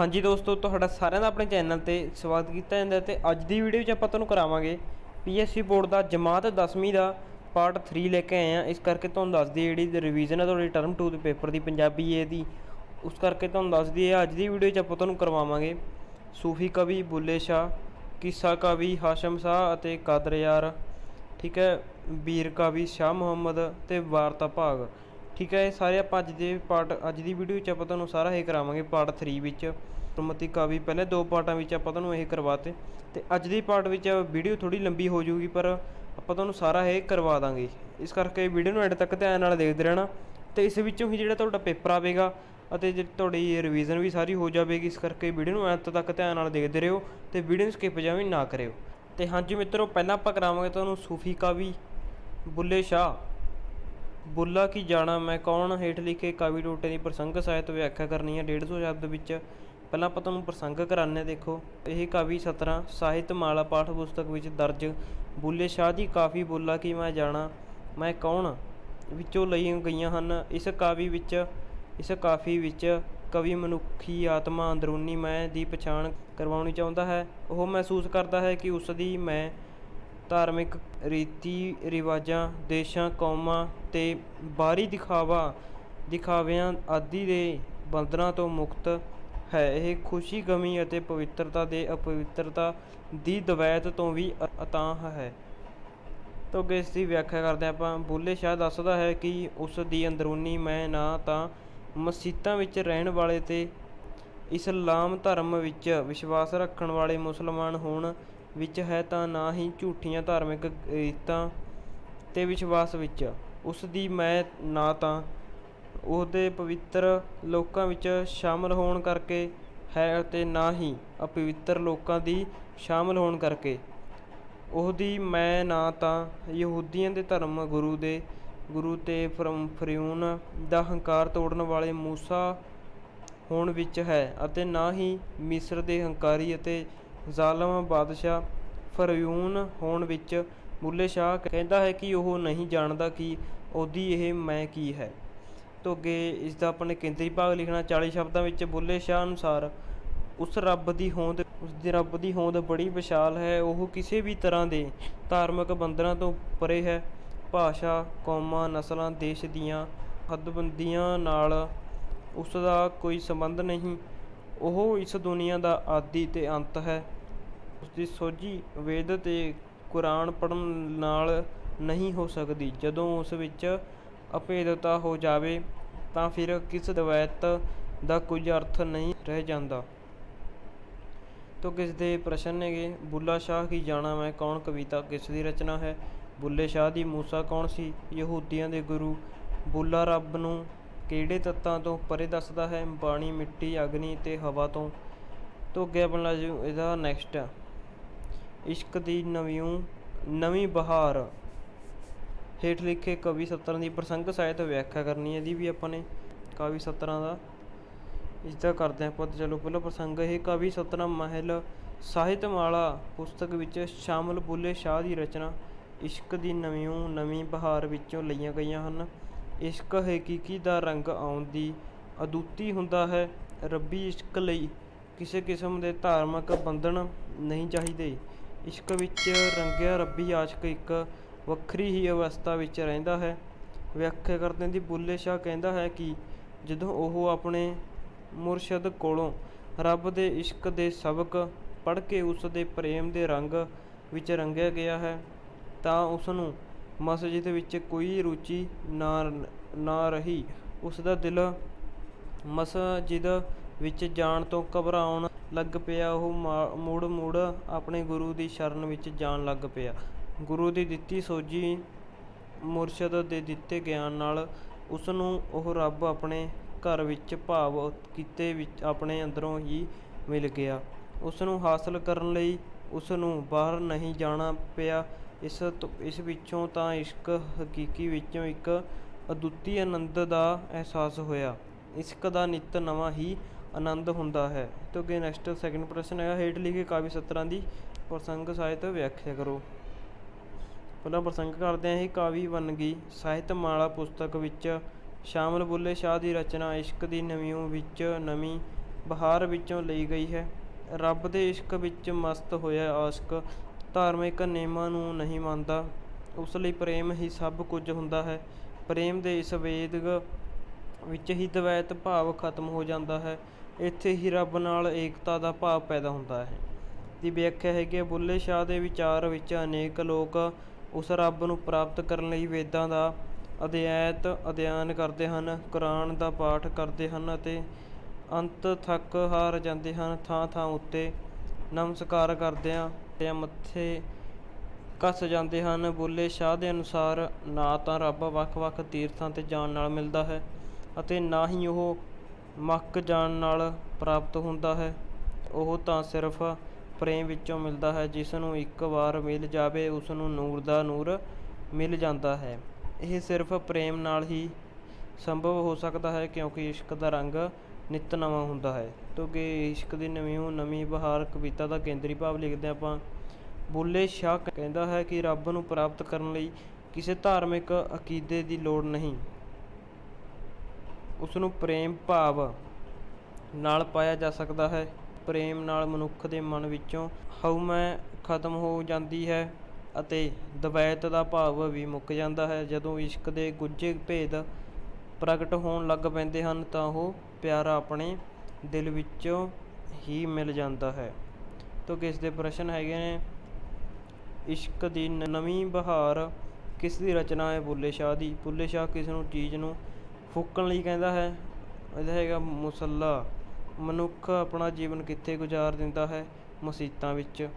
हाँ जी दोस्तों, ਤੁਹਾਡਾ ਸਾਰਿਆਂ ਦਾ ਆਪਣੇ ਚੈਨਲ ਤੇ ਸਵਾਗਤ ਕੀਤਾ ਜਾਂਦਾ ਤੇ ਅੱਜ ਦੀ ਵੀਡੀਓ ਵਿੱਚ ਆਪਾਂ ਤੁਹਾਨੂੰ ਕਰਾਵਾਂਗੇ ਪੀਐਸਸੀ ਬੋਰਡ ਦਾ ਜਮਾਤ 10ਵੀਂ ਦਾ ਪਾਰਟ 3 ਲੈ ਕੇ ਆਏ ਆ। ਇਸ ਕਰਕੇ ਤੁਹਾਨੂੰ ਦੱਸਦੀ ਜਿਹੜੀ ਰਿਵੀਜ਼ਨ ਹੈ ਤੁਹਾਡੀ ਟਰਮ 2 ਦੇ ਪੇਪਰ ਦੀ ਪੰਜਾਬੀ ਏ ਦੀ, ਉਸ ਕਰਕੇ ਤੁਹਾਨੂੰ ਦੱਸਦੀ ਹੈ ਅੱਜ ਦੀ ਵੀਡੀਓ 'ਚ ਆਪਾਂ ਤੁਹਾਨੂੰ ਕਰਵਾਵਾਂਗੇ ਸੂਫੀ ਕਵੀ ਬੁੱਲੇ ਸ਼ਾਹ, ਕਿੱਸਾ ਕਵੀ ਹਾਸ਼ਮ ਸ਼ਾਹ ਅਤੇ ਕਾਦਰ यार, ठीक है, ਵੀਰ ਕਵੀ शाह मुहम्मद ਤੇ ਵਾਰਤਾ ਭਾਗ। ठीक है, ये सारे आप अज के पार्ट अज की वीडियो आप सारा ये करावे पार्ट 3 गुरमती कावी पहले 2 पार्टा आपको ये करवाते तो अज की पार्ट वीडियो थोड़ी लंबी हो जाऊगी पर आपको सारा ये करवा देंगे। इस करके वीडियो में एंड तक ध्यान देखते रहना तो इस विचों ही जो पेपर आएगा थोड़ी रिवीजन भी सारी हो जाएगी। इस करके वीडियो में अंत तक ध्यान देखते रहो तो वीडियो स्किप जावे ना करो। तो हाँ जी मित्रों, पहला आप करावे तो सूफी कावी बुल्ले शाह, बुल्ला की जाना मैं कौन, हेठ लिखे कावी टोटे की प्रसंग साहित व्याख्या करनी है 150 शब्द विच। पहला आप तुहानूं प्रसंग कराने, देखो यह कावी सतरा साहित्य माला पाठ पुस्तक विच दर्ज बुल्ले शाह जी काफ़ी बुल्ला की मैं जाना मैं कौन विचों लई गईयां हन। इस काफ़ी विच कवि मनुखी आत्मा अंदरूनी मैं दी पछाण करवाउणी चाहुंदा है। वह महसूस करता है कि उसदी मैं धार्मिक रीति रिवाजां देशां कौमां ते बाहरी दिखाविਆਂ आदि दे बंधनां तो मुक्त है। यह खुशी गमी अते पवित्रता दे अपवित्रता दी दवैत तो भी अताह है। तो अगे इसकी व्याख्या करते हैं आप। बुल्ले शाह दसदा है कि उस दी अंदरूनी मैं ना तां मसीतां विच रहण वाले ते इस्लाम धर्म विच विश्वास रखण वाले मुसलमान होण विच है, तां ना ही झूठियां धार्मिक रीतां ते विश्वास विच उस दी मैं ना तां ਉਹਦੇ पवित्र लोकां विच शामिल होण करके है ਅਤੇ ना ही अपवित्र लोकां दी शामिल होण करके ਉਹਦੀ मैं ना तां यहूदियों के धर्म गुरु ते फरऊन दा हंकार तोड़न वाले मूसा होण विच है ਅਤੇ ना ही मिस्र दे हंकारी ਅਤੇ ਜ਼ਾਲਮ बादशाह फरऊन होण विच। बुल्ले शाह कहता है कि वह नहीं जानता कि ਉਹਦੀ ਇਹ मैं की है। तो अगे इसका अपने केंद्री भाग लिखना 40 शब्दों में। बुल्ले शाह अनुसार उस रब की होंद बड़ी विशाल है, वह किसी भी तरह के धार्मिक बंधनों तो परे है। भाषा कौमां नस्लों देश दियाँ हदबंदियां नाल उसका कोई संबंध नहीं। वह इस दुनिया का आदि ते अंत है। उसकी सोझी वेद ते कुरान पढ़न नाल नहीं हो सकती। जदों उस विच अभेदता हो जाए तो फिर किस दवैत का कोई अर्थ नहीं रह जाता। तो किस दे प्रश्न ने बुल्ला शाह की जाना मैं कौन कविता किस दी रचना है। बुल्ले शाह दी मूसा कौन सी, यहूदियों के गुरु। बुल्ला रब नूं किहड़े तत्तां तो परे दसदा है, पानी मिट्टी अग्नि ते हवा तो। तो अगे अपना इसदा नैक्सट इश्क दी नवीं बहार, हेठ लिखे कवि सत्तरां की प्रसंग साहित व्याख्या करनी है। भी अपने कावी सत्तरां का इसका करते हैं आप। चलो पहला प्रसंग है कावी सत्तरां महल साहित्य माला पुस्तक विच शामिल बुल्ले शाह की रचना इश्क दी नवीं बहार विचों लईआं गईआं हन। इश्क हकीकी दा रंग आउण दी अदुੱਤੀ हुंदा है। रब्बी इश्क लई किसी किस्म के धार्मिक बंधन नहीं चाहिए। इश्क विच रंगिया रब्बी आशिक एक ਵੱਖਰੀ ही अवस्था विच रहिंदा है। व्याख्या करते हैं बुल्ले शाह कहता है कि जदों वह अपने मुरशद कोलों रब दे इश्क दे सबक पढ़ के उस दे प्रेम दे रंग विच रंगिया गया है तां उसनूं मस्जिद विच कोई रुचि ना रही। उसका दिल मस्जिद विच जाण तो घबराउण लग पिया। वह मुड़ अपने गुरु की शरण विच जाण लग पिया। गुरु की दिती सोझी मुरशद के दिते ज्ञान नाल उसनूं ओह रब अपने घर विच भाव किते विच अपने अंदरों ही मिल गया। उसनूं हासिल करन लई उसनूं बाहर नहीं जाना पिया। इस विचों तां इश्क हकीकी विचों एक अदुੱਤੀ आनंद का एहसास होया। इश्क का नित नवां ही आनंद हुंदा है। तो अगे नैक्सट सैकेंड प्रश्न है हेठ लिखे काव्य सत्तरां की प्रसंग साहित व्याख्या करो। पहला प्रसंग करते हैं कावी वनगी साहित्य माला पुस्तक विच शामिल बुल्ले शाह की रचना इश्क की नवीं ਬਹਾਰ ਵਿੱਚੋਂ ਲਈ ਗਈ ਹੈ। ਰੱਬ ਦੇ ਇਸ਼ਕ ਵਿੱਚ ਮਸਤ ਹੋਇਆ ਆਸ਼ਕ ਧਾਰਮਿਕ ਨਿਯਮਾਂ ਨੂੰ ਨਹੀਂ ਮੰਨਦਾ। ਉਸ ਲਈ ਪ੍ਰੇਮ ਹੀ ਸਭ ਕੁਝ ਹੁੰਦਾ ਹੈ। ਪ੍ਰੇਮ ਦੇ ਇਸ ਵੇਗ ਵਿੱਚ ਹੀ ਦਵੈਤ ਭਾਵ ਖਤਮ ਹੋ ਜਾਂਦਾ ਹੈ। ਇੱਥੇ ਹੀ ਰੱਬ ਨਾਲ ਏਕਤਾ ਦਾ ਭਾਵ ਪੈਦਾ ਹੁੰਦਾ ਹੈ। ਦੀ ਵਿਆਖਿਆ ਹੈਗੀ ਹੈ, ਬੁੱਲ੍ਹੇ ਸ਼ਾਹ ਦੇ ਵਿਚਾਰ ਵਿੱਚ ਅਨੇਕ ਲੋਕ ਉਸ ਰੱਬ ਨੂੰ ਪ੍ਰਾਪਤ ਕਰਨ ਲਈ ਵੇਦਾਂ ਦਾ ਅਧਿਐਨ ਕਰਦੇ ਹਨ, ਕੁਰਾਨ ਦਾ ਪਾਠ ਕਰਦੇ ਹਨ ਅਤੇ ਅੰਤ ਥੱਕ ਹਾਰ ਜਾਂਦੇ ਹਨ। ਥਾਂ ਥਾਂ ਉੱਤੇ ਨਮਸਕਾਰ ਕਰਦਿਆਂ ਮੱਥੇ ਘਸ ਜਾਂਦੇ ਹਨ। ਬੁੱਲ੍ਹੇ ਸ਼ਾਹ ਦੇ ਅਨੁਸਾਰ ਨਾ ਤਾਂ ਰੱਬ ਵੱਖ-ਵੱਖ ਤੀਰਥਾਂ 'ਤੇ ਜਾਣ ਨਾਲ ਮਿਲਦਾ ਹੈ ਅਤੇ ਨਾ ਹੀ ਉਹ ਮੱਕ ਜਾਣ ਨਾਲ ਪ੍ਰਾਪਤ ਹੁੰਦਾ ਹੈ। ਉਹ ਤਾਂ ਸਿਰਫ ਪ੍ਰੇਮ ਵਿੱਚੋਂ ਮਿਲਦਾ ਹੈ। ਜਿਸ ਨੂੰ ਇੱਕ ਵਾਰ ਮਿਲ ਜਾਵੇ ਉਸ ਨੂੰ ਨੂਰ ਦਾ ਨੂਰ ਮਿਲ ਜਾਂਦਾ ਹੈ। ਇਹ ਸਿਰਫ ਪ੍ਰੇਮ ਨਾਲ ਹੀ ਸੰਭਵ ਹੋ ਸਕਦਾ ਹੈ, ਕਿਉਂਕਿ ਇਸ਼ਕ ਦਾ ਰੰਗ ਨਿੱਤ ਨਵਾਂ ਹੁੰਦਾ ਹੈ। ਤੋਂ ਕਿ ਇਸ਼ਕ ਦੀ ਨਵੀਂ ਬਹਾਰ ਕਵਿਤਾ ਦਾ ਕੇਂਦਰੀ ਭਾਵ ਲਿਖਦੇ ਆਪਾਂ। ਬੁੱਲ੍ਹੇ ਸ਼ਾਹ ਕਹਿੰਦਾ ਹੈ ਕਿ ਰੱਬ ਨੂੰ ਪ੍ਰਾਪਤ ਕਰਨ ਲਈ ਕਿਸੇ ਧਾਰਮਿਕ ਅਕੀਦੇ ਦੀ ਲੋੜ ਨਹੀਂ, ਉਸ ਨੂੰ ਪ੍ਰੇਮ ਭਾਵ ਨਾਲ ਪਾਇਆ ਜਾ ਸਕਦਾ ਹੈ। ਪ੍ਰੇਮ ਨਾਲ ਮਨੁੱਖ ਦੇ ਮਨ ਵਿੱਚੋਂ ਹਉਮੈ ਖਤਮ ਹੋ ਜਾਂਦੀ ਹੈ ਅਤੇ ਦਵੈਤ ਦਾ ਭਾਵ ਵੀ ਮੁੱਕ ਜਾਂਦਾ ਹੈ। ਜਦੋਂ ਇਸ਼ਕ ਦੇ ਗੁੱਝੇ ਭੇਦ ਪ੍ਰਗਟ ਹੋਣ ਲੱਗ ਪੈਂਦੇ ਹਨ ਤਾਂ ਉਹ ਪਿਆਰਾ ਆਪਣੇ ਦਿਲ ਵਿੱਚੋਂ ਹੀ ਮਿਲ ਜਾਂਦਾ ਹੈ। ਤੋਂ ਕਿਸ ਦੇ ਪ੍ਰਸ਼ਨ ਹੈਗੇ ਨੇ, ਇਸ਼ਕ ਦੀ ਨਵੀਂ ਬਹਾਰ ਕਿਸ ਦੀ ਰਚਨਾ ਹੈ? ਬੁੱਲ੍ਹੇ ਸ਼ਾਹ ਦੀ। ਬੁੱਲ੍ਹੇ ਸ਼ਾਹ ਕਿਸ ਨੂੰ ਚੀਜ਼ ਨੂੰ ਫੂਕਣ ਲਈ ਕਹਿੰਦਾ ਹੈ? ਇਹਦਾ ਹੈਗਾ ਮੁਸੱਲਾ। ਮਨੁੱਖ ਆਪਣਾ ਜੀਵਨ ਕਿੱਥੇ ਗੁਜ਼ਾਰ ਦਿੰਦਾ ਹੈ? ਮਸੀਤਾਂ ਵਿੱਚ।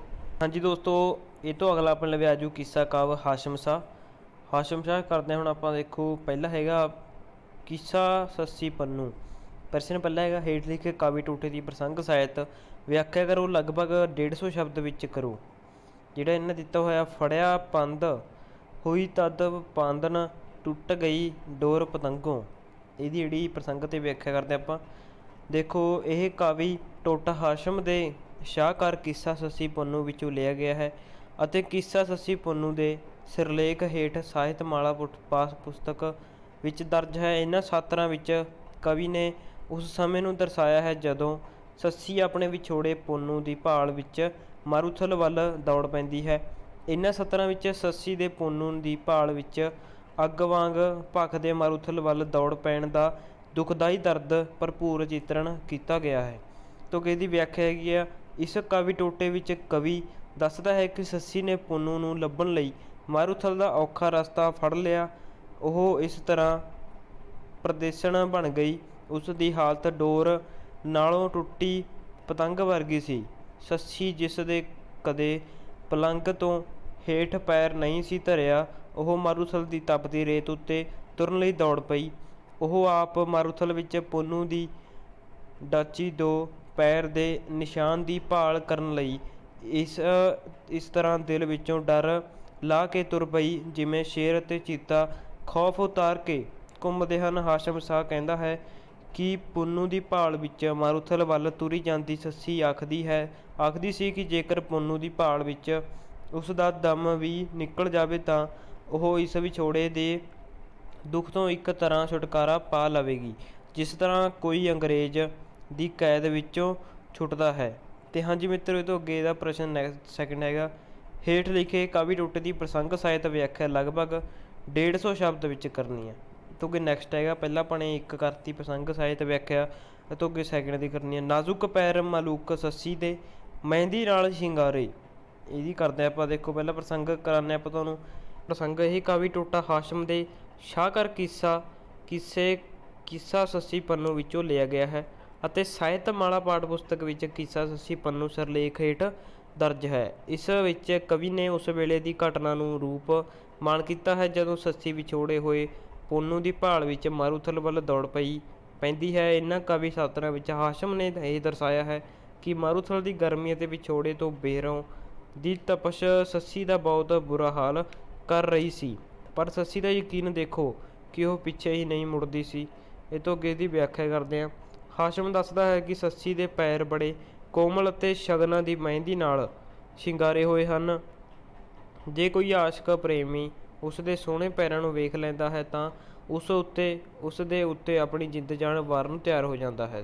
ਹਾਂਜੀ ਦੋਸਤੋ, ਇਹ ਤੋਂ ਅਗਲਾ ਆਪਣੇ ਲਵੇ ਆਜੂ ਕਿੱਸਾ ਕਾਵਿ ਹਾਸ਼ਮ ਸ਼ਾਹ। ਹਾਸ਼ਮ ਸ਼ਾਹ ਕਰਦੇ ਹੁਣ ਆਪਾਂ ਦੇਖੋ, ਪਹਿਲਾ ਹੈਗਾ ਕਿੱਸਾ ਸੱਸੀ ਪੰਨੂ। ਪ੍ਰਸ਼ਨ ਪਹਿਲਾ ਹੈਗਾ, ਹੇਠ ਲਿਖੇ ਕਾਵਿ ਟੋਟੇ ਦੀ ਪ੍ਰਸੰਗ ਸਾਹਿਤ ਵਿਆਖਿਆ ਕਰੋ, ਲਗਭਗ 150 ਸ਼ਬਦ ਵਿੱਚ ਕਰੋ। ਜਿਹੜਾ ਇਹਨਾਂ ਦਿੱਤਾ ਹੋਇਆ, ਫੜਿਆ ਪੰਦ ਹੋਈ ਤਦ ਪਾਂਦਨ ਟੁੱਟ ਗਈ ਡੋਰ ਪਤੰਗੋਂ। ਇਹਦੀ ਜਿਹੜੀ ਪ੍ਰਸੰਗ 'ਤੇ ਵਿਆਖਿਆ ਕਰਦੇ ਆਪਾਂ। ਦੇਖੋ, ਇਹ ਕਾਵਿ ਟੋਟਾ ਹਾਸ਼ਮ ਦੇ ਸ਼ਾਹਕਾਰ ਕਿੱਸਾ ਸੱਸੀ ਪੰਨੂ ਵਿੱਚੋਂ ਲਿਆ ਗਿਆ ਹੈ ਅਤੇ ਕਿੱਸਾ ਸੱਸੀ ਪੰਨੂ ਦੇ ਸਿਰਲੇਖ ਹੇਠ ਸਾਹਿਤਮਾਲਾ ਪੁਸਤਕ ਵਿੱਚ ਦਰਜ ਹੈ। ਇਹਨਾਂ ਸਾਤਰਾਂ ਵਿੱਚ ਕਵੀ ਨੇ ਉਸ ਸਮੇਂ ਨੂੰ ਦਰਸਾਇਆ ਹੈ ਜਦੋਂ ਸੱਸੀ ਆਪਣੇ ਵਿਛੋੜੇ ਪੁੰਨੂ ਦੀ ਭਾਲ ਵਿੱਚ ਮਾਰੂਥਲ ਵੱਲ ਦੌੜ ਪੈਂਦੀ ਹੈ। ਇਹਨਾਂ ਸਤਰਾਂ ਵਿੱਚ ਸੱਸੀ ਦੇ ਪੁੰਨੂ ਦੀ ਭਾਲ ਵਿੱਚ ਅੱਗ ਵਾਂਗ ਭਖਦੇ ਮਾਰੂਥਲ ਵੱਲ ਦੌੜ ਪੈਣ ਦਾ ਦੁਖਦਾਈ ਦਰਦ ਭਰਪੂਰ ਚਿਤਰਣ ਕੀਤਾ ਗਿਆ ਹੈ। ਤੋਂ ਇਹਦੀ ਵਿਆਖਿਆ ਹੈਗੀ ਆ, ਇਸ ਕਾਵਿ ਟੋਟੇ ਵਿੱਚ ਕਵੀ ਦੱਸਦਾ ਹੈ ਕਿ ਸੱਸੀ ਨੇ ਪੁੰਨੂ ਨੂੰ ਲੱਭਣ ਲਈ ਮਾਰੂਥਲ ਦਾ ਔਖਾ ਰਸਤਾ ਫੜ ਲਿਆ। ਉਹ ਇਸ ਤਰ੍ਹਾਂ ਪ੍ਰਦੇਸ਼ਣ ਬਣ ਗਈ। ਉਸ ਦੀ ਹਾਲਤ ਡੋਰ ਨਾਲੋਂ ਟੁੱਟੀ ਪਤੰਗ ਵਰਗੀ ਸੀ। ਸੱਸੀ, ਜਿਸ ਦੇ ਕਦੇ ਪਲੰਗ ਤੋਂ ਹੇਠ ਪੈਰ ਨਹੀਂ ਸੀ ਧਰਿਆ, ਉਹ ਮਾਰੂਥਲ ਦੀ ਤਪਦੀ ਰੇਤ ਉੱਤੇ ਤੁਰਨ ਲਈ ਦੌੜ ਪਈ। ਉਹ ਆਪ ਮਾਰੂਥਲ ਵਿੱਚ ਪੁੰਨੂ ਦੀ ਡਾਚੀ ਦੋ ਪੈਰ ਦੇ ਨਿਸ਼ਾਨ ਦੀ ਭਾਲ ਕਰਨ ਲਈ ਇਸ ਤਰ੍ਹਾਂ ਦਿਲ ਵਿੱਚੋਂ ਡਰ ਲਾ ਕੇ ਤੁਰ ਪਈ, ਜਿਵੇਂ ਸ਼ੇਰ ਅਤੇ ਚੀਤਾ ਖੌਫ ਉਤਾਰ ਕੇ ਘੁੰਮਦੇ ਹਨ। ਹਾਸ਼ਮ ਸ਼ਾਹ ਕਹਿੰਦਾ ਹੈ ਕਿ ਪੁੰਨੂ ਦੀ ਭਾਲ ਵਿੱਚ ਮਾਰੂਥਲ ਵੱਲ ਤੁਰੀ ਜਾਂਦੀ ਸੱਸੀ ਆਖਦੀ ਸੀ ਕਿ ਜੇਕਰ ਪੁੰਨੂ ਦੀ ਭਾਲ ਵਿੱਚ ਉਸ ਦਾ ਦਮ ਵੀ ਨਿਕਲ ਜਾਵੇ ਤਾਂ ਉਹ ਇਸ ਵਿਛੋੜੇ ਦੇ ਦੁੱਖ ਤੋਂ ਇੱਕ ਤਰ੍ਹਾਂ ਛੁਟਕਾਰਾ ਪਾ ਲਵੇਗੀ, ਜਿਸ ਤਰ੍ਹਾਂ ਕੋਈ ਅੰਗਰੇਜ਼ ਦੀ ਕੈਦ ਵਿੱਚੋਂ ਛੁੱਟਦਾ ਹੈ। ਤੇ ਹਾਂਜੀ ਮਿੱਤਰੋ, ਇਹ ਤੋਂ ਅੱਗੇ ਦਾ ਪ੍ਰਸ਼ਨ ਸੈਕਿੰਡ ਹੈਗਾ, ਹੇਠ ਲਿਖੇ ਕਾਵਿ ਟੋਟੇ ਦੀ ਪ੍ਰਸੰਗ ਸਾਹਿਤ ਵਿਆਖਿਆ ਲਗਭਗ 150 ਸ਼ਬਦ ਵਿੱਚ ਕਰਨੀ ਹੈ। ਤੋਂ ਅੱਗੇ ਨੈਕਸਟ ਹੈਗਾ, ਪਹਿਲਾਂ ਆਪਾਂ ਨੇ ਇੱਕ ਕਰਤੀ ਪ੍ਰਸੰਗ ਸਾਹਿਤ ਵਿਆਖਿਆ, ਇਹ ਤੋਂ ਅੱਗੇ ਸੈਕਿੰਡ ਦੀ ਕਰਨੀ ਹੈ। ਨਾਜ਼ੁਕ ਪੈਰ ਮਲੂਕ ਸੱਸੀ ਦੇ ਮਹਿੰਦੀ ਨਾਲ ਸ਼ਿੰਗਾਰੇ। ਇਹਦੀ ਕਰਦੇ ਆਪਾਂ। ਦੇਖੋ, ਪਹਿਲਾਂ ਪ੍ਰਸੰਗ ਕਰਾਉਂਦੇ ਆਪਾਂ ਤੁਹਾਨੂੰ। ਪ੍ਰਸੰਗ, ਇਹ ਕਾਵਿ ਟੋਟਾ ਹਾਸ਼ਮ ਦੇ ਸ਼ਾਹਕਾਰ ਕਿੱਸਾ ਸੱਸੀ ਪੰਨੂ ਵਿੱਚੋਂ ਲਿਆ ਗਿਆ ਹੈ ਅਤੇ ਸਾਹਿਤਮਾਲਾ ਪਾਠ ਪੁਸਤਕ ਵਿੱਚ ਕਿੱਸਾ ਸੱਸੀ ਪੰਨੂ ਸਿਰਲੇਖ ਹੇਠ ਦਰਜ ਹੈ। ਇਸ ਵਿੱਚ ਕਵੀ ਨੇ ਉਸ ਵੇਲੇ ਦੀ ਘਟਨਾ ਨੂੰ ਰੂਪ ਮਾਨ ਕੀਤਾ ਹੈ ਜਦੋਂ ਸੱਸੀ ਵਿਛੋੜੇ ਹੋਏ ਪੁੰਨੂ ਦੀ ਭਾਲ ਵਿੱਚ ਮਾਰੂਥਲ ਵੱਲ ਦੌੜ ਪੈਂਦੀ ਹੈ। ਇਹਨਾਂ ਕਾਵਿ ਸਾਤਰਾਂ ਵਿੱਚ ਹਾਸ਼ਮ ਨੇ ਇਹ ਦਰਸਾਇਆ ਹੈ ਕਿ ਮਾਰੂਥਲ ਦੀ ਗਰਮੀ ਅਤੇ ਵਿਛੋੜੇ ਤੋਂ ਬੇਰੋਂ ਦੀ ਤਪਸ਼ ਸੱਸੀ ਦਾ ਬਹੁਤ ਬੁਰਾ ਹਾਲ ਕਰ ਰਹੀ ਸੀ, ਪਰ ਸੱਸੀ ਦਾ ਯਕੀਨ ਦੇਖੋ ਕਿ ਉਹ ਪਿੱਛੇ ਹੀ ਨਹੀਂ ਮੁੜਦੀ ਸੀ। ਇਹ ਤੋਂ ਅੱਗੇ ਦੀ ਵਿਆਖਿਆ ਕਰਦੇ ਹਾਂ। ਹਾਸ਼ਮ ਦੱਸਦਾ ਹੈ ਕਿ ਸੱਸੀ ਦੇ ਪੈਰ ਬੜੇ ਕੋਮਲ ਅਤੇ ਸ਼ਗਨਾਂ ਦੀ ਮਹਿੰਦੀ ਨਾਲ ਸ਼ਿੰਗਾਰੇ ਹੋਏ ਹਨ। ਜੇ ਕੋਈ ਆਸ਼ਕ ਪ੍ਰੇਮੀ ਉਸ ਦੇ ਸੋਹਣੇ ਪੈਰਾਂ ਨੂੰ ਵੇਖ ਲੈਂਦਾ ਹੈ ਤਾਂ ਉਸ ਦੇ ਉੱਤੇ ਆਪਣੀ ਜਿੰਦ ਜਾਨ ਵਾਰਨ ਨੂੰ ਤਿਆਰ ਹੋ ਜਾਂਦਾ ਹੈ।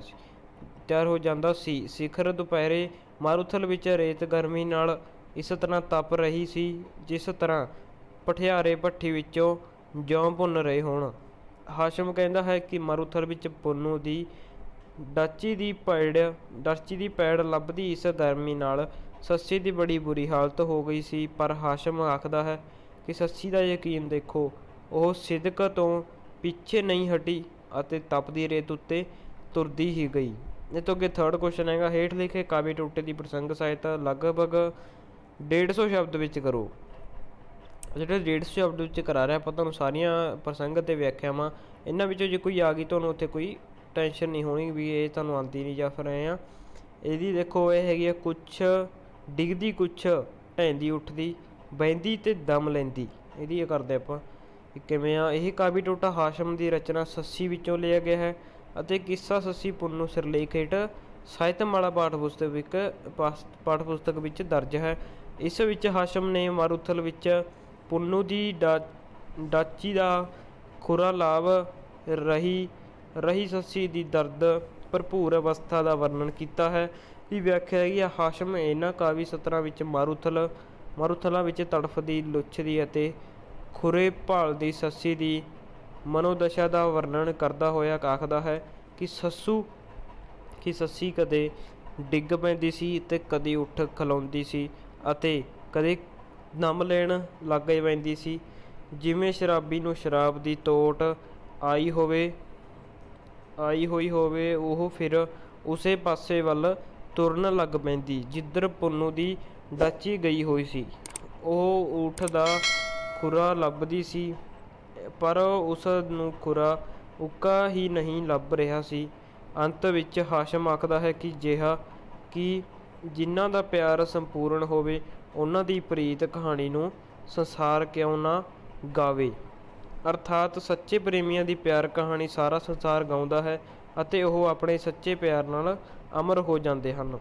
ਤਿਆਰ ਹੋ ਜਾਂਦਾ ਸੀ। ਸਿਖਰ ਦੁਪਹਿਰੇ ਮਾਰੂਥਲ ਵਿੱਚ ਰੇਤ ਗਰਮੀ ਨਾਲ ਇਸ ਤਰ੍ਹਾਂ ਤਪ ਰਹੀ ਸੀ ਜਿਸ ਤਰ੍ਹਾਂ ਭਠਿਆਰੇ ਭੱਠੀ ਵਿੱਚੋਂ ਜੌਂ ਭੁੰਨ ਰਹੇ ਹੋਣ। ਹਾਸ਼ਮ ਕਹਿੰਦਾ ਹੈ ਕਿ ਮਾਰੂਥਲ ਵਿੱਚ ਪੁੰਨੂ ਦੀ ਡਾਚੀ ਦੀ ਪੈੜ ਲੱਭਦੀ ਇਸ ਗਰਮੀ ਨਾਲ ਸੱਸੀ ਦੀ ਬੜੀ ਬੁਰੀ ਹਾਲਤ ਹੋ ਗਈ ਸੀ। ਪਰ ਹਾਸ਼ਮ ਆਖਦਾ ਹੈ ਕਿ ਸੱਸੀ ਦਾ ਯਕੀਨ ਦੇਖੋ, ਉਹ ਸਿਦਕ ਤੋਂ ਪਿੱਛੇ ਨਹੀਂ ਹਟੀ ਅਤੇ ਤਪਦੀ ਰੇਤ ਉੱਤੇ ਤੁਰਦੀ ਹੀ ਗਈ। ਇਹ ਤੋਂ ਅੱਗੇ ਥਰਡ ਕੁਐਸਚਨ ਹੈਗਾ, ਹੇਠ ਲਿਖੇ ਕਾਵਿ ਟੋਟੇ ਦੀ ਪ੍ਰਸੰਗ ਸਹਾਇਤਾ ਲਗਭਗ 150 ਸ਼ਬਦ ਵਿੱਚ ਕਰੋ। ਜਿਹੜੇ 150 ਸ਼ਬਦ ਵਿੱਚ ਕਰਾ ਰਿਹਾ ਆਪਾਂ ਤੁਹਾਨੂੰ ਸਾਰੀਆਂ ਪ੍ਰਸੰਗ ਅਤੇ ਵਿਆਖਿਆਵਾਂ। ਇਹਨਾਂ ਵਿੱਚੋਂ ਜੇ ਕੋਈ ਆ ਗਈ ਤੁਹਾਨੂੰ ਉੱਥੇ ਕੋਈ ਟੈਨਸ਼ਨ ਨਹੀਂ ਹੋਣੀ ਵੀ ਇਹ ਤੁਹਾਨੂੰ ਆਉਂਦੀ ਨਹੀਂ ਜਾਂ ਫਿਰ ਆਏ ਆ। ਇਹਦੀ ਦੇਖੋ ਇਹ ਹੈਗੀ ਆ, ਕੁਛ ਡਿੱਗਦੀ ਕੁਛ ਢਹਿੰਦੀ ਉੱਠਦੀ ਬਹਿੰਦੀ ਅਤੇ ਦਮ ਲੈਂਦੀ। ਇਹਦੀ ਇਹ ਕਰਦੇ ਆਪਾਂ ਕਿਵੇਂ ਆ। ਇਹ ਕਾਵਿ ਟੋਟਾ ਹਾਸ਼ਮ ਦੀ ਰਚਨਾ ਸੱਸੀ ਵਿੱਚੋਂ ਲਿਆ ਗਿਆ ਹੈ ਅਤੇ ਕਿੱਸਾ ਸੱਸੀ ਪੁੰਨੂ ਸਿਰਲੇਖ ਹੇਠ ਸਾਹਿਤਮਾਲਾ ਪਾਠ ਪੁਸਤਕ ਵਿੱਚ ਦਰਜ ਹੈ। ਇਸ ਵਿੱਚ ਹਾਸ਼ਮ ਨੇ ਮਾਰੂਥਲ ਵਿੱਚ ਪੁੰਨੂ ਦੀ ਡਾਚੀ ਦਾ ਖੁਰਾ ਲਾਭ ਰਹੀ ਸੱਸੀ ਦੀ ਦਰਦ ਭਰਪੂਰ ਅਵਸਥਾ ਦਾ ਵਰਣਨ ਕੀਤਾ ਹੈ। ਇਹ ਵਿਆਖਿਆ ਹੈਗੀ ਆ, ਹਾਸ਼ਮ ਇਹਨਾਂ ਕਾਵਿ ਸਤਰਾਂ ਵਿੱਚ ਮਾਰੂਥਲਾਂ ਵਿੱਚ ਤੜਫਦੀ ਲੁੱਛਦੀ ਅਤੇ ਖੁਰੇ ਭਾਲਦੀ ਸੱਸੀ ਦੀ ਮਨੋਦਸ਼ਾ ਦਾ ਵਰਣਨ ਕਰਦਾ ਹੋਇਆ ਆਖਦਾ ਹੈ ਕਿ ਸੱਸੀ ਕਦੇ ਡਿੱਗ ਪੈਂਦੀ ਸੀ ਅਤੇ ਕਦੇ ਉੱਠ ਖਲੋਂਦੀ ਸੀ ਅਤੇ ਕਦੇ ਦਮ ਲੈਣ ਲੱਗ ਪੈਂਦੀ ਸੀ। ਜਿਵੇਂ ਸ਼ਰਾਬੀ ਨੂੰ ਸ਼ਰਾਬ ਦੀ ਤੋਟ ਆਈ ਹੋਈ ਹੋਵੇ, ਉਹ ਫਿਰ ਉਸੇ ਪਾਸੇ ਵੱਲ ਤੁਰਨ ਲੱਗ ਪੈਂਦੀ ਜਿੱਧਰ ਪੁੰਨੂ ਦੀ ਡਾਚੀ ਗਈ ਹੋਈ ਸੀ। ਉਹ ਊਠ ਦਾ ਖੁਰਾ ਲੱਭਦੀ ਸੀ ਪਰ ਉਸ ਨੂੰ ਖੁਰਾ ਉੱਕਾ ਹੀ ਨਹੀਂ ਲੱਭ ਰਿਹਾ ਸੀ। ਅੰਤ ਵਿੱਚ ਹਾਸ਼ਮ ਆਖਦਾ ਹੈ ਕਿ ਜਿਨ੍ਹਾਂ ਦਾ ਪਿਆਰ ਸੰਪੂਰਨ ਹੋਵੇ ਉਹਨਾਂ ਦੀ ਪ੍ਰੀਤ ਕਹਾਣੀ ਨੂੰ ਸੰਸਾਰ ਕਿਉਂ ਨਾ ਗਾਵੇ। ਅਰਥਾਤ ਸੱਚੇ ਪ੍ਰੇਮੀਆਂ ਦੀ ਪਿਆਰ ਕਹਾਣੀ ਸਾਰਾ ਸੰਸਾਰ ਗਾਉਂਦਾ ਹੈ ਅਤੇ ਉਹ ਆਪਣੇ ਸੱਚੇ ਪਿਆਰ ਨਾਲ ਅਮਰ ਹੋ ਜਾਂਦੇ ਹਨ।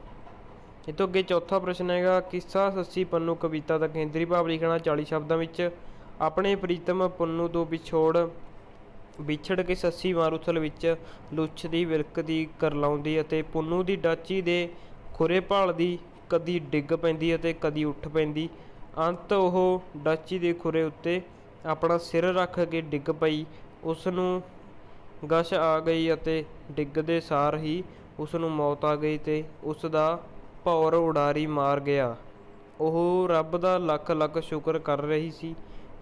ਇਹ ਤੋਂ ਅੱਗੇ ਚੌਥਾ ਪ੍ਰਸ਼ਨ ਹੈਗਾ, ਕਿੱਸਾ ਸੱਸੀ ਪੁੰਨੂ ਕਵਿਤਾ ਦਾ ਕੇਂਦਰੀ ਭਾਵ ਲਿਖਣਾ 40 ਸ਼ਬਦਾਂ ਵਿੱਚ। ਆਪਣੇ ਪ੍ਰੀਤਮ ਪੁੰਨੂ ਤੋਂ ਵਿਛੜ ਕੇ ਸੱਸੀ ਮਾਰੂਥਲ ਵਿੱਚ ਲੁੱਛਦੀ ਵਿਲਕਦੀ ਕਰਲਾਉਂਦੀ ਅਤੇ ਪੁੰਨੂ ਦੀ ਡਾਚੀ ਦੇ ਖੁਰੇ ਭਾਲਦੀ ਕਦੀ ਡਿੱਗ ਪੈਂਦੀ ਅਤੇ ਕਦੀ ਉੱਠ ਪੈਂਦੀ। ਅੰਤ ਉਹ ਡਾਚੀ ਦੇ ਖੁਰੇ ਉੱਤੇ ਆਪਣਾ ਸਿਰ ਰੱਖ ਕੇ ਡਿੱਗ ਪਈ। ਉਸ ਨੂੰ ਗਸ਼ ਆ ਗਈ ਅਤੇ ਡਿੱਗਦੇ ਸਾਰ ਹੀ ਉਸ ਨੂੰ ਮੌਤ ਆ ਗਈ ਅਤੇ ਉਸ ਦਾ ਭੌਰ ਉਡਾਰੀ ਮਾਰ ਗਿਆ। ਉਹ ਰੱਬ ਦਾ ਲੱਖ ਲੱਖ ਸ਼ੁਕਰ ਕਰ ਰਹੀ ਸੀ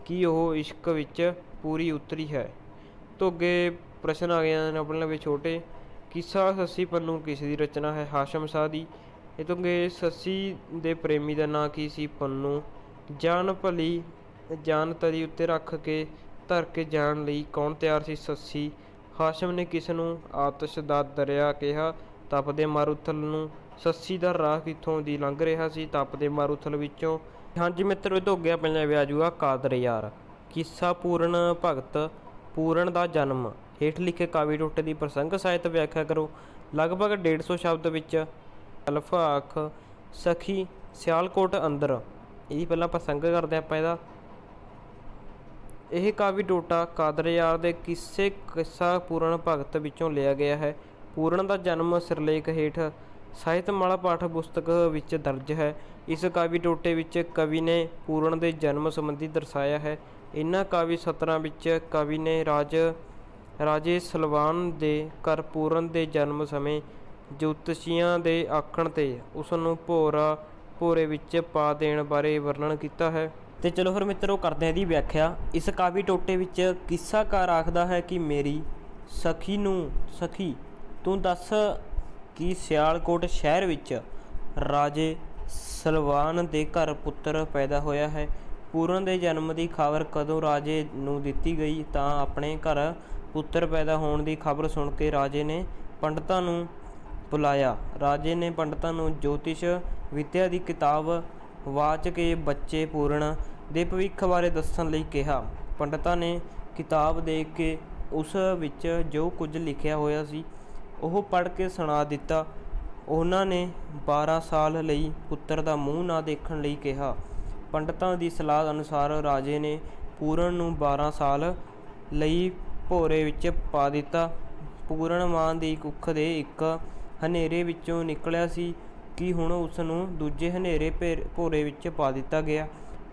ਕਿ ਉਹ ਇਸ਼ਕ ਵਿੱਚ ਪੂਰੀ ਉਤਰੀ ਹੈ। ਤੋਂ ਅੱਗੇ ਪ੍ਰਸ਼ਨ ਆ ਗਏ ਨੇ ਆਪਣੇ ਲਵੇ ਛੋਟੇ। ਕਿੱਸਾ ਸੱਸੀ ਪੁੰਨੂ ਕਿਸ ਦੀ ਰਚਨਾ ਹੈ? ਹਾਸ਼ਮ ਸ਼ਾਹ ਦੀ। ਇਹ ਤੋਂ ਅੱਗੇ ਸੱਸੀ ਦੇ ਪ੍ਰੇਮੀ ਦਾ ਨਾਂ ਕੀ ਸੀ? ਪੁੰਨੂ। ਜਾਨ ਤਰੀ ਉੱਤੇ ਰੱਖ ਕੇ ਧਰ ਕੇ ਜਾਣ ਲਈ ਕੌਣ ਤਿਆਰ ਸੀ? ਸੱਸੀ। ਹਾਸ਼ਮ ਨੇ ਕਿਸ ਨੂੰ ਆਤਸ਼ ਦਾ ਦਰਿਆ ਕਿਹਾ? ਤਪਦੇ ਮਾਰੂਥਲ ਨੂੰ। ਸੱਸੀ ਦਾ ਰਾਹ ਕਿੱਥੋਂ ਦੀ ਲੰਘ ਰਿਹਾ ਸੀ? ਤਪਦੇ ਮਾਰੂਥਲ ਵਿੱਚੋਂ। ਹਾਂਜੀ ਮਿੱਤਰੋ, ਇਹ ਤੋਂ ਅੱਗੇ ਆਪਣੇ ਆ ਜਾਊਗਾ ਕਾਦਰ ਯਾਰ। ਕਿੱਸਾ ਪੂਰਨ ਭਗਤ ਪੂਰਨ ਦਾ ਜਨਮ। ਹੇਠ ਲਿਖੇ ਕਾਵਿ ਟੋਟੇ ਦੀ ਪ੍ਰਸੰਗ ਸਾਹਿਤ ਵਿਆਖਿਆ ਕਰੋ। ਲਗਭਗ 150 ਸ਼ਬਦ ਵਿੱਚ। ਅਲਫਾਖ ਸਖੀ ਸਿਆਲਕੋਟ ਅੰਦਰ। ਇਹਦੀ ਪਹਿਲਾਂ ਪ੍ਰਸੰਗ ਕਰਦੇ ਆਪਾਂ ਇਹਦਾ। ਇਹ ਕਾਵਿ ਟੋਟਾ ਕਾਦਰ ਯਾਰ ਦੇ ਕਿੱਸਾ ਪੂਰਨ ਭਗਤ ਵਿੱਚੋਂ ਲਿਆ ਗਿਆ ਹੈ। ਪੂਰਨ ਦਾ ਜਨਮ ਸਿਰਲੇਖ ਹੇਠ ਸਾਹਿਤਮਾਲਾ ਪਾਠ ਪੁਸਤਕ ਵਿੱਚ ਦਰਜ ਹੈ। ਇਸ ਕਾਵਿ ਟੋਟੇ ਵਿੱਚ ਕਵੀ ਨੇ ਪੂਰਨ ਦੇ ਜਨਮ ਸੰਬੰਧੀ ਦਰਸਾਇਆ ਹੈ। ਇਹਨਾਂ ਕਾਵਿ ਸਤਰਾਂ ਵਿੱਚ ਕਵੀ ਨੇ ਰਾਜੇ ਸਲਵਾਨ ਦੇ ਘਰ ਪੂਰਨ ਦੇ ਜਨਮ ਸਮੇਂ ਜੋਤਸ਼ੀਆਂ ਦੇ ਆਖਣ 'ਤੇ ਉਸ ਨੂੰ ਭੋਰੇ ਵਿੱਚ ਪਾ ਦੇਣ ਬਾਰੇ ਵਰਣਨ ਕੀਤਾ ਹੈ। ਤੇ ਚਲੋ ਫਿਰ ਮਿੱਤਰੋ ਕਰਦੇ ਹਾਂ ਇਹਦੀ ਵਿਆਖਿਆ। ਇਸ ਕਾਵਿ ਟੋਟੇ ਵਿੱਚ ਕਿੱਸਾਕਾਰ ਆਖਦਾ ਹੈ ਕਿ ਮੇਰੀ ਸਖੀ ਤੂੰ ਦੱਸ ਕਿ ਸਿਆਲਕੋਟ ਸ਼ਹਿਰ ਵਿੱਚ ਰਾਜੇ ਸਲਵਾਨ ਦੇ ਘਰ ਪੁੱਤਰ ਪੈਦਾ ਹੋਇਆ ਹੈ। ਪੂਰਨ ਦੇ ਜਨਮ ਦੀ ਖਬਰ ਕਦੋਂ ਰਾਜੇ ਨੂੰ ਦਿੱਤੀ ਗਈ ਤਾਂ ਆਪਣੇ ਘਰ ਪੁੱਤਰ ਪੈਦਾ ਹੋਣ ਦੀ ਖਬਰ ਸੁਣ ਕੇ ਰਾਜੇ ਨੇ ਪੰਡਤਾਂ ਨੂੰ ਬੁਲਾਇਆ। ਰਾਜੇ ਨੇ ਪੰਡਤਾਂ ਨੂੰ ਜੋਤਿਸ਼ ਵਿੱਦਿਆ ਦੀ ਕਿਤਾਬ ਵਾਚ ਕੇ ਬੱਚੇ ਪੂਰਨ ਦੇ ਭਵਿੱਖ ਬਾਰੇ ਦੱਸਣ ਲਈ ਕਿਹਾ। ਪੰਡਤਾਂ ਨੇ ਕਿਤਾਬ ਦੇਖ ਕੇ ਉਸ ਵਿੱਚ ਜੋ ਕੁਝ ਲਿਖਿਆ ਹੋਇਆ ਸੀ ਉਹ ਪੜ੍ਹ ਕੇ ਸੁਣਾ ਦਿੱਤਾ। ਉਹਨਾਂ ਨੇ 12 ਸਾਲ ਲਈ ਪੁੱਤਰ ਦਾ ਮੂੰਹ ਨਾ ਦੇਖਣ ਲਈ ਕਿਹਾ। ਪੰਡਤਾਂ ਦੀ ਸਲਾਹ ਅਨੁਸਾਰ ਰਾਜੇ ਨੇ ਪੂਰਨ ਨੂੰ 12 ਸਾਲ ਲਈ ਭੋਰੇ ਵਿੱਚ ਪਾ ਦਿੱਤਾ। ਪੂਰਨ ਮਾਂ ਦੀ ਕੁੱਖ ਦੇ ਇੱਕ ਹਨੇਰੇ ਵਿੱਚੋਂ ਨਿਕਲਿਆ ਸੀ ਕਿ ਹੁਣ ਉਸ ਨੂੰ ਦੂਜੇ ਹਨੇਰੇ ਭੋਰੇ ਵਿੱਚ ਪਾ ਦਿੱਤਾ ਗਿਆ।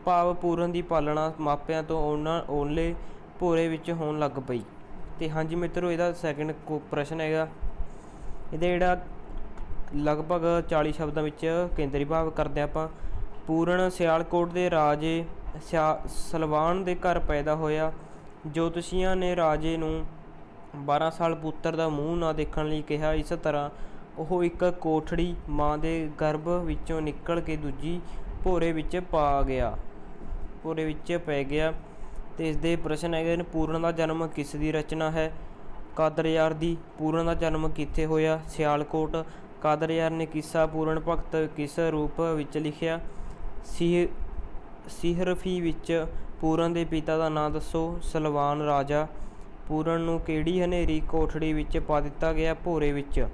ਭਾਵ ਪੂਰਨ ਦੀ ਪਾਲਣਾ ਮਾਪਿਆਂ ਤੋਂ ਓਨਲੇ ਭੋਰੇ ਵਿੱਚ ਹੋਣ ਲੱਗ ਪਈ। ਤੇ ਹਾਂਜੀ ਮਿੱਤਰੋ, ਇਹਦਾ ਸੈਕਿੰਡ ਪ੍ਰਸ਼ਨ ਹੈਗਾ, ਇਹਦਾ ਜਿਹੜਾ ਲਗਭਗ 40 ਸ਼ਬਦਾਂ ਵਿੱਚ ਕੇਂਦਰੀ ਭਾਵ ਕਰਦੇ ਆਪਾਂ। ਪੂਰਨ ਸਿਆਲਕੋਟ ਦੇ ਰਾਜੇ ਸਲਵਾਨ ਦੇ ਘਰ ਪੈਦਾ ਹੋਇਆ। ਜੋਤਸ਼ੀਆਂ ਨੇ ਰਾਜੇ ਨੂੰ 12 ਸਾਲ ਪੁੱਤਰ ਦਾ ਮੂੰਹ ਨਾ ਦੇਖਣ ਲਈ ਕਿਹਾ। ਇਸ ਤਰ੍ਹਾਂ ਉਹ ਇੱਕ ਕੋਠੜੀ ਮਾਂ ਦੇ ਗਰਭ ਵਿੱਚੋਂ ਨਿਕਲ ਕੇ ਦੂਜੀ ਭੋਰੇ ਵਿੱਚ ਪੈ ਗਿਆ। ਤੇ ਇਸ ਦੇ ਪ੍ਰਸ਼ਨ ਹੈਗੇ ਨੇ, ਪੂਰਨ ਦਾ ਜਨਮ ਕਿਸ ਦੀ ਰਚਨਾ ਹੈ? ਕਾਦਰਯਾਰ ਦੀ। ਪੂਰਨ ਦਾ ਜਨਮ ਕਿੱਥੇ ਹੋਇਆ? ਸਿਆਲਕੋਟ। ਕਾਦਰਯਾਰ ਨੇ ਕਿੱਸਾ ਪੂਰਨ ਭਗਤ ਕਿਸ ਰੂਪ ਵਿੱਚ ਲਿਖਿਆ? ਸਿਹਰਫੀ ਵਿੱਚ। ਪੂਰਨ ਦੇ ਪਿਤਾ ਦਾ ਨਾਂ ਦੱਸੋ? ਸਲਵਾਨ ਰਾਜਾ। ਪੂਰਨ ਨੂੰ ਕਿਹੜੀ ਹਨੇਰੀ ਕੋਠੜੀ ਵਿੱਚ ਪਾ ਦਿੱਤਾ ਗਿਆ? ਭੋਰੇ ਵਿੱਚ।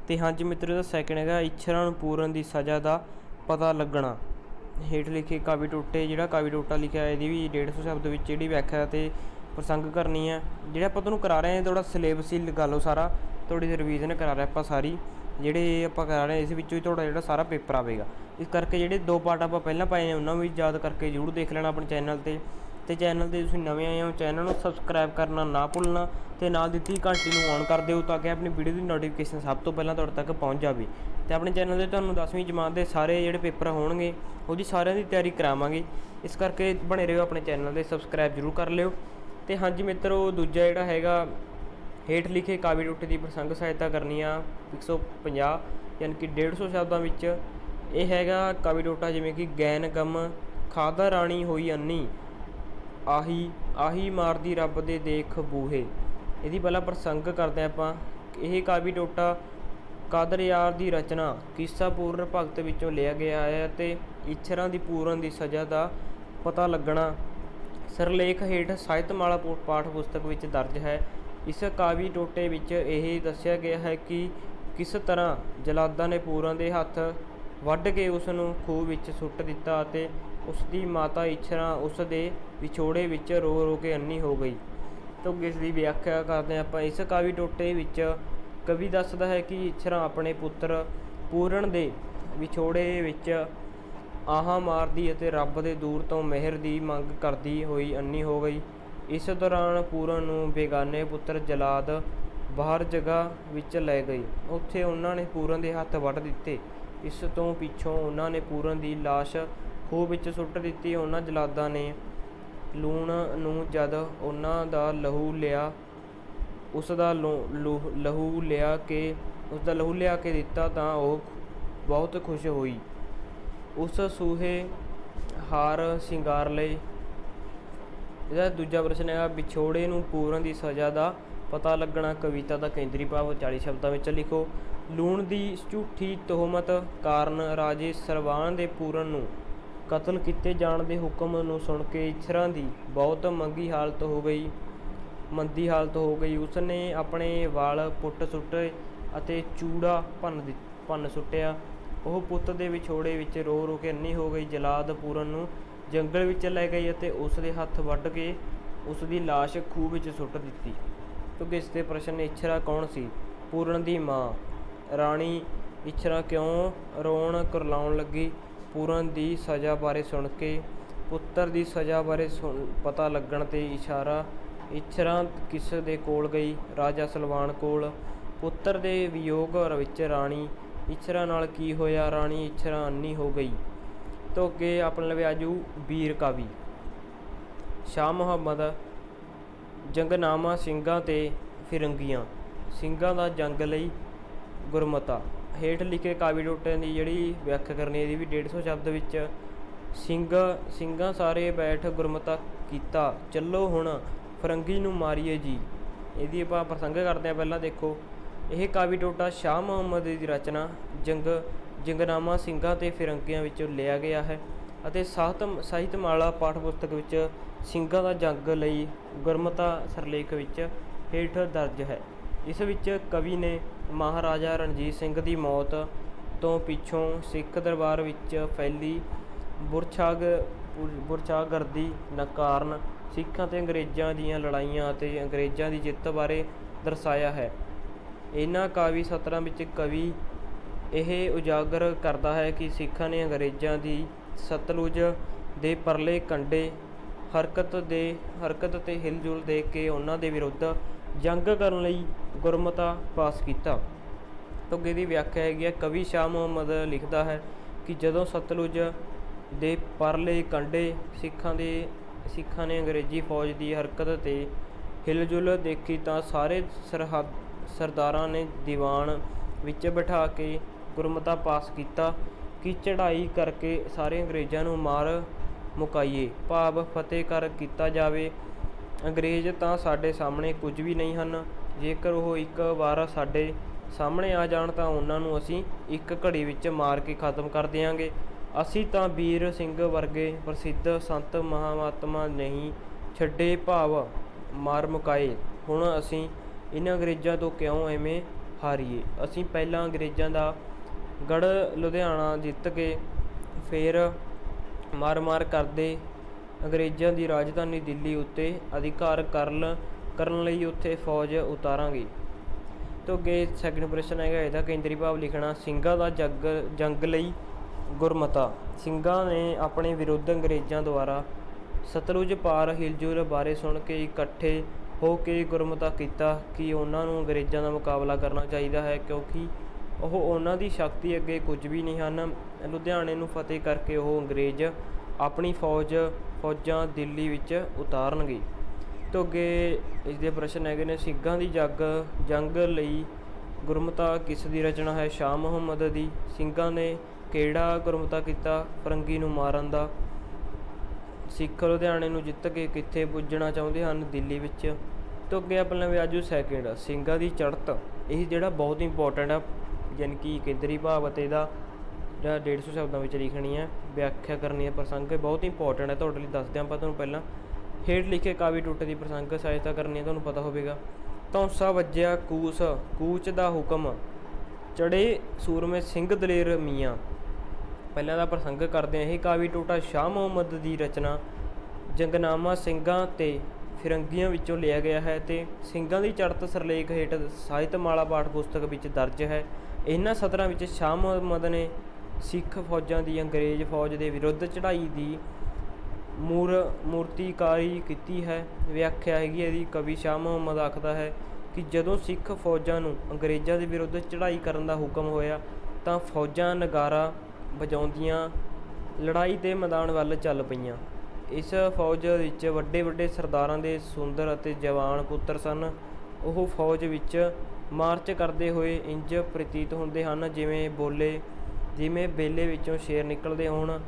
ਤੇ ਹਾਂਜੀ ਮਿੱਤਰੋ, ਇਹਦਾ ਸੈਕਿੰਡ ਹੈਗਾ, ਇੱਛਰਾਂ ਨੂੰ ਪੂਰਨ ਦੀ ਸਜ਼ਾ ਦਾ ਪਤਾ ਲੱਗਣਾ। ਹੇਠ ਲਿਖੇ ਕਾਵਿ ਟੋਟੇ, ਜਿਹੜਾ ਕਾਵਿ ਟੋਟਾ ਲਿਖਿਆ ਇਹਦੀ ਵੀ 150 ਸ਼ਬਦ ਵਿੱਚ ਜਿਹੜੀ ਵਿਆਖਿਆ ਅਤੇ ਪ੍ਰਸੰਗ ਕਰਨੀ ਹੈ। ਜਿਹੜਾ ਆਪਾਂ ਤੁਹਾਨੂੰ ਕਰਾ ਰਹੇ ਹਾਂ ਥੋੜ੍ਹਾ ਸਿਲੇਬਸ ਹੀ ਲਗਾ ਲਓ ਸਾਰਾ, ਥੋੜ੍ਹੀ ਰਿਵੀਜ਼ਨ ਕਰਾ ਰਹੇ ਆਪਾਂ ਸਾਰੀ, ਜਿਹੜੇ ਆਪਾਂ ਕਰਾ ਰਹੇ ਇਸ ਵਿੱਚੋਂ ਹੀ ਤੁਹਾਡਾ ਜਿਹੜਾ ਸਾਰਾ ਪੇਪਰ ਆਵੇਗਾ। ਇਸ ਕਰਕੇ ਜਿਹੜੇ 2 ਪਾਰਟ ਆਪਾਂ ਪਹਿਲਾਂ ਪਾਏ ਨੇ ਉਹਨਾਂ ਨੂੰ ਵੀ ਯਾਦ ਕਰਕੇ ਜ਼ਰੂਰ ਦੇਖ ਲੈਣਾ ਆਪਣੇ ਚੈਨਲ 'ਤੇ। ਅਤੇ ਚੈਨਲ 'ਤੇ ਤੁਸੀਂ ਨਵੇਂ ਆਏ ਹੋ, ਚੈਨਲ ਨੂੰ ਸਬਸਕ੍ਰਾਈਬ ਕਰਨਾ ਨਾ ਭੁੱਲਣਾ ਅਤੇ ਨਾਲ ਦਿੱਤੀ ਘੰਟੀ ਨੂੰ ਔਨ ਕਰ ਦਿਓ ਤਾਂ ਕਿ ਆਪਣੀ ਵੀਡੀਓ ਦੀ ਨੋਟੀਫਿਕੇਸ਼ਨ ਸਭ ਤੋਂ ਪਹਿਲਾਂ ਤੁਹਾਡੇ ਤੱਕ ਪਹੁੰਚ ਜਾਵੇ। ਅਤੇ ਆਪਣੇ ਚੈਨਲ 'ਤੇ ਤੁਹਾਨੂੰ 10ਵੀਂ ਜਮਾਤ ਦੇ ਸਾਰੇ ਜਿਹੜੇ ਪੇਪਰ ਹੋਣਗੇ ਉਹਦੀ ਸਾਰਿਆਂ ਦੀ ਤਿਆਰੀ ਕਰਾਵਾਂਗੇ। ਇਸ ਕਰਕੇ ਬਣੇ ਰਹੋ ਆਪਣੇ ਚੈਨਲ 'ਤੇ, ਸਬਸਕ੍ਰਾਈਬ ਜ਼ਰੂਰ ਕਰ ਲਿਓ। ਅਤੇ ਹਾਂਜੀ ਮਿੱਤਰੋ, ਦੂਜਾ ਜਿਹੜਾ ਹੈਗਾ, ਹੇਠ ਲਿਖੇ ਕਾਵਿ ਟੋਟੇ ਦੀ ਪ੍ਰਸੰਗ ਸਹਾਇਤਾ ਕਰਨੀ ਆ 150 ਯਾਨੀ ਕਿ 150 ਸ਼ਬਦਾਂ ਵਿੱਚ। ਇਹ ਹੈਗਾ ਕਾਵਿ ਟੋਟਾ ਜਿਵੇਂ ਕਿ ਗੈਨ ਗਮ ਖਾਦਾ ਰਾਣੀ ਹੋਈ ਅੰਨੀ, ਆਹੀ ਮਾਰਦੀ ਰੱਬ ਦੇ ਦੇਖ ਬੂਹੇ। ਇਹਦੀ ਪਹਿਲਾਂ ਪ੍ਰਸੰਗ ਕਰਦੇ ਆਪਾਂ। ਇਹ ਕਾਵਿ ਟੋਟਾ ਕਾਦਰਯਾਰ ਦੀ ਰਚਨਾ ਕਿੱਸਾ ਪੂਰਨ ਭਗਤ ਵਿੱਚੋਂ ਲਿਆ ਗਿਆ ਹੈ ਅਤੇ ਇੱਛਰਾਂ ਦੀ ਪੂਰਨ ਦੀ ਸਜ਼ਾ ਦਾ ਪਤਾ ਲੱਗਣਾ ਸਿਰਲੇਖ ਹੇਠ ਸਾਹਿਤਮਾਲਾ ਪਾਠ ਪੁਸਤਕ ਵਿੱਚ ਦਰਜ ਹੈ। ਇਸ ਕਾਵਿ ਟੋਟੇ ਵਿੱਚ ਇਹ ਦੱਸਿਆ ਗਿਆ ਹੈ ਕਿ ਕਿਸ ਤਰ੍ਹਾਂ ਜਲਾਦਾਂ ਨੇ ਪੂਰਨ ਦੇ ਹੱਥ ਵੱਢ ਕੇ ਉਸ ਨੂੰ ਖੂਹ ਵਿੱਚ ਸੁੱਟ ਦਿੱਤਾ ਅਤੇ ਉਸ ਦੀ ਮਾਤਾ ਇੱਛਰਾਂ ਉਸ ਦੇ ਵਿਛੋੜੇ ਵਿੱਚ ਰੋ ਰੋ ਕੇ ਅੰਨੀ ਹੋ ਗਈ। ਤਾਂ ਇਸ ਦੀ ਵਿਆਖਿਆ ਕਰਦੇ ਹਾਂ ਆਪਾਂ। ਇਸ ਕਾਵਿ ਟੋਟੇ ਵਿੱਚ ਕਵੀ ਦੱਸਦਾ ਹੈ ਕਿ ਇੱਛਰਾਂ ਆਪਣੇ ਪੁੱਤਰ ਪੂਰਨ ਦੇ ਵਿਛੋੜੇ ਵਿੱਚ ਆਹਾਂ ਮਾਰਦੀ ਅਤੇ ਰੱਬ ਦੇ ਦੂਰ ਤੋਂ ਮਿਹਰ ਦੀ ਮੰਗ ਕਰਦੀ ਹੋਈ ਅੰਨੀ ਹੋ ਗਈ। ਇਸ ਦੌਰਾਨ ਪੂਰਨ ਨੂੰ ਬੇਗਾਨੇ ਪੁੱਤਰ ਜਲਾਦ ਬਾਹਰ ਜਗ੍ਹਾ ਵਿੱਚ ਲੈ ਗਏ। ਉੱਥੇ ਉਹਨਾਂ ਨੇ ਪੂਰਨ ਦੇ ਹੱਥ ਵੱਢ ਦਿੱਤੇ। ਇਸ ਤੋਂ ਪਿੱਛੋਂ ਉਹਨਾਂ ਨੇ ਪੂਰਨ ਦੀ ਲਾਸ਼ ਖੂਹ ਵਿੱਚ ਸੁੱਟ ਦਿੱਤੀ। ਉਹਨਾਂ ਜਲਾਦਾਂ ਨੇ ਲੂਣ ਨੂੰ ਜਦ ਉਹਨਾਂ ਦਾ ਲਹੂ ਲਿਆ ਉਸ ਦਾ ਲਹੂ ਲਿਆ ਕੇ ਦਿੱਤਾ ਤਾਂ ਉਹ ਬਹੁਤ ਖੁਸ਼ ਹੋਈ। ਉਸ ਸੂਹੇ ਹਾਰ ਸ਼ਿੰਗਾਰ ਲਏ। ਇਹਦਾ ਦੂਜਾ ਪ੍ਰਸ਼ਨ ਹੈਗਾ, ਵਿਛੋੜੇ ਨੂੰ ਪੂਰਨ ਦੀ ਸਜ਼ਾ ਦਾ ਪਤਾ ਲੱਗਣਾ। ਕਵਿਤਾ ਦਾ ਕੇਂਦਰੀ ਭਾਵ 40 ਸ਼ਬਦਾਂ ਵਿੱਚ ਲਿਖੋ। ਲੂਣ ਦੀ ਝੂਠੀ ਤੋਹਮਤ ਕਾਰਨ ਰਾਜੇ ਸਲਵਾਨ ਦੇ ਪੂਰਨ ਨੂੰ ਕਤਲ ਕੀਤੇ ਜਾਣ ਦੇ ਹੁਕਮ ਨੂੰ ਸੁਣ ਕੇ ਇੱਛਰਾਂ ਦੀ ਬਹੁਤ ਮੰਦੀ ਹਾਲਤ ਹੋ ਗਈ। ਉਸ ਨੇ ਆਪਣੇ ਵਾਲ ਪੁੱਟ ਸੁੱਟੇ ਅਤੇ ਚੂੜਾ ਭੰਨ ਸੁੱਟਿਆ। ਉਹ ਪੁੱਤ ਦੇ ਵਿਛੋੜੇ ਵਿੱਚ ਰੋ ਰੋ ਕੇ ਅੰਨੀ ਹੋ ਗਈ। ਜਲਾਦ ਪੂਰਨ ਨੂੰ ਜੰਗਲ ਵਿੱਚ ਲੈ ਗਈ ਅਤੇ ਉਸ ਦੇ ਹੱਥ ਵੱਢ ਕੇ ਉਸ ਦੀ ਲਾਸ਼ ਖੂਹ ਵਿੱਚ ਸੁੱਟ ਦਿੱਤੀ। ਕਿਉਂਕਿ ਇਸ ਦੇ ਪ੍ਰਸ਼ਨ, ਇੱਛਰਾਂ ਕੌਣ ਸੀ? ਪੂਰਨ ਦੀ ਮਾਂ ਰਾਣੀ। ਇੱਛਰਾਂ ਕਿਉਂ ਰੋਣ ਕੁਰਲਾਉਣ ਲੱਗੀ? ਪੂਰਨ ਦੀ ਸਜ਼ਾ ਬਾਰੇ ਸੁਣ ਕੇ। ਪੁੱਤਰ ਦੀ ਸਜ਼ਾ ਬਾਰੇ ਪਤਾ ਲੱਗਣ 'ਤੇ ਇੱਛਰਾਂ ਕਿਸ ਦੇ ਕੋਲ ਗਈ? ਰਾਜਾ ਸਲਵਾਨ ਕੋਲ। ਪੁੱਤਰ ਦੇ ਵਿਯੋਗ ਵਿੱਚ ਰਾਣੀ ਇੱਛਰਾਂ ਨਾਲ ਕੀ ਹੋਇਆ? ਰਾਣੀ ਇੱਛਰਾਂ ਅੰਨੀ ਹੋ ਗਈ। ਤੋਂ ਅੱਗੇ ਆਪਣੇ ਲਵੇ ਆਜੂ ਵੀਰ ਕਾਵੀ। ਸ਼ਾਹ ਮੁਹੰਮਦ। ਜੰਗਨਾਮਾ ਸਿੰਘਾਂ ਤੇ ਫਿਰੰਗੀਆਂ। ਸਿੰਘਾਂ ਦਾ ਜੰਗ ਲਈ ਗੁਰਮਤਾ। ਹੇਠ ਲਿਖੇ ਕਾਵਿ ਟੋਟਿਆਂ ਦੀ ਜਿਹੜੀ ਵਿਆਖਿਆ ਕਰਨੀ ਇਹਦੀ ਵੀ 150 ਸ਼ਬਦ ਵਿੱਚ। ਸਿੰਘਾਂ ਸਾਰੇ ਬੈਠ ਗੁਰਮਤਾ ਕੀਤਾ, ਚੱਲੋ ਹੁਣ ਫਿਰੰਗੀ ਨੂੰ ਮਾਰੀਏ ਜੀ। ਇਹਦੀ ਆਪਾਂ ਪ੍ਰਸੰਗ ਕਰਦੇ ਹਾਂ। ਪਹਿਲਾਂ ਦੇਖੋ, ਇਹ ਕਾਵਿ ਟੋਟਾ ਸ਼ਾਹ ਮੁਹੰਮਦ ਦੀ ਰਚਨਾ ਜੰਗਨਾਮਾ ਸਿੰਘਾਂ ਤੇ ਫਿਰੰਗੀਆਂ ਵਿੱਚੋਂ ਲਿਆ ਗਿਆ ਹੈ ਅਤੇ ਸਾਹਿਤਮਾਲਾ ਪਾਠ ਪੁਸਤਕ ਵਿੱਚ ਸਿੰਘਾਂ ਦਾ ਜੰਗ ਲਈ ਗੁਰਮਤਾ ਸਿਰਲੇਖ ਵਿੱਚ ਹੇਠ ਦਰਜ ਹੈ। ਇਸ ਵਿੱਚ ਕਵੀ ਨੇ ਮਹਾਰਾਜਾ ਰਣਜੀਤ ਸਿੰਘ ਦੀ ਮੌਤ ਤੋਂ ਪਿੱਛੋਂ ਸਿੱਖ ਦਰਬਾਰ ਵਿੱਚ ਫੈਲੀ ਬੁਰਛਾਗਰਦੀ ਕਾਰਨ ਸਿੱਖਾਂ ਅਤੇ ਅੰਗਰੇਜ਼ਾਂ ਦੀਆਂ ਲੜਾਈਆਂ ਅਤੇ ਅੰਗਰੇਜ਼ਾਂ ਦੀ ਜਿੱਤ ਬਾਰੇ ਦਰਸਾਇਆ ਹੈ। ਇਹਨਾਂ ਕਾਵੀ ਸਤਰਾਂ ਵਿੱਚ ਕਵੀ ਇਹ ਉਜਾਗਰ ਕਰਦਾ ਹੈ ਕਿ ਸਿੱਖਾਂ ਨੇ ਅੰਗਰੇਜ਼ਾਂ ਦੀ ਸਤਲੁਜ ਦੇ ਪਰਲੇ ਕੰਢੇ ਹਰਕਤ ਤੇ ਹਿਲਜੁਲ ਦੇਖ ਕੇ ਉਹਨਾਂ ਦੇ ਵਿਰੁੱਧ ਜੰਗ ਕਰਨ ਲਈ ਗੁਰਮਤਾ ਪਾਸ ਕੀਤਾ। ਅੱਗੇ ਦੀ ਵਿਆਖਿਆ ਹੈਗੀ ਹੈ। ਕਵੀ ਸ਼ਾਹ ਮੁਹੰਮਦ ਲਿਖਦਾ ਹੈ ਕਿ ਜਦੋਂ ਸਤਲੁਜ ਦੇ ਪਰਲੇ ਕੰਢੇ ਸਿੱਖਾਂ ਨੇ ਅੰਗਰੇਜ਼ੀ ਫੌਜ ਦੀ ਹਰਕਤ ਤੇ ਹਿਲਜੁਲ ਦੇਖੀ ਤਾਂ ਸਾਰੇ ਸਰਦਾਰਾਂ ਨੇ ਦੀਵਾਨ ਵਿੱਚ ਬਿਠਾ ਕੇ ਗੁਰਮਤਾ ਪਾਸ ਕੀਤਾ ਕਿ ਚੜ੍ਹਾਈ ਕਰਕੇ ਸਾਰੇ ਅੰਗਰੇਜ਼ਾਂ ਨੂੰ ਮਾਰ ਮੁਕਾਈਏ, ਭਾਵ ਫਤਿਹ ਕਰ ਕੀਤਾ ਜਾਵੇ। ਅੰਗਰੇਜ਼ ਤਾਂ ਸਾਡੇ ਸਾਹਮਣੇ ਕੁਝ ਵੀ ਨਹੀਂ ਹਨ। ਜੇਕਰ ਉਹ ਇੱਕ ਵਾਰ ਸਾਡੇ ਸਾਹਮਣੇ ਆ ਜਾਣ ਤਾਂ ਉਹਨਾਂ ਨੂੰ ਅਸੀਂ ਇੱਕ ਘੜੀ ਵਿੱਚ ਮਾਰ ਕੇ ਖਤਮ ਕਰ ਦਿਆਂਗੇ। ਅਸੀਂ ਤਾਂ ਵੀਰ ਸਿੰਘ ਵਰਗੇ ਪ੍ਰਸਿੱਧ ਸੰਤ ਮਹਾਤਮਾ ਨਹੀਂ ਛੱਡੇ, ਭਾਵ ਮਾਰ ਮੁਕਾਏ। ਹੁਣ ਅਸੀਂ ਇਹਨਾਂ ਅੰਗਰੇਜ਼ਾਂ ਤੋਂ ਕਿਉਂ ਐਵੇਂ ਹਾਰੀਏ। ਅਸੀਂ ਪਹਿਲਾਂ ਅੰਗਰੇਜ਼ਾਂ ਦਾ ਗੜ੍ਹ ਲੁਧਿਆਣਾ ਜਿੱਤ ਕੇ ਫਿਰ ਮਾਰ ਕਰਦੇ ਅੰਗਰੇਜ਼ਾਂ ਦੀ ਰਾਜਧਾਨੀ ਦਿੱਲੀ ਉੱਤੇ ਅਧਿਕਾਰ ਕਰਨ ਲਈ ਉੱਥੇ ਫੌਜ ਉਤਾਰਾਂਗੇ। ਤੋਂ ਅੱਗੇ ਸੈਕਿੰਡ ਪ੍ਰਸ਼ਨ ਹੈਗਾ, ਇਹਦਾ ਕੇਂਦਰੀ ਭਾਵ ਲਿਖਣਾ। ਸਿੰਘਾਂ ਦਾ ਜੰਗ ਲਈ ਗੁਰਮਤਾ। ਸਿੰਘਾਂ ਨੇ ਆਪਣੇ ਵਿਰੁੱਧ ਅੰਗਰੇਜ਼ਾਂ ਦੁਆਰਾ ਸਤਲੁਜ ਪਾਰ ਹਿਲਜੁਲ ਬਾਰੇ ਸੁਣ ਕੇ ਇਕੱਠੇ ਹੋ ਕੇ ਗੁਰਮਤਾ ਕੀਤਾ ਕਿ ਉਹਨਾਂ ਨੂੰ ਅੰਗਰੇਜ਼ਾਂ ਦਾ ਮੁਕਾਬਲਾ ਕਰਨਾ ਚਾਹੀਦਾ ਹੈ, ਕਿਉਂਕਿ ਉਹ ਉਹਨਾਂ ਦੀ ਸ਼ਕਤੀ ਅੱਗੇ ਕੁਝ ਵੀ ਨਹੀਂ ਹਨ। ਲੁਧਿਆਣੇ ਨੂੰ ਫਤਿਹ ਕਰਕੇ ਉਹ ਅੰਗਰੇਜ਼ ਆਪਣੀ ਫੌਜਾਂ ਦਿੱਲੀ ਵਿੱਚ ਉਤਾਰਨਗੇ। ਤੋਂ ਅੱਗੇ ਇਸ ਦੇ ਪ੍ਰਸ਼ਨ ਹੈਗੇ ਨੇ, ਸਿੰਘਾਂ ਦੀ ਜੰਗ ਲਈ ਗੁਰਮਤਾ ਕਿਸ ਦੀ ਰਚਨਾ ਹੈ? ਸ਼ਾਹ ਮੁਹੰਮਦ ਦੀ। ਸਿੰਘਾਂ ਨੇ ਕਿਹੜਾ ਗੁਰਮਤਾ ਕੀਤਾ? ਫਰੰਗੀ ਨੂੰ ਮਾਰਨ ਦਾ। ਸਿੱਖ ਲੁਧਿਆਣੇ ਨੂੰ ਜਿੱਤ ਕੇ ਕਿੱਥੇ ਪੁੱਜਣਾ ਚਾਹੁੰਦੇ ਹਨ? ਦਿੱਲੀ ਵਿੱਚ। ਤੋਂ ਅੱਗੇ ਆਪਣਾ ਵਿਆਜੂ ਸੈਕਿੰਡ, ਸਿੰਘਾਂ ਦੀ ਚੜ੍ਹਤ। ਇਹ ਜਿਹੜਾ ਬਹੁਤ ਇੰਪੋਰਟੈਂਟ ਆ, ਯਾਨੀ ਕਿ ਕੇਂਦਰੀ ਭਾਵ ਅਤੇ ਇਹਦਾ ਜਿਹੜਾ 150 ਸ਼ਬਦਾਂ ਵਿੱਚ ਲਿਖਣੀ ਹੈ, ਵਿਆਖਿਆ ਕਰਨੀ ਹੈ। ਪ੍ਰਸੰਗ ਬਹੁਤ ਇੰਪੋਰਟੈਂਟ ਹੈ ਤੁਹਾਡੇ ਲਈ, ਦੱਸਦੇ ਆਪਾਂ ਤੁਹਾਨੂੰ। ਪਹਿਲਾਂ ਹੇਠ ਲਿਖੇ ਕਾਵਿ ਟੁੱਟ ਦੀ ਪ੍ਰਸੰਗ ਸਹਾਇਤਾ ਕਰਨੀ ਹੈ, ਤੁਹਾਨੂੰ ਪਤਾ ਹੋਵੇਗਾ। ਧੌਂਸਾ ਵੱਜਿਆ ਕੂਚ ਦਾ ਹੁਕਮ, ਚੜ੍ਹੇ ਸੂਰਮੇ ਸਿੰਘ ਦਲੇਰ ਮੀਆਂ। ਪਹਿਲਾਂ ਦਾ ਪ੍ਰਸੰਗ ਕਰਦੇ ਹਾਂ। ਇਹ ਕਾਵਿ ਟੋਟਾ ਸ਼ਾਹ ਮੁਹੰਮਦ ਦੀ ਰਚਨਾ ਜੰਗਨਾਮਾ ਸਿੰਘਾਂ ਤੇ ਫਿਰੰਗੀਆਂ ਵਿੱਚੋਂ ਲਿਆ ਗਿਆ ਹੈ ਅਤੇ ਸਿੰਘਾਂ ਦੀ ਚੜ੍ਹਤ ਸਿਰਲੇਖ ਹੇਠ ਸਾਹਿਤਮਾਲਾ ਪਾਠ ਪੁਸਤਕ ਵਿੱਚ ਦਰਜ ਹੈ। ਇਹਨਾਂ ਸਤਰਾਂ ਵਿੱਚ ਸ਼ਾਹ ਮੁਹੰਮਦ ਨੇ ਸਿੱਖ ਫੌਜਾਂ ਦੀ ਅੰਗਰੇਜ਼ ਫੌਜ ਦੇ ਵਿਰੁੱਧ ਚੜ੍ਹਾਈ ਦੀ ਮੂਰਤੀਕਾਰੀ ਕੀਤੀ ਹੈ। ਵਿਆਖਿਆ ਹੈਗੀ ਇਹਦੀ, ਕਵੀ ਸ਼ਾਹ ਮੁਹੰਮਦ ਆਖਦਾ ਹੈ ਕਿ ਜਦੋਂ ਸਿੱਖ ਫੌਜਾਂ ਨੂੰ ਅੰਗਰੇਜ਼ਾਂ ਦੇ ਵਿਰੁੱਧ ਚੜ੍ਹਾਈ ਕਰਨ ਦਾ ਹੁਕਮ ਹੋਇਆ ਤਾਂ ਫੌਜਾਂ ਨਗਾਰਾ ਵਜਾਉਂਦੀਆਂ ਲੜਾਈ ਦੇ ਮੈਦਾਨ ਵੱਲ ਚੱਲ ਪਈਆਂ। ਇਸ ਫੌਜ ਵਿੱਚ ਵੱਡੇ ਵੱਡੇ ਸਰਦਾਰਾਂ ਦੇ ਸੁੰਦਰ ਅਤੇ ਜਵਾਨ ਪੁੱਤਰ ਸਨ। ਉਹ ਫੌਜ ਵਿੱਚ ਮਾਰਚ ਕਰਦੇ ਹੋਏ ਇੰਜ ਪ੍ਰਤੀਤ ਹੁੰਦੇ ਹਨ ਜਿਵੇਂ ਬੇਲੇ ਵਿੱਚੋਂ ਸ਼ੇਰ ਨਿਕਲਦੇ ਹੋਣ।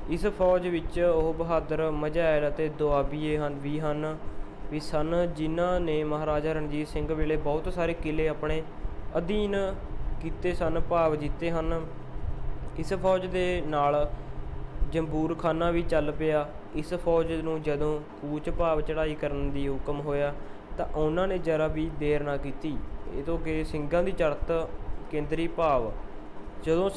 ਇਸ ਫੌਜ ਵਿੱਚ ਉਹ ਬਹਾਦਰ ਮਝੈਲ ਅਤੇ ਦੁਆਬੀਏ ਵੀ ਸਨ, ਜਿਨ੍ਹਾਂ ਨੇ ਮਹਾਰਾਜਾ ਰਣਜੀਤ ਸਿੰਘ ਵੇਲੇ ਬਹੁਤ ਸਾਰੇ ਕਿਲ੍ਹੇ ਆਪਣੇ ਅਧੀਨ ਕੀਤੇ ਸਨ, ਭਾਵ ਜਿੱਤੇ ਹਨ। ਇਸ ਫੌਜ ਦੇ ਨਾਲ ਜੰਬੂਰਖਾਨਾ ਵੀ ਚੱਲ ਪਿਆ। ਇਸ ਫੌਜ ਨੂੰ ਜਦੋਂ ਕੂਚ ਭਾਵ ਚੜ੍ਹਾਈ ਕਰਨ ਦੀ ਹੁਕਮ ਹੋਇਆ ਤਾਂ ਉਹਨਾਂ ਨੇ ਜ਼ਰਾ ਵੀ ਦੇਰ ਨਾ ਕੀਤੀ। ਇਹ ਤੋਂ ਅੱਗੇ ਸਿੰਘਾਂ ਦੀ ਚੜ੍ਹਤ ਕੇਂਦਰੀ ਭਾਵ। ਜਦੋਂ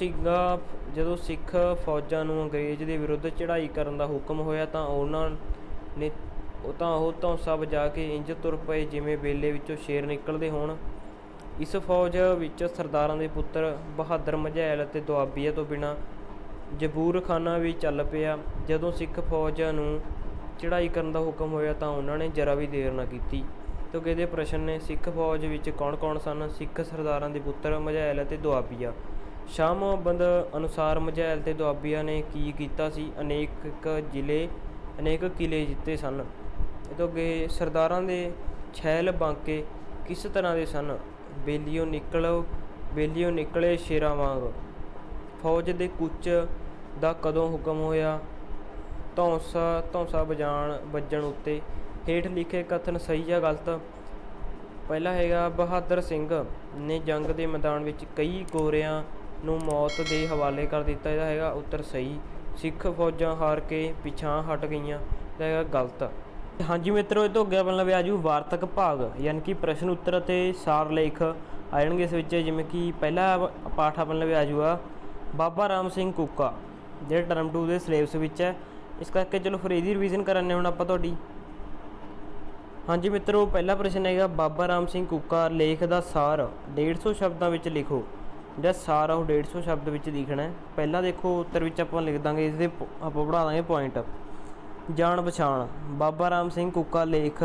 ਸਿੱਖ ਫੌਜਾਂ ਨੂੰ ਅੰਗਰੇਜ਼ ਦੇ ਵਿਰੁੱਧ ਚੜ੍ਹਾਈ ਕਰਨ ਦਾ ਹੁਕਮ ਹੋਇਆ ਤਾਂ ਉਹ ਧੌਂਸਾ ਵਜਾ ਕੇ ਇੰਜ ਤੁਰ ਪਏ ਜਿਵੇਂ ਬੇਲੇ ਵਿੱਚੋਂ ਸ਼ੇਰ ਨਿਕਲਦੇ ਹੋਣ। ਇਸ ਫੌਜ ਵਿੱਚ ਸਰਦਾਰਾਂ ਦੇ ਪੁੱਤਰ ਬਹਾਦਰ ਮਝੈਲ ਅਤੇ ਦੁਆਬੀਆ ਤੋਂ ਬਿਨਾਂ ਜੰਬੂਰਖਾਨਾ ਵੀ ਚੱਲ ਪਿਆ। ਜਦੋਂ ਸਿੱਖ ਫੌਜ ਨੂੰ ਚੜ੍ਹਾਈ ਕਰਨ ਦਾ ਹੁਕਮ ਹੋਇਆ ਤਾਂ ਉਹਨਾਂ ਨੇ ਜ਼ਰਾ ਵੀ ਦੇਰ ਨਾ ਕੀਤੀ। ਤੋਂ ਇਹਦੇ ਪ੍ਰਸ਼ਨ ਨੇ, ਸਿੱਖ ਫੌਜ ਵਿੱਚ ਕੌਣ ਕੌਣ ਸਨ? ਸਿੱਖ ਸਰਦਾਰਾਂ ਦੇ ਪੁੱਤਰ ਮਝੈਲ ਅਤੇ ਦੁਆਬੀਆ। ਸ਼ਾਹ ਮੁਹੰਮਦ ਅਨੁਸਾਰ ਮਝੈਲ ਅਤੇ ਦੁਆਬੀਆ ਨੇ ਕੀ ਕੀਤਾ ਸੀ? ਅਨੇਕ ਕਿਲ੍ਹੇ ਜਿੱਤੇ ਸਨ। ਇਹ ਤੋਂ ਅੱਗੇ ਸਰਦਾਰਾਂ ਦੇ ਛੈਲ ਬਾਂਕੇ ਕਿਸ ਤਰ੍ਹਾਂ ਦੇ ਸਨ? ਬੇਲੀਓ ਨਿਕਲੇ ਸ਼ੇਰਾਂ ਵਾਂਗ। ਫੌਜ ਦੇ ਕੂਚ ਦਾ ਕਦੋਂ ਹੁਕਮ ਹੋਇਆ? ਧੌਂਸਾ ਵੱਜਣ ਉੱਤੇ। ਹੇਠ ਲਿਖੇ ਕਥਨ ਸਹੀ ਜਾਂ ਗਲਤ? ਪਹਿਲਾ ਹੈਗਾ, ਬਹਾਦਰ ਸਿੰਘ ਨੇ ਜੰਗ ਦੇ ਮੈਦਾਨ ਵਿੱਚ ਕਈ ਗੋਰਿਆਂ ਨੂੰ ਮੌਤ ਦੇ ਹਵਾਲੇ ਕਰ ਦਿੱਤਾ। ਇਹਦਾ ਹੈਗਾ ਉੱਤਰ ਸਹੀ। ਸਿੱਖ ਫੌਜਾਂ ਹਾਰ ਕੇ ਪਿਛਾਂਹ ਹਟ ਗਈਆਂ। ਇਹਦਾ ਹੈਗਾ ਗਲਤ। ਹਾਂਜੀ ਮਿੱਤਰੋ, ਇਹ ਤੋਂ ਅੱਗੇ ਆਪਣਾ ਵੀ ਆਜੂ ਵਾਰਤਕ ਭਾਗ, ਯਾਨੀ ਕਿ ਪ੍ਰਸ਼ਨ ਉੱਤਰ ਅਤੇ ਸਾਰ ਲੇਖ ਆ ਜਾਣਗੇ ਇਸ ਵਿੱਚ। ਜਿਵੇਂ ਕਿ ਪਹਿਲਾ ਪਾਠ ਆਪਣਾ ਵੀ ਆਜੂਗਾ ਬਾਬਾ ਰਾਮ ਸਿੰਘ ਕੂਕਾ, ਜਿਹੜੇ ਟਰਮ 2 ਦੇ ਸਿਲੇਬਸ ਵਿੱਚ ਹੈ। ਇਸ ਕਰਕੇ ਚਲੋ ਫਿਰ ਇਹਦੀ ਰਿਵੀਜ਼ਨ ਕਰਾਂਗੇ ਹੁਣ ਆਪਾਂ ਤੁਹਾਡੀ। हाँ जी मित्रों, पहला प्रश्न है बाबा राम सिंह कूका लेख का सार 150 शब्दों में लिखो। जो सार आ 150 शब्द में लिखना है। पहला देखो उत्तर में आप लिख देंगे, इस आप पढ़ा देंगे पॉइंट। जान पछाण बाबा राम सिंह कूका लेख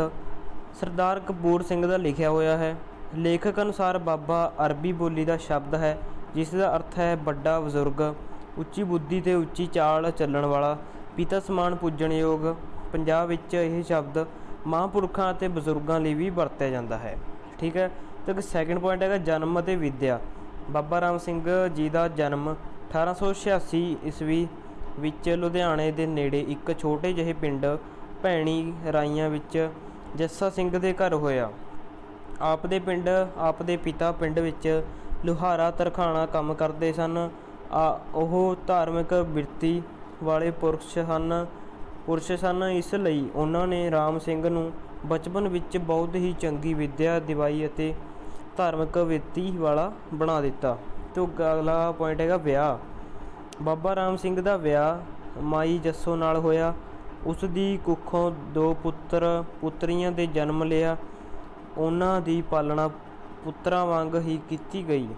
सरदार कपूर सिंह का लिखा हुआ है। लेखक अनुसार बाबा अरबी बोली का शब्द है जिसका अर्थ है बड़ा बजुर्ग, उच्ची बुद्धि ते उच्ची चाल चलण वाला, पिता समान पूजनयोग। पंजाब विच यह शब्द महापुरखों ते बजुर्गों लिए भी वरत्या जाता है। ठीक है, तो सैकेंड पॉइंट है जन्म ते विद्या। बाबा राम सिंह जी का जन्म 1886 ईस्वी विच लुधियाने के नेड़े एक छोटे जिहे पिंड भैणी राइयां विच जस्सा सिंह के घर होया। आप दे पिता पिंड विच लुहारा तरखाना काम करते सन। ਉਹ धार्मिक बिरती वाले पुरुष सन, इसलिए उन्होंने राम सिंह नूं बचपन विच बहुत ही चंगी विद्या दिवाई और धार्मिक बिरती वाला बना दिता। तो अगला पॉइंट है विआह। बाबा राम सिंह का विआह माई जस्सो नाल होया। उसकी कुखों 2 पुत्रियां दे जन्म लिया। उन्हां दी पालना पुत्रां वांग ही की गई।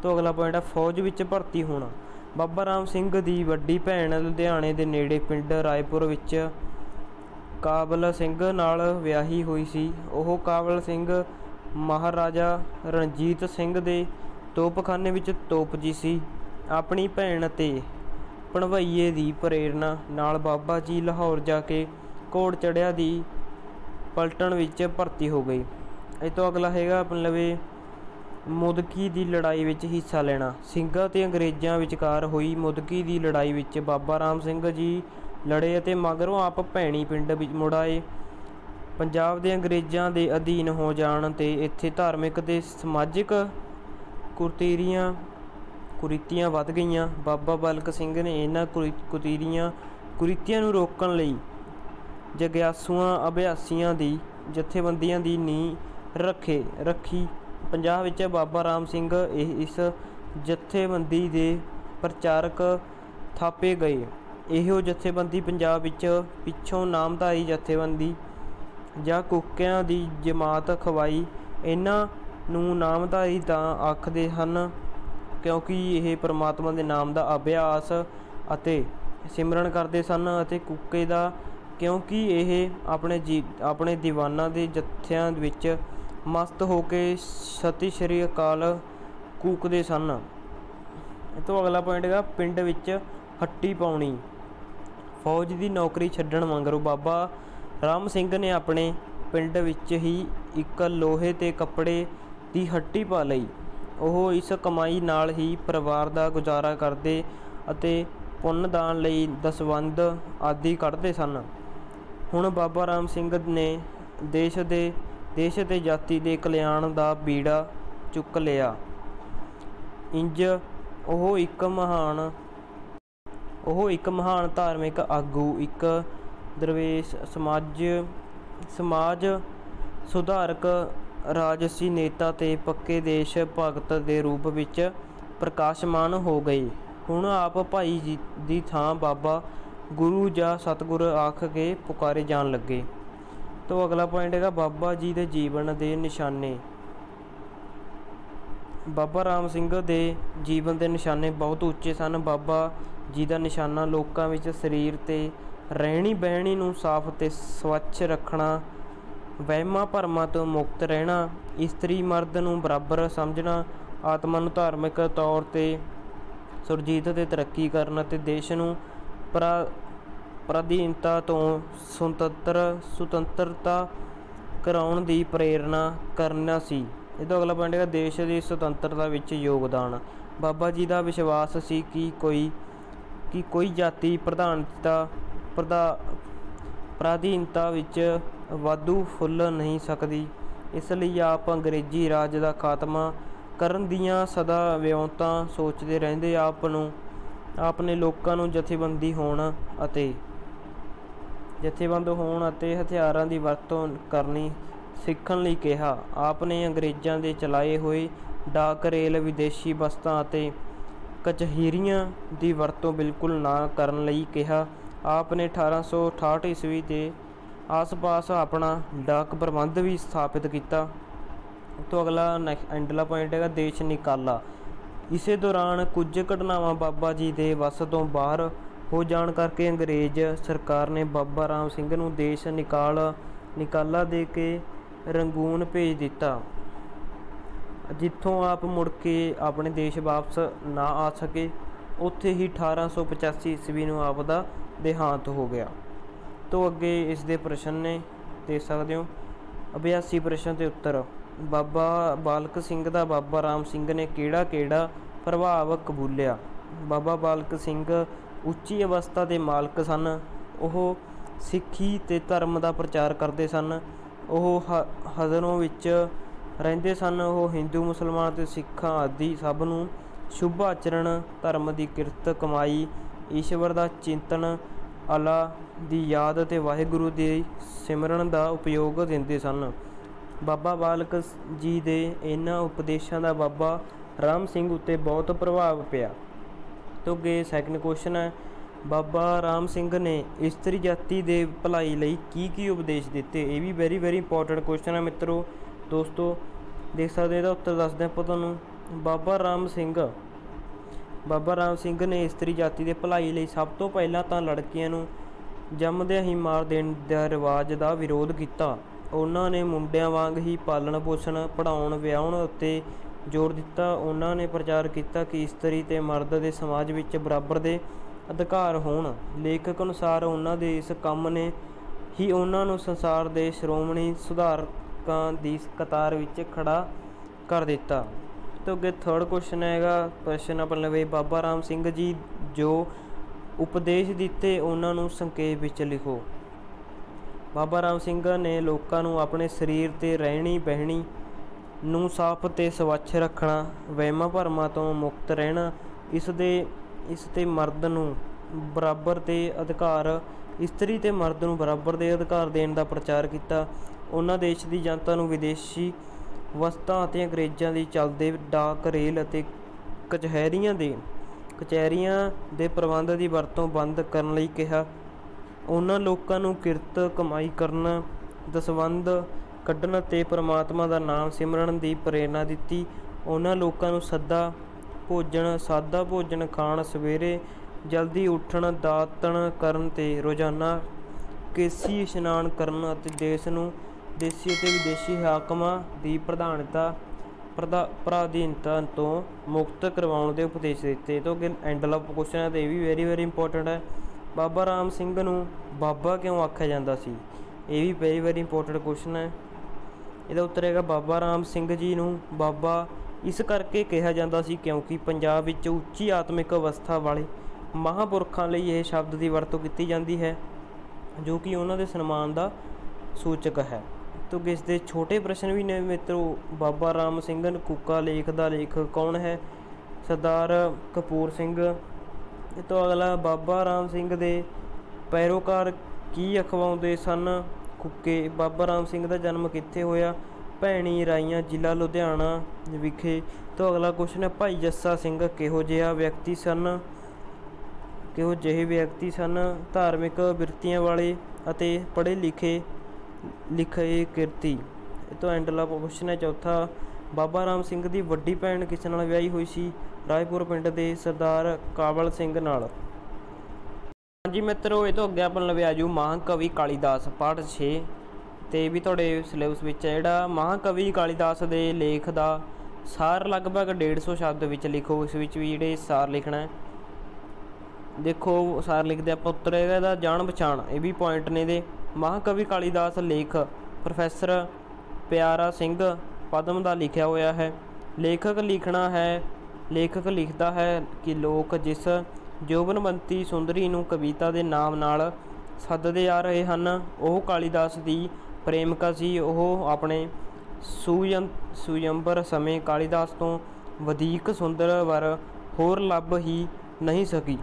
तो अगला पॉइंट है फौज विच भर्ती होना। बाबा राम सिंह की वड्डी भैन लुधियाने के नेड़े पिंड रायपुर विच काबल सिंह नाल विआही हुई सी। ओह काबल सिंह महाराजा रणजीत सिंह दे तोपखाने विच तोपजी सी। अपनी भैन ते भणवैये की प्रेरणा नाल बाबा जी लाहौर जाके घोड़ चढ़िया दी पलटन विच भर्ती हो गई। इस तो अगला है मतलब मुदकी की लड़ाई विच हिस्सा लेना। ਸਿੰਘਾਂ ते अंग्रेज़ों विचकार हुई मुदकी की लड़ाई विच बाबा राम सिंह जी लड़े ਅਤੇ मगरों आप भैणी पिंड विच मुड़ आए। पंजाब के अंग्रेज़ों के अधीन हो जाण ते इत्थे धार्मिक ते समाजिक कुरीतियां वध गईयां। बाबा बालक सिंह ने इन्हां कुरीतियां नूं रोकण लई जग्यासुआं अभ्यासियां दी जथेबंदियां दी नींह रखी। पंजाब विच बाबा राम सिंह इस जथेबंदी के प्रचारक थापे गए। इहो जथेबंदी पंजाब विच पिछों नामधारी जथेबंदी जां कुक्कियां दी जमात खवाई। इन्हां नूं नामधारी तां आखदे हन क्योंकि यह परमात्मा के नाम का अभ्यास अते सिमरन करते सन, अते कुक्के दा क्योंकि यह अपने दीवाना के जत्थियां विच मस्त होके सती श्री अकाल कूकते सन। तो अगला पॉइंट है पिंड विच हट्टी पाउणी। फौज की नौकरी छड्डण मगरों बाबा राम सिंह ने अपने पिंड विच ही एक लोहे ते कपड़े की हट्टी पा लई। ਉਹ इस कमाई नाल ही परिवार का गुजारा करते अते पुन्नदान लई दसवंध आदि कढ़ते सन। हुण बाबा राम सिंह ने देश ते जाति के कल्याण का बीड़ा चुक लिया। इंज ਉਹ एक महान धार्मिक आगू, एक दरवेश, समाज सुधारक, राजसी नेता ते पक्के देश भगत के रूप विच प्रकाशमान हो गए। हुण आप भाई जी दी थां बाबा गुरु जा सतगुर आख के पुकारे जान लगे। तो अगला पॉइंट है बाबा जी के जीवन के निशाने। बाबा राम सिंह के जीवन के निशाने बहुत उच्चे सन। बाबा जी का निशाना लोगों विच शरीर ते रहनी बहनी नूं साफ ते स्वच्छ रखना, वहमां भरमां तो मुक्त रहना, इस्त्री मर्द नूं बराबर समझना, आत्मा नूं धार्मिक तौर ते सुरजीत ते तरक्की करना ते देश नूं पराधीनता तो सुतंत्रता कराउण दी प्रेरणा करना सी। इस तो अगला पॉइंट है देश की सुतंत्रता विच योगदान। बाबा जी का विश्वास सी कि कोई जाति पराधीनता विच वाधू फुल नहीं सकती। इसलिए आप अंग्रेजी राज का खात्मा करन दियां सदा विਉਂਤਾਂ सोचते रहंदे। आपने लोगों नूं जथेबंद होण अते हथियारां दी वरतों करनी सीखण लई कहा। आपने अंग्रेज़ों के चलाए हुए डाक रेल, विदेशी बस्तां अते कचहरीआं की वरतों बिल्कुल ना करन लई कहा। आपने 1868 ईस्वी के आस-पास अपना डाक प्रबंध भी स्थापित किया। तो अगला एंडला पॉइंट है देश निकाला। इसे दौरान कुछ घटनावां बाबा जी के वस तो बाहर हो जाण करके अंग्रेज सरकार ने बाबा राम सिंह नूं देश निकाला दे के रंगून भेज दिता, जिथों आप मुड़ के अपने देश वापस ना आ सके। उत्थे ही 1885 ईस्वी नूं आप दा देहांत हो गया। तो अगे इस दे प्रश्न ने देख सकते हो। 82 प्रश्न के उत्तर। बाबा बालक सिंह दा बाबा राम सिंह ने केड़ा केड़ा प्रभाव कबूलिया। बाबा बालक सिंह उच्ची अवस्था के मालक सन। ਉਹ सिक्खी ते धर्म का प्रचार करते सन। ਉਹ हज़रों विच ਰਹਿੰਦੇ सन। ਉਹ हिंदू मुसलमान ते सिखां आदि सब नूं शुभ आचरण, धर्म की किरत कमाई, ईश्वर का चिंतन, अला की याद ते वाहिगुरू के सिमरन का उपयोग दिंदे सन। बाबा बालक जी के इन्हां उपदेशों का बाबा राम सिंह उत्ते बहुत प्रभाव पिया। तो अगे सैकंड क्वेश्चन है, बाबा राम सिंह ने इस्त्री जाति के भलाई लई की उपदेश दिते। ये भी वेरी वेरी इंपॉर्टेंट क्वेश्चन है मित्रों। दोस्तों देख सकते हैं, उत्तर दसदे आप तुहानूं। बाबा राम सिंह ने इस्त्री जाति के भलाई लई सब तो पहलां तां लड़कियां नूं जम्मदिਆਂ ही मार देण दा रिवाज का विरोध किया। उन्होंने मुंडियां वांग ही पालन पोषण, पढ़ाउण, विआउण उत्ते जोर दिता। उन्होंने प्रचार किया कि इस्त्री ते मर्द के समाज विच बराबर दे अधिकार होण। लेखक अनुसार उन्हों दे इस काम ने ही उन्होंने संसार के श्रोमणी सुधारकां की कतार विच खड़ा कर दिता। तो अगे थर्ड क्वेश्चन है, प्रश्न अपन लवे बाबा राम सिंह जी जो उपदेश दिते उन्होंने संक्षेप विच लिखो। बाबा राम सिंह ने लोगों को अपने शरीर ते रहनी बहनी नूं साफ ते स्वच्छ रखना, वहमां भरमां तो मुक्त रहना, इसते मर्द नूं बराबर ते अधिकार, इस्त्री ते मर्द नूं बराबर दे अधिकार देण दा प्रचार किया। उन्हां देश की जनता नूं विदेशी वस्तां अते अंग्रेज़ां दी चलदे डाक, रेल अते कचहरियां दे प्रबंध की वरतों बंद करन लई कहा। उन्हां लोकां नूं किरत कमाई करन, दसवंध कढ़न ते परमात्मा का नाम सिमरन की प्रेरणा दी। उन्हां लोकां नूं सादा भोजन खाण, सवेरे जल्दी उठण, दातण करन ते रोज़ाना केसी इशनान करन अते देश नूं देसी अते विदेशी हाकमां की पराधीनता तो मुक्त करवाउण दे उपदेश दिते। तो अगे एंडला क्वेश्चन है, तो ये भी वेरी वेरी इंपॉर्टेंट है। बाबा राम सिंह नूं बाबा क्यों आख्या जाता सी? ये भी वेरी वेरी इंपॉर्टेंट क्वेश्चन है। ਇਹਦਾ उत्तर है बाबा राम सिंह जी नूं बाबा इस करके कहा जाता सी क्योंकि पंजाब विच उच्ची आत्मिक अवस्था वाले महापुरखों लई यह शब्द की वरतों की जाती है, जो कि उन्होंने सन्मान का सूचक है। तो इस दे छोटे प्रश्न भी ने मित्रों। बाबा राम सिंह कूका लेख का लेखक कौन है? सरदार कपूर सिंह। तो अगला, बाबा राम सिंह के पैरोकार की अखवाउंदे सन कुके। बाबा राम सिंह का जन्म कित्थे होया? भैणी राइयां, जिला लुधियाना विखे। तो अगला क्वेश्चन है, भाई जस्सा सिंह किहो जिहा व्यक्ति सन? धार्मिक बिरतियां वाले अते पढ़े लिखे किरती। तो एंडला क्वेश्चन है चौथा, बाबा राम सिंह की वड्डी भैन किस नाल विआही हुई सी? रायपुर पिंड के सरदार काबल सिंह नाल। जी मित्रों, ये तो अगे अपन लवे आजू महाकवि कालीदास पाठ 6 तो भी थोड़े सिलेबस में जोड़ा महाकवि कालीदास के लेख का सार लगभग 150 शब्द विच लिखो। इस विच भी जिहड़े सार लिखना है, देखो सार लिखते आप। उत्तर है जान पछाण, ये भी पॉइंट ने दे। महाकवि कालीदास लेख प्रोफैसर प्यारा सिंह पद्म का लिखा होया है। लेखक लिखता है कि लोग जिस जोबनवंती सुंदरी नूं कविता के नाम नाल सददे आ रहे हैं, वह कालीदास की प्रेमिका सी। वह अपने सुयंबर समय कालीदास तो वधिक सुंदर वर होर लभ ही नहीं सकी।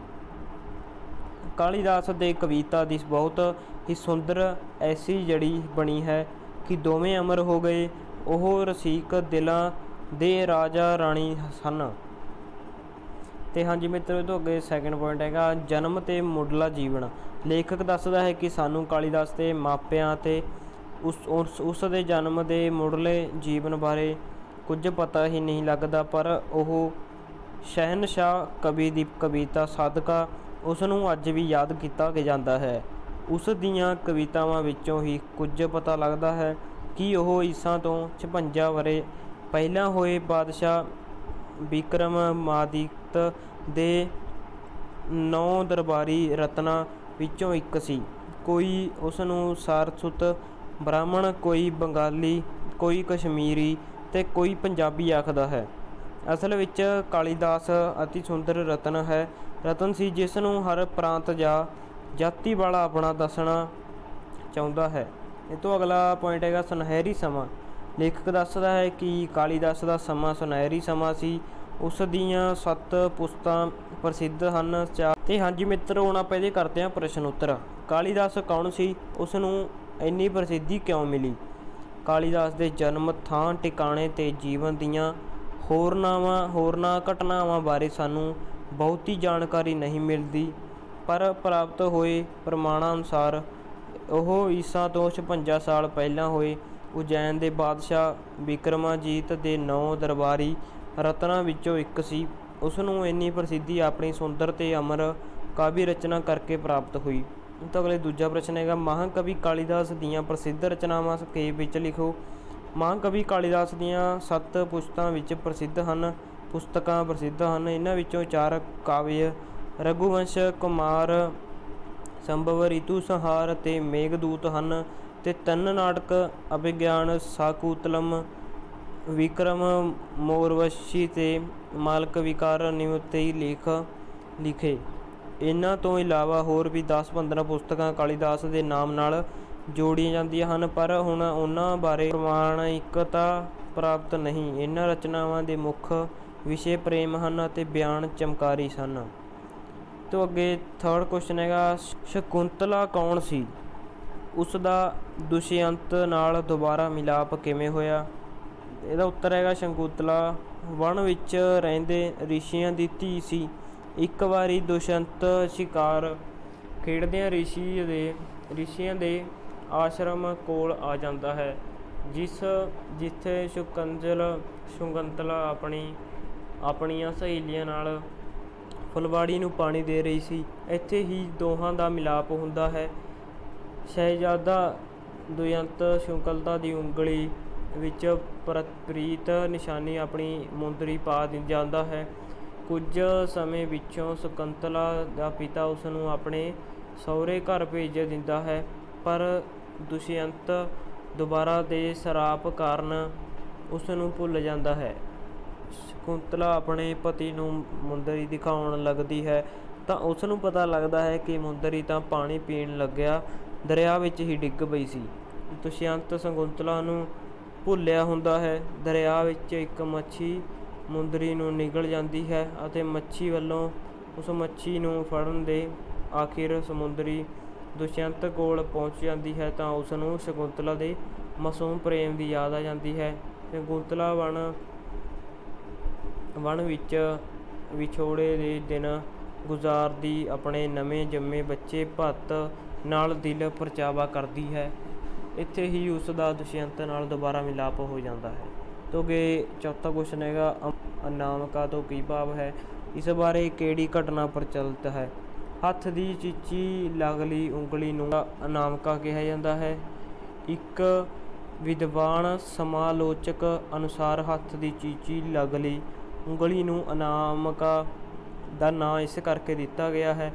कालीदास के कविता की बहुत ही सुंदर ऐसी जड़ी बनी है कि दोवें अमर हो गए। वह रसीक दिलों दे राजा राणी सन। ਤੇ ਹਾਂਜੀ ਮਿੱਤਰੋ, ਇਹ ਤੋਂ ਅੱਗੇ ਸੈਕਿੰਡ ਪੁਆਇੰਟ ਹੈਗਾ ਜਨਮ ਤੇ ਮੁੱਢਲਾ ਜੀਵਨ। ਲੇਖਕ ਦੱਸਦਾ ਹੈ ਕਿ ਸਾਨੂੰ ਕਾਲੀਦਾਸ ਦੇ ਮਾਪਿਆਂ ਅਤੇ ਉਸ ਦੇ ਜਨਮ ਦੇ ਮੁੱਢਲੇ ਜੀਵਨ ਬਾਰੇ ਕੁਝ ਪਤਾ ਹੀ ਨਹੀਂ ਲੱਗਦਾ, ਪਰ ਉਹ ਸ਼ਹਿਨਸ਼ਾਹ ਕਵੀ ਦੀ ਕਵਿਤਾ ਸਦਕਾ ਉਸ ਨੂੰ ਅੱਜ ਵੀ ਯਾਦ ਕੀਤਾ ਜਾਂਦਾ ਹੈ। ਉਸ ਦੀਆਂ ਕਵਿਤਾਵਾਂ ਵਿੱਚੋਂ ਹੀ ਕੁਝ ਪਤਾ ਲੱਗਦਾ ਹੈ ਕਿ ਉਹ ਈਸਾ ਤੋਂ 56 ਵਰ੍ਹੇ ਪਹਿਲਾਂ ਹੋਏ ਬਾਦਸ਼ਾਹ ਵਿਕਰਮਾਦਿੱਤ ਦੇ 9 ਦਰਬਾਰੀ ਰਤਨਾਂ ਵਿੱਚੋਂ ਇੱਕ ਸੀ। ਕੋਈ ਉਸ ਨੂੰ ਸਾਰਸਵਤ ਬ੍ਰਾਹਮਣ, ਕੋਈ ਬੰਗਾਲੀ, ਕੋਈ ਕਸ਼ਮੀਰੀ ਅਤੇ ਕੋਈ ਪੰਜਾਬੀ ਆਖਦਾ ਹੈ। ਅਸਲ ਵਿੱਚ ਕਾਲੀਦਾਸ ਅਤੀ ਸੁੰਦਰ ਰਤਨ ਸੀ, ਜਿਸ ਨੂੰ ਹਰ ਪ੍ਰਾਂਤ ਜਾਂ ਜਾਤੀ ਵਾਲਾ ਆਪਣਾ ਦੱਸਣਾ ਚਾਹੁੰਦਾ ਹੈ। ਇਹ ਤੋਂ ਅਗਲਾ ਪੁਆਇੰਟ ਹੈਗਾ ਸੁਨਹਿਰੀ ਸਮਾਂ। ਲੇਖਕ ਦੱਸਦਾ ਹੈ ਕਿ ਕਾਲੀਦਾਸ ਦਾ ਸਮਾਂ ਸੁਨਹਿਰੀ ਸਮਾਂ ਸੀ। ਉਸ ਦੀਆਂ 7 ਪੁਸਤਾਂ ਪ੍ਰਸਿੱਧ ਹਨ। ਤੇ ਹਾਂਜੀ ਮਿੱਤਰੋ, ਹੁਣ ਆਪਾਂ ਇਹਦੇ ਕਰਦੇ ਹਾਂ ਪ੍ਰਸ਼ਨ ਉੱਤਰ। ਕਾਲੀਦਾਸ ਕੌਣ ਸੀ? ਉਸ ਨੂੰ ਇੰਨੀ ਪ੍ਰਸਿੱਧੀ ਕਿਉਂ ਮਿਲੀ? ਕਾਲੀਦਾਸ ਦੇ ਜਨਮ, ਥਾਂ ਟਿਕਾਣੇ ਤੇ ਜੀਵਨ ਦੀਆਂ ਹੋਰਨਾਂ ਘਟਨਾਵਾਂ ਬਾਰੇ ਸਾਨੂੰ ਬਹੁਤੀ ਜਾਣਕਾਰੀ ਨਹੀਂ ਮਿਲਦੀ, ਪਰ ਪ੍ਰਾਪਤ ਹੋਏ ਪ੍ਰਮਾਣਾਂ ਅਨੁਸਾਰ ਉਹ ਈਸਾ ਤੋਂ 56 ਸਾਲ ਪਹਿਲਾਂ ਹੋਏ ਉਜੈਨ ਦੇ ਬਾਦਸ਼ਾਹ ਵਿਕਰਮਾਜੀਤ ਦੇ 9 ਦਰਬਾਰੀ ਰਤਨਾਂ ਵਿੱਚੋਂ ਇੱਕ ਸੀ। ਉਸ ਨੂੰ ਇੰਨੀ ਪ੍ਰਸਿੱਧੀ ਆਪਣੀ ਸੁੰਦਰ ਤੇ ਅਮਰ ਕਾਵਿ ਰਚਨਾ ਕਰਕੇ ਪ੍ਰਾਪਤ ਹੋਈ। ਤਾਂ ਅਗਲੇ ਦੂਜਾ ਪ੍ਰਸ਼ਨ ਹੈਗਾ ਮਹਾਂਕਵੀ ਕਾਲੀਦਾਸ ਦੀਆਂ ਪ੍ਰਸਿੱਧ ਰਚਨਾਵਾਂ ਸੰਖੇਪ ਵਿੱਚ ਲਿਖੋ। ਮਹਾਂਕਵੀ ਕਾਲੀਦਾਸ ਦੀਆਂ 7 ਪੁਸਤਕਾਂ ਪ੍ਰਸਿੱਧ ਹਨ। ਇਹਨਾਂ ਵਿੱਚੋਂ 4 ਕਾਵਿ ਰਘੁਵੰਸ਼, ਕੁਮਾਰ ਸੰਭਵ, ਰਿਤੂ ਸੰਹਾਰ ਅਤੇ ਮੇਘਦੂਤ ਹਨ, ਤੇ 3 ਨਾਟਕ ਅਭਿਗਿਆਨ, ਸ਼ਾਕੁੰਤਲਮ, ਵਿਕਰਮ ਮੋਰਵਸ਼ੀ ਤੇ ਮਾਲਕ ਵਿਕਾਰ ਨਿਮਿਤੇ ਲਿਖੇ। ਇਹਨਾਂ ਤੋਂ ਇਲਾਵਾ ਹੋਰ ਵੀ 10-15 ਪੁਸਤਕਾਂ ਕਾਲੀਦਾਸ ਦੇ ਨਾਮ ਨਾਲ ਜੋੜੀਆਂ ਜਾਂਦੀਆਂ ਹਨ, ਪਰ ਹੁਣ ਉਹਨਾਂ ਬਾਰੇ ਪ੍ਰਮਾਣਿਕਤਾ ਪ੍ਰਾਪਤ ਨਹੀਂ। ਇਹਨਾਂ ਰਚਨਾਵਾਂ ਦੇ ਮੁੱਖ ਵਿਸ਼ੇ ਪ੍ਰੇਮ ਹਨ ਅਤੇ ਬਿਆਨ ਚਮਤਕਾਰੀ ਸਨ। ਤੋਂ ਅੱਗੇ ਥਰਡ ਕੁਐਸਚਨ ਹੈਗਾ ਸ਼ਕੁੰਤਲਾ ਕੌਣ ਸੀ? ਉਸ ਦਾ ਦੁਸ਼ਯੰਤ ਨਾਲ ਦੁਬਾਰਾ ਮਿਲਾਪ ਕਿਵੇਂ ਹੋਇਆ? ਇਹਦਾ ਉੱਤਰ ਹੈਗਾ ਸ਼ਕੁੰਤਲਾ ਵਣ ਵਿੱਚ ਰਹਿੰਦੇ ਰਿਸ਼ੀਆਂ ਦੀ ਧੀ ਸੀ। ਇੱਕ ਵਾਰੀ ਦੁਸ਼ਯੰਤ ਸ਼ਿਕਾਰ ਖੇਡਦਿਆਂ ਰਿਸ਼ੀਆਂ ਦੇ ਆਸ਼ਰਮ ਕੋਲ ਆ ਜਾਂਦਾ ਹੈ, ਜਿੱਥੇ ਸ਼ਕੁੰਤਲਾ ਆਪਣੀਆਂ ਸਹੇਲੀਆਂ ਨਾਲ ਫੁਲਵਾੜੀ ਨੂੰ ਪਾਣੀ ਦੇ ਰਹੀ ਸੀ। ਇੱਥੇ ਹੀ ਦੋਹਾਂ ਦਾ ਮਿਲਾਪ ਹੁੰਦਾ ਹੈ। ਸ਼ਹਿਜ਼ਾਦਾ ਦੁਸ਼ਯੰਤ ਸ਼ਕੁੰਤਲਾ ਦੀ ਉਂਗਲੀ ਵਿੱਚ ਪ੍ਰੀਤ ਨਿਸ਼ਾਨੀ ਆਪਣੀ ਮੁੰਦਰੀ ਪਾ ਜਾਂਦਾ ਹੈ। ਕੁਝ ਸਮੇਂ ਪਿੱਛੋਂ ਸ਼ਕੁੰਤਲਾ ਦਾ ਪਿਤਾ ਉਸ ਨੂੰ ਆਪਣੇ ਸਹੁਰੇ ਘਰ ਭੇਜ ਦਿੰਦਾ ਹੈ, ਪਰ ਦੁਸ਼ਯੰਤ ਦੁਬਾਰਾ ਦੇ ਸਰਾਪ ਕਾਰਨ ਉਸ ਨੂੰ ਭੁੱਲ ਜਾਂਦਾ ਹੈ। ਸ਼ਕੁੰਤਲਾ ਆਪਣੇ ਪਤੀ ਨੂੰ ਮੁੰਦਰੀ ਦਿਖਾਉਣ ਲੱਗਦੀ ਹੈ ਤਾਂ ਉਸ ਨੂੰ ਪਤਾ ਲੱਗਦਾ ਹੈ ਕਿ ਮੁੰਦਰੀ ਤਾਂ ਪਾਣੀ ਪੀਣ ਲੱਗਿਆ ਦਰਿਆ ਵਿੱਚ ਹੀ ਡਿੱਗ ਪਈ ਸੀ। ਦੁਸ਼ਯੰਤ ਸ਼ਕੁੰਤਲਾ ਨੂੰ ਭੁੱਲਿਆ ਹੁੰਦਾ ਹੈ। ਦਰਿਆ ਵਿੱਚ ਇੱਕ ਮੱਛੀ ਮੁੰਦਰੀ ਨੂੰ ਨਿਗਲ ਜਾਂਦੀ ਹੈ ਅਤੇ ਮੱਛੀ ਵੱਲੋਂ ਉਸ ਮੱਛੀ ਨੂੰ ਫੜਨ ਦੇ ਆਖਿਰ ਸਮੁੰਦਰੀ ਦੁਸ਼ਯੰਤ ਕੋਲ ਪਹੁੰਚ ਜਾਂਦੀ ਹੈ ਤਾਂ ਉਸ ਨੂੰ ਸ਼ਕੁੰਤਲਾ ਦੇ ਮਾਸੂਮ ਪ੍ਰੇਮ ਦੀ ਯਾਦ ਆ ਜਾਂਦੀ ਹੈ। ਸ਼ਕੁੰਤਲਾ ਵਣ ਵਿੱਚ ਵਿਛੋੜੇ ਦੇ ਦਿਨ ਗੁਜ਼ਾਰਦੀ ਆਪਣੇ ਨਵੇਂ ਜੰਮੇ ਬੱਚੇ ਭੱਤ ਨਾਲ ਦਿਲ ਪਰਚਾਵਾ ਕਰਦੀ ਹੈ। ਇੱਥੇ ਹੀ ਉਸ ਦਾ ਦੁਸ਼ਯੰਤ ਨਾਲ ਦੁਬਾਰਾ ਮਿਲਾਪ ਹੋ ਜਾਂਦਾ ਹੈ। ਤੋਂ ਅੱਗੇ ਚੌਥਾ ਕੁਐਸਚਨ ਹੈਗਾ ਅਨਾਮਿਕਾ ਤੋਂ ਕੀ ਭਾਵ ਹੈ? ਇਸ ਬਾਰੇ ਕਿਹੜੀ ਘਟਨਾ ਪ੍ਰਚਲਿਤ ਹੈ? ਹੱਥ ਦੀ ਚੀਚੀ ਲਗਲੀ ਉਂਗਲੀ ਨੂੰ ਅਨਾਮਿਕਾ ਕਿਹਾ ਜਾਂਦਾ ਹੈ। ਇੱਕ ਵਿਦਵਾਨ ਸਮਾਲੋਚਕ ਅਨੁਸਾਰ ਹੱਥ ਦੀ ਚੀਚੀ ਲਗਲੀ ਉਂਗਲੀ ਨੂੰ ਅਨਾਮਿਕਾ ਦਾ ਨਾਂ ਇਸ ਕਰਕੇ ਦਿੱਤਾ ਗਿਆ ਹੈ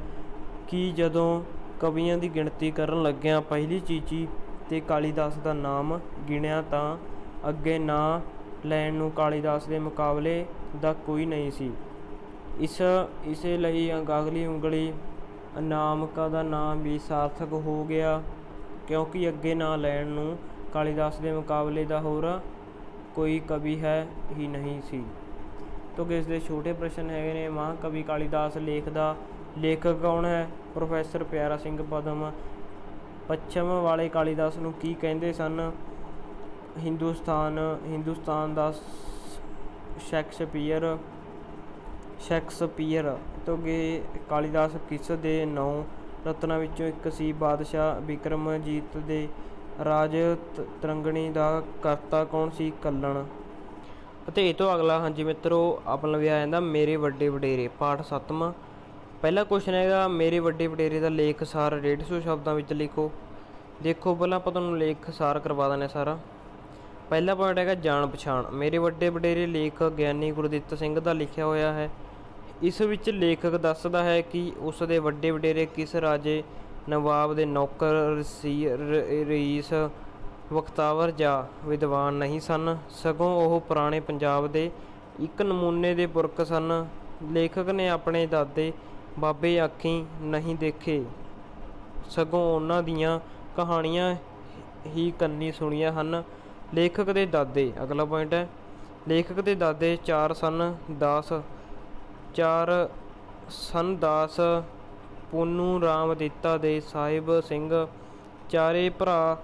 ਕਿ ਜਦੋਂ ਕਵੀਆਂ ਦੀ ਗਿਣਤੀ ਕਰਨ ਲੱਗਿਆਂ ਪਹਿਲੀ ਚੀਚੀ ਤੇ ਕਾਲੀਦਾਸ ਦਾ ਨਾਮ ਗਿਣਿਆ ਤਾਂ ਅੱਗੇ ਨਾਂ ਲੈਣ ਨੂੰ ਕਾਲੀਦਾਸ ਦੇ ਮੁਕਾਬਲੇ ਦਾ ਕੋਈ ਨਹੀਂ ਸੀ। ਇਸੇ ਲਈ ਅਗਲੀ ਉਂਗਲੀ ਅਨਾਮਿਕਾ ਦਾ ਨਾਮ ਵੀ ਸਾਰਥਕ ਹੋ ਗਿਆ, ਕਿਉਂਕਿ ਅੱਗੇ ਨਾਂ ਲੈਣ ਨੂੰ ਕਾਲੀਦਾਸ ਦੇ ਮੁਕਾਬਲੇ ਦਾ ਹੋਰ ਕੋਈ ਕਵੀ ਹੈ ਹੀ ਨਹੀਂ ਸੀ। ਤੋਂ ਇਸ ਦੇ ਛੋਟੇ ਪ੍ਰਸ਼ਨ ਹੈਗੇ ਨੇ ਮਹਾਂਕਵੀ ਕਾਲੀਦਾਸ ਲੇਖ ਦਾ ਲੇਖਕ ਕੌਣ ਹੈ? ਪ੍ਰੋਫੈਸਰ ਪਿਆਰਾ ਸਿੰਘ ਪਦਮ। ਪੱਛਮ ਵਾਲੇ ਕਾਲੀਦਾਸ ਨੂੰ ਕੀ ਕਹਿੰਦੇ ਸਨ? ਹਿੰਦੁਸਤਾਨ ਦਾ ਸ਼ੇਕਸਪੀਅਰ। ਸ਼ੈਕਸਪੀਅਰ ਤੋਂ ਅੱਗੇ ਕਾਲੀਦਾਸ ਕਿਸ ਦੇ 9 ਰਤਨਾਂ ਵਿੱਚੋਂ ਇੱਕ ਸੀ? ਬਾਦਸ਼ਾਹ ਬਿਕਰਮਜੀਤ ਦੇ ਰਾਜ ਤਰੰਗਣੀ ਦਾ ਕਰਤਾ ਕੌਣ ਸੀ? ਕੱਲਣ। ਅਤੇ ਇਹ ਤੋਂ ਅਗਲਾ ਹਾਂਜੀ ਮਿੱਤਰੋ ਆਪਣਾ ਵੀ ਆ ਜਾਂਦਾ ਮੇਰੇ ਵੱਡੇ ਵਡੇਰੇ ਪਾਠ 7ਵਾਂ। ਪਹਿਲਾ ਕੁਐਸਚਨ ਹੈਗਾ ਮੇਰੇ ਵੱਡੇ ਵਡੇਰੇ ਦਾ ਲੇਖ ਸਾਰ 150 ਸ਼ਬਦਾਂ ਵਿੱਚ ਲਿਖੋ। ਦੇਖੋ ਪਹਿਲਾਂ ਆਪਾਂ ਤੁਹਾਨੂੰ ਲੇਖ ਸਾਰ ਕਰਵਾ ਦਿੰਦੇ ਸਾਰਾ। ਪਹਿਲਾ ਪੁਆਇੰਟ ਹੈਗਾ ਜਾਣ ਪਛਾਣ। ਮੇਰੇ ਵੱਡੇ ਵਡੇਰੇ ਲੇਖ ਗਿਆਨੀ ਗੁਰਦਿੱਤ ਸਿੰਘ ਦਾ ਲਿਖਿਆ ਹੋਇਆ ਹੈ। ਇਸ ਵਿੱਚ ਲੇਖਕ ਦੱਸਦਾ ਹੈ ਕਿ ਉਸ ਦੇ ਵੱਡੇ ਵਡੇਰੇ ਕਿਸ ਰਾਜੇ ਨਵਾਬ ਦੇ ਨੌਕਰ ਰਈਸ ਬਖਤਾਵਰ ਜਾਂ ਵਿਦਵਾਨ ਨਹੀਂ ਸਨ, ਸਗੋਂ ਉਹ ਪੁਰਾਣੇ ਪੰਜਾਬ ਦੇ ਇੱਕ ਨਮੂਨੇ ਦੇ ਪੁਰਖ ਸਨ। ਲੇਖਕ ਨੇ ਆਪਣੇ ਦਾਦੇ ਬਾਬੇ ਅੱਖੀਂ ਨਹੀਂ ਦੇਖੇ, ਸਗੋਂ ਉਹਨਾਂ ਦੀਆਂ ਕਹਾਣੀਆਂ ਹੀ ਕੰਨੀ ਸੁਣੀਆਂ ਹਨ। ਲੇਖਕ ਦੇ ਦਾਦੇ ਅਗਲਾ ਪੁਆਇੰਟ ਹੈ ਲੇਖਕ ਦੇ ਦਾਦੇ ਚਾਰ ਸਨ ਦਾਸ ਪੁੰਨੂ ਰਾਮ ਦਿੱਤਾ ਦੇ ਸਾਹਿਬ ਸਿੰਘ। ਚਾਰੇ ਭਰਾ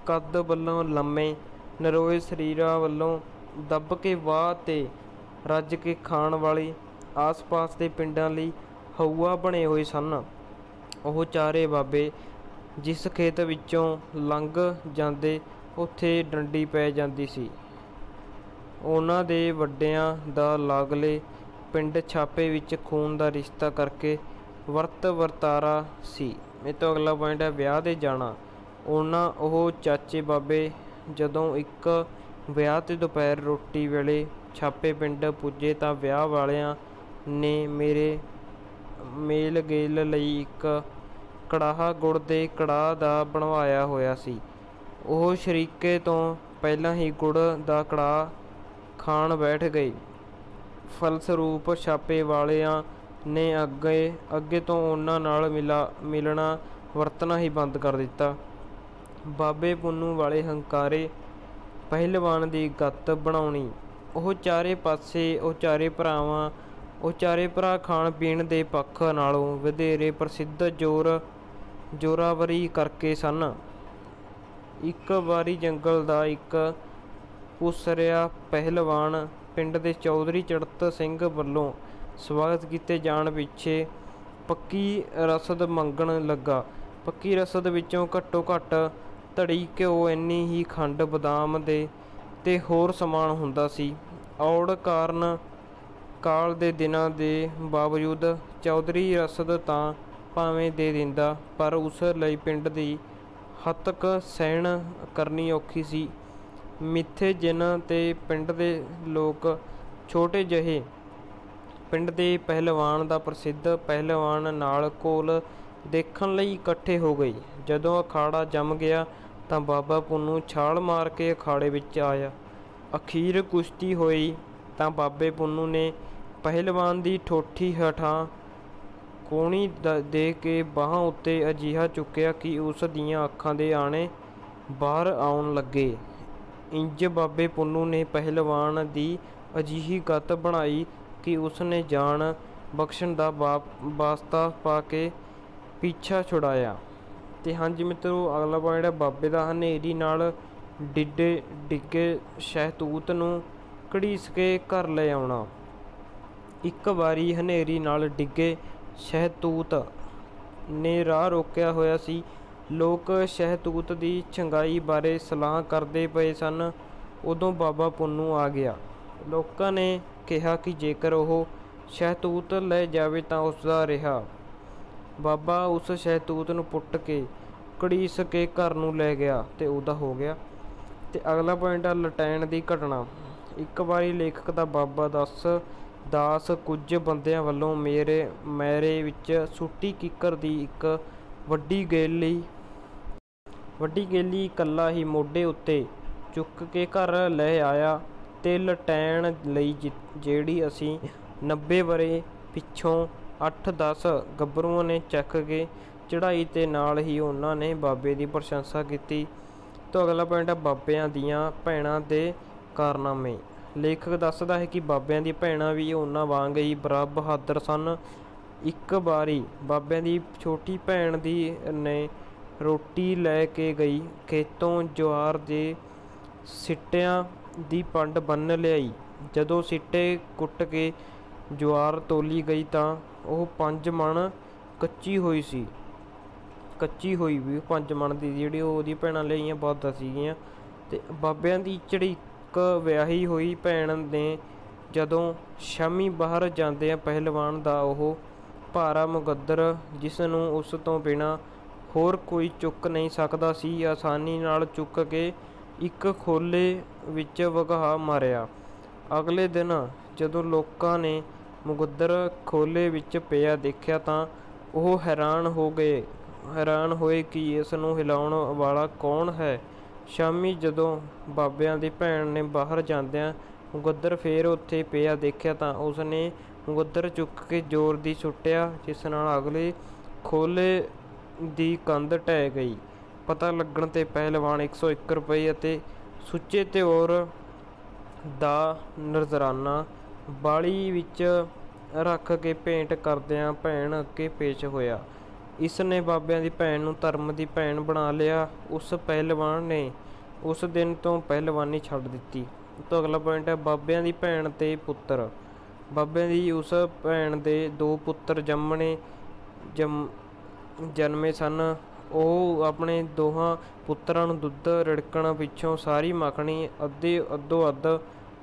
ਕੱਦ ਵੱਲੋਂ ਲੰਮੇ, ਨਰੋਏ ਸਰੀਰਾਂ ਵੱਲੋਂ ਦੱਬ ਕੇ ਵਾਹ ਤੇ ਰੱਜ ਕੇ ਖਾਣ ਵਾਲੀ ਆਸ-ਪਾਸ ਦੇ ਪਿੰਡਾਂ ਲਈ ਹਊਆ ਬਣੇ ਹੋਏ ਸਨ। ਉਹ ਚਾਰੇ ਬਾਬੇ ਜਿਸ ਖੇਤ ਵਿੱਚੋਂ ਲੰਘ ਜਾਂਦੇ ਉੱਥੇ ਡੰਡੀ ਪੈ ਜਾਂਦੀ ਸੀ। ਉਹਨਾਂ ਦੇ ਵੱਡਿਆਂ ਦਾ ਲਾਗਲੇ ਪਿੰਡ ਛਾਪੇ ਵਿੱਚ ਖੂਨ ਦਾ ਰਿਸ਼ਤਾ ਕਰਕੇ ਵਰਤਾਰਾ ਸੀ। ਇਹ ਤੋਂ ਅਗਲਾ ਪੁਆਇੰਟ ਹੈ ਵਿਆਹ 'ਤੇ ਜਾਣਾ। ਉਹ ਚਾਚੇ ਬਾਬੇ ਜਦੋਂ ਇੱਕ ਵਿਆਹ 'ਤੇ ਦੁਪਹਿਰ ਰੋਟੀ ਵੇਲੇ ਛਾਪੇ ਪਿੰਡ ਪੁੱਜੇ ਤਾਂ ਵਿਆਹ ਵਾਲਿਆਂ ਨੇ ਮੇਰੇ ਮੇਲ ਗੇਲ ਲਈ ਇੱਕ ਕੜਾਹਾ ਗੁੜ ਦੇ ਕੜਾਹ ਦਾ ਬਣਵਾਇਆ ਹੋਇਆ ਸੀ। ਉਹ ਸ਼ਰੀਕੇ ਤੋਂ ਪਹਿਲਾਂ ਹੀ ਗੁੜ ਦਾ ਕੜਾਹ ਖਾਣ ਬੈਠ ਗਏ। ਫਲਸਰੂਪ ਛਾਪੇ ਵਾਲਿਆਂ ਨੇ ਅੱਗੇ ਤੋਂ ਉਹਨਾਂ ਨਾਲ ਮਿਲਣਾ ਵਰਤਣਾ ਹੀ ਬੰਦ ਕਰ ਦਿੱਤਾ। ਬਾਬੇ ਪੁੰਨੂ ਵਾਲੇ ਹੰਕਾਰੇ ਪਹਿਲਵਾਨ ਦੀ ਗੱਤ ਬਣਾਉਣੀ। ਉਹ ਚਾਰੇ ਭਰਾ ਖਾਣ ਪੀਣ ਦੇ ਪੱਖ ਨਾਲੋਂ ਵਧੇਰੇ ਪ੍ਰਸਿੱਧ ਜ਼ੋਰਾਵਰੀ ਕਰਕੇ ਸਨ। ਇੱਕ ਵਾਰੀ ਜੰਗਲ ਦਾ ਇੱਕ ਪੁਸਰਿਆ ਪਹਿਲਵਾਨ ਪਿੰਡ ਦੇ ਚੌਧਰੀ ਚੜਤ ਸਿੰਘ ਵੱਲੋਂ ਸਵਾਗਤ ਕੀਤੇ ਜਾਣ ਪਿੱਛੇ ਪੱਕੀ ਰਸਦ ਮੰਗਣ ਲੱਗਾ। ਪੱਕੀ ਰਸਦ ਵਿੱਚੋਂ ਘੱਟੋ ਘੱਟ ਧੜੀ ਘਿਓ, ਇੰਨੀ ਹੀ ਖੰਡ, ਬਦਾਮ ਦੇ ਤੇ ਹੋਰ ਸਮਾਨ ਹੁੰਦਾ ਸੀ। ਔੜ ਕਾਲ ਦੇ ਦਿਨਾਂ ਦੇ ਬਾਵਜੂਦ ਚੌਧਰੀ ਰਸਦ ਤਾਂ ਭਾਵੇਂ ਦੇ ਦਿੰਦਾ, ਪਰ ਉਸ ਲਈ ਪਿੰਡ ਦੀ ਹੱਤਕ ਸਹਿਣ ਕਰਨੀ ਔਖੀ ਸੀ। ਮਿੱਥੇ ਜਿਨ੍ਹਾਂ ਤੇ ਪਿੰਡ ਦੇ ਲੋਕ ਛੋਟੇ ਜਿਹੇ ਪਿੰਡ ਦੇ ਪਹਿਲਵਾਨ ਦਾ ਪ੍ਰਸਿੱਧ ਪਹਿਲਵਾਨ ਨਾਲ ਘੋਲ ਦੇਖਣ ਲਈ ਇਕੱਠੇ ਹੋ ਗਏ। ਜਦੋਂ ਅਖਾੜਾ ਜੰਮ ਗਿਆ ਤਾਂ ਬਾਬਾ ਪੁੰਨੂ ਛਾਲ ਮਾਰ ਕੇ ਅਖਾੜੇ ਵਿੱਚ ਆਇਆ। ਅਖੀਰ ਕੁਸ਼ਤੀ ਹੋਈ ਤਾਂ ਬਾਬੇ ਪੁੰਨੂ ਨੇ ਪਹਿਲਵਾਨ ਦੀ ਠੋਠੀ ਹੇਠਾਂ ਕੋਣੀ ਦੇ ਕੇ ਬਾਹਾਂ ਉੱਤੇ ਅਜਿਹਾ ਚੁੱਕਿਆ ਕਿ ਉਸ ਦੀਆਂ ਅੱਖਾਂ ਦੇ ਆਣੇ ਬਾਹਰ ਆਉਣ ਲੱਗੇ। ਇੰਜ ਬਾਬੇ ਪੁੰਨੂ ਨੇ ਪਹਿਲਵਾਨ ਦੀ ਅਜਿਹੀ ਗੱਤ ਬਣਾਈ ਕਿ ਉਸ ਨੇ ਜਾਨ ਬਖਸ਼ਣ ਦਾ ਵਾਸਤਾ ਪਾ ਕੇ ਪਿੱਛਾ ਛੁਡਾਇਆ। ਤੇ ਹਾਂਜੀ ਮਿੱਤਰੋ ਅਗਲਾ ਪੁਆਇੰਟ ਹੈ ਬਾਬੇ ਦਾ ਹਨੇਰੀ ਨਾਲ ਡਿੱਗੇ ਸ਼ਹਿਤੂਤ ਨੂੰ ਘੜੀਸ ਕੇ ਘਰ ਲੈ ਆਉਣਾ। ਇੱਕ ਵਾਰੀ ਹਨੇਰੀ ਨਾਲ ਡਿੱਗੇ ਸ਼ਹਿਤੂਤ ਨੇ ਰਾਹ ਰੋਕਿਆ ਹੋਇਆ ਸੀ। ਲੋਕ ਸ਼ਹਿਤੂਤ ਦੀ ਛੰਗਾਈ ਬਾਰੇ ਸਲਾਹ ਕਰਦੇ ਪਏ ਸਨ। ਉਦੋਂ ਬਾਬਾ ਪੁੰਨੂ ਆ ਗਿਆ। ਲੋਕਾਂ ਨੇ ਕਿਹਾ ਕਿ ਜੇਕਰ ਉਹ ਸ਼ਹਿਤੂਤ ਲੈ ਜਾਵੇ ਤਾਂ ਉਸਦਾ ਰਿਹਾ। ਬਾਬਾ ਉਸ ਸ਼ਹਿਤੂਤ ਨੂੰ ਪੁੱਟ ਕੇ ਘੜੀਸ ਕੇ ਘਰ ਨੂੰ ਲੈ ਗਿਆ ਤੇ ਉਹਦਾ ਹੋ ਗਿਆ। ਤੇ ਅਗਲਾ ਪੁਆਇੰਟ ਆ ਲਟੈਣ ਦੀ ਘਟਨਾ। ਇੱਕ ਵਾਰੀ ਲੇਖਕ ਦਾ ਬਾਬਾ ਦਾਸ ਕੁਝ ਬੰਦਿਆਂ ਵੱਲੋਂ ਮੈਰੇ ਵਿੱਚ ਸੁੱਟੀ ਕਿੱਕਰ ਦੀ ਇੱਕ ਵੱਡੀ ਗੇਲੀ ਇਕੱਲਾ ਹੀ ਮੋਢੇ ਉੱਤੇ ਚੁੱਕ ਕੇ ਘਰ ਲੈ ਆਇਆ ਤੇ ਲਟੈਣ ਲਈ ਜਿਹੜੀ ਅਸੀਂ 90 ਵਰ੍ਹੇ ਪਿੱਛੋਂ 8-10 ਗੱਭਰੂਆਂ ਨੇ ਚੱਕ ਕੇ ਚੜ੍ਹਾਈ ਤੇ ਨਾਲ ਹੀ ਉਹਨਾਂ ਨੇ ਬਾਬੇ ਦੀ ਪ੍ਰਸ਼ੰਸਾ ਕੀਤੀ। ਤੋਂ ਅਗਲਾ ਪੁਆਇੰਟ ਹੈ ਬਾਬਿਆਂ ਦੀਆਂ ਭੈਣਾਂ ਦੇ ਕਾਰਨਾਮੇ। ਲੇਖਕ ਦੱਸਦਾ ਹੈ ਕਿ ਬਾਬਿਆਂ ਦੀ ਭੈਣਾਂ ਵੀ ਉਹਨਾਂ ਵਾਂਗ ਹੀ ਬਹਾਦਰ ਸਨ। ਇੱਕ ਵਾਰੀ ਬਾਬਿਆਂ ਦੀ ਛੋਟੀ ਭੈਣ ਨੇ ਰੋਟੀ ਲੈ ਕੇ ਗਈ ਖੇਤੋਂ ਜਵਾਰ ਦੇ ਸਿੱਟਿਆਂ ਦੀ ਪੰਡ ਬੰਨ੍ਹ ਲਿਆਈ। ਜਦੋਂ ਸਿੱਟੇ ਕੁੱਟ ਕੇ ਜੁਆਰ ਤੋਲੀ ਗਈ ਤਾਂ ਉਹ 5 ਮਣ ਕੱਚੀ ਹੋਈ ਸੀ। ਕੱਚੀ ਹੋਈ ਵੀ 5 ਮਣ ਦੀ ਜਿਹੜੀ ਉਹਦੀ ਭੈਣਾਂ ਲਿਆਈਆਂ ਬਹੁਤ ਸੀਗੀਆਂ। ਅਤੇ ਬਾਬਿਆਂ ਦੀ ਝੜੀਕ ਵਿਆਹੀ ਹੋਈ ਭੈਣ ਨੇ ਜਦੋਂ ਸ਼ਾਮੀ ਬਾਹਰ ਜਾਂਦਿਆਂ ਪਹਿਲਵਾਨ ਦਾ ਉਹ ਭਾਰਾ ਮੁਕੱਦਰ, ਜਿਸ ਨੂੰ ਉਸ ਤੋਂ ਬਿਨਾਂ ਹੋਰ ਕੋਈ ਚੁੱਕ ਨਹੀਂ ਸਕਦਾ ਸੀ, ਆਸਾਨੀ ਨਾਲ ਚੁੱਕ ਕੇ ਇੱਕ ਖੋਲੇ ਵਿੱਚ ਵਗਾਹ ਮਾਰਿਆ। ਅਗਲੇ ਦਿਨ ਜਦੋਂ ਲੋਕਾਂ ਨੇ ਮੁਕੱਦਰ ਖੋਲੇ ਵਿੱਚ ਪਿਆ ਦੇਖਿਆ ਤਾਂ ਉਹ ਹੈਰਾਨ ਹੋਏ ਕਿ ਇਸ ਨੂੰ ਹਿਲਾਉਣ ਵਾਲਾ ਕੌਣ ਹੈ। ਸ਼ਾਮੀ ਜਦੋਂ ਬਾਬਿਆਂ ਦੀ ਭੈਣ ਨੇ ਬਾਹਰ ਜਾਂਦਿਆਂ ਮੁਕੱਦਰ ਫੇਰ ਉੱਥੇ ਪਿਆ ਦੇਖਿਆ ਤਾਂ ਉਸ ਨੇ ਮੁਕੱਦਰ ਚੁੱਕ ਕੇ ਜ਼ੋਰ ਦੀ ਸੁੱਟਿਆ, ਜਿਸ ਨਾਲ ਅਗਲੇ ਖੋਲੇ ਦੀ ਕੰਧ ਢਹਿ ਗਈ। ਪਤਾ ਲੱਗਣ 'ਤੇ ਪਹਿਲਵਾਨ 101 ਰੁਪਏ ਅਤੇ ਸੁੱਚੇ ਤਿਉਰ ਦਾ ਨਜ਼ਰਾਨਾ ਬਾਲੀ ਵਿੱਚ ਰੱਖ ਕੇ ਭੇਂਟ ਕਰਦਿਆਂ ਭੈਣ ਅੱਗੇ ਪੇਸ਼ ਹੋਇਆ। ਇਸ ਨੇ ਬਾਬਿਆਂ ਦੀ ਭੈਣ ਨੂੰ ਧਰਮ ਦੀ ਭੈਣ ਬਣਾ ਲਿਆ। ਉਸ ਪਹਿਲਵਾਨ ਨੇ ਉਸ ਦਿਨ ਤੋਂ ਪਹਿਲਵਾਨੀ ਛੱਡ ਦਿੱਤੀ। ਤੋਂ ਅਗਲਾ ਪੁਆਇੰਟ ਹੈ ਬਾਬਿਆਂ ਦੀ ਭੈਣ ਤੇ ਪੁੱਤਰ। ਬਾਬਿਆਂ ਦੀ ਉਸ ਭੈਣ ਦੇ 2 ਪੁੱਤਰ ਜਨਮੇ ਸਨ। ਉਹ ਆਪਣੇ ਦੋਹਾਂ ਪੁੱਤਰਾਂ ਨੂੰ ਦੁੱਧ ਰਿੜਕਣ ਪਿੱਛੋਂ ਸਾਰੀ ਮੱਖਣੀ ਅੱਧੋ ਅੱਧ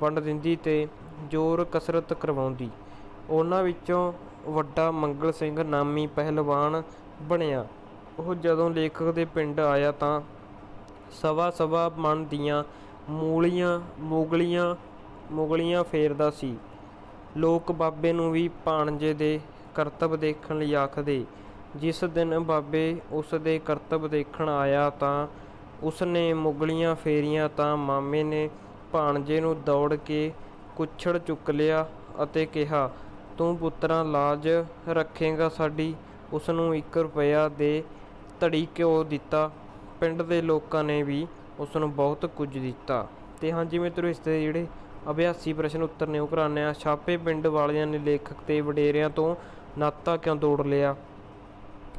ਵੰਡ ਦਿੰਦੀ ਤੇ ਜ਼ੋਰ ਕਸਰਤ ਕਰਵਾਉਂਦੀ। ਉਹਨਾਂ ਵਿੱਚੋਂ ਵੱਡਾ ਮੰਗਲ ਸਿੰਘ ਨਾਮੀ ਪਹਿਲਵਾਨ ਬਣਿਆ। ਉਹ ਜਦੋਂ ਲੇਖਕ ਦੇ ਪਿੰਡ ਆਇਆ ਤਾਂ ਸਵਾ ਮਣ ਦੀਆਂ ਮੂੰਗਲੀਆਂ ਫੇਰਦਾ ਸੀ। ਲੋਕ ਬਾਬੇ ਨੂੰ ਵੀ ਭਾਣਜੇ ਦੇ ਕਰਤੱਵ ਦੇਖਣ ਲਈ ਆਖਦੇ। ਜਿਸ ਦਿਨ ਬਾਬੇ ਉਸ ਦੇ ਕਰਤੱਵ ਦੇਖਣ ਆਇਆ ਤਾਂ ਉਸ ਨੇ ਮੂੰਗਲੀਆਂ ਫੇਰੀਆਂ ਤਾਂ ਮਾਮੇ ਨੇ ਭਾਣਜੇ ਨੂੰ ਦੌੜ ਕੇ ਕੁੱਛੜ ਚੁੱਕ ਲਿਆ ਅਤੇ ਕਿਹਾ, ਤੂੰ ਪੁੱਤਰਾਂ ਲਾਜ ਰੱਖੇਂਗਾ ਸਾਡੀ। ਉਸ ਨੂੰ 1 ਰੁਪਇਆ ਦੇ ਧੜੀ ਘਿਓ ਦਿੱਤਾ। ਪਿੰਡ ਦੇ ਲੋਕਾਂ ਨੇ ਵੀ ਉਸ ਨੂੰ ਬਹੁਤ ਕੁਝ ਦਿੱਤਾ। ਅਤੇ ਹਾਂਜੀ ਮਿੱਤਰੋ, ਇਸ ਦੇ ਜਿਹੜੇ ਅਭਿਆਸੀ ਪ੍ਰਸ਼ਨ ਉੱਤਰ ਨੇ ਉਹ ਕਰਾਉਂਦੇ ਹਾਂ। ਛਾਪੇ ਪਿੰਡ ਵਾਲਿਆਂ ਨੇ ਲੇਖਕ ਤੇ ਵਡੇਰਿਆਂ ਤੋਂ ਨਾਤਾ ਕਿਉਂ ਤੋੜ ਲਿਆ?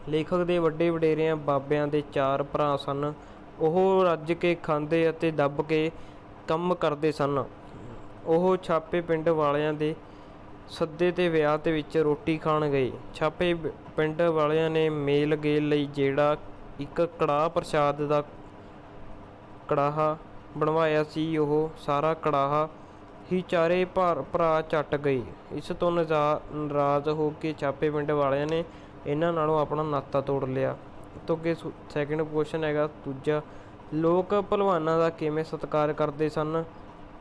ਲੇਖਕ ਦੇ ਵੱਡੇ ਵਡੇਰਿਆਂ ਬਾਬਿਆਂ ਦੇ 4 ਭਰਾ ਸਨ। ਉਹ ਰੱਜ ਕੇ ਖਾਂਦੇ ਅਤੇ ਦੱਬ ਕੇ ਕੰਮ ਕਰਦੇ ਸਨ। ਉਹ ਛਾਪੇ ਪਿੰਡ ਵਾਲਿਆਂ ਦੇ ਸੱਦੇ 'ਤੇ ਵਿਆਹ ਦੇ ਵਿੱਚ ਰੋਟੀ ਖਾਣ ਗਏ। ਛਾਪੇ ਪਿੰਡ ਵਾਲਿਆਂ ਨੇ ਮੇਲ ਗੇਲ ਲਈ ਜਿਹੜਾ ਇੱਕ ਕੜਾਹ ਪ੍ਰਸ਼ਾਦ ਦਾ ਕੜਾਹਾ ਬਣਵਾਇਆ ਸੀ, ਉਹ ਸਾਰਾ ਕੜਾਹਾ ਹੀ ਚਾਰੇ ਭਰਾ ਚੱਟ ਗਏ। ਇਸ ਤੋਂ ਨਾਰਾਜ਼ ਹੋ ਕੇ ਛਾਪੇ ਪਿੰਡ ਵਾਲਿਆਂ ਨੇ ਇਹਨਾਂ ਨਾਲੋਂ ਆਪਣਾ ਨਾਤਾ ਤੋੜ ਲਿਆ। ਤੋਂ ਅੱਗੇ ਸੈਕਿੰਡ ਕੁਐਸਚਨ ਹੈਗਾ ਦੂਜਾ, ਲੋਕ ਭਲਵਾਨਾਂ ਦਾ ਕਿਵੇਂ ਸਤਿਕਾਰ ਕਰਦੇ ਸਨ?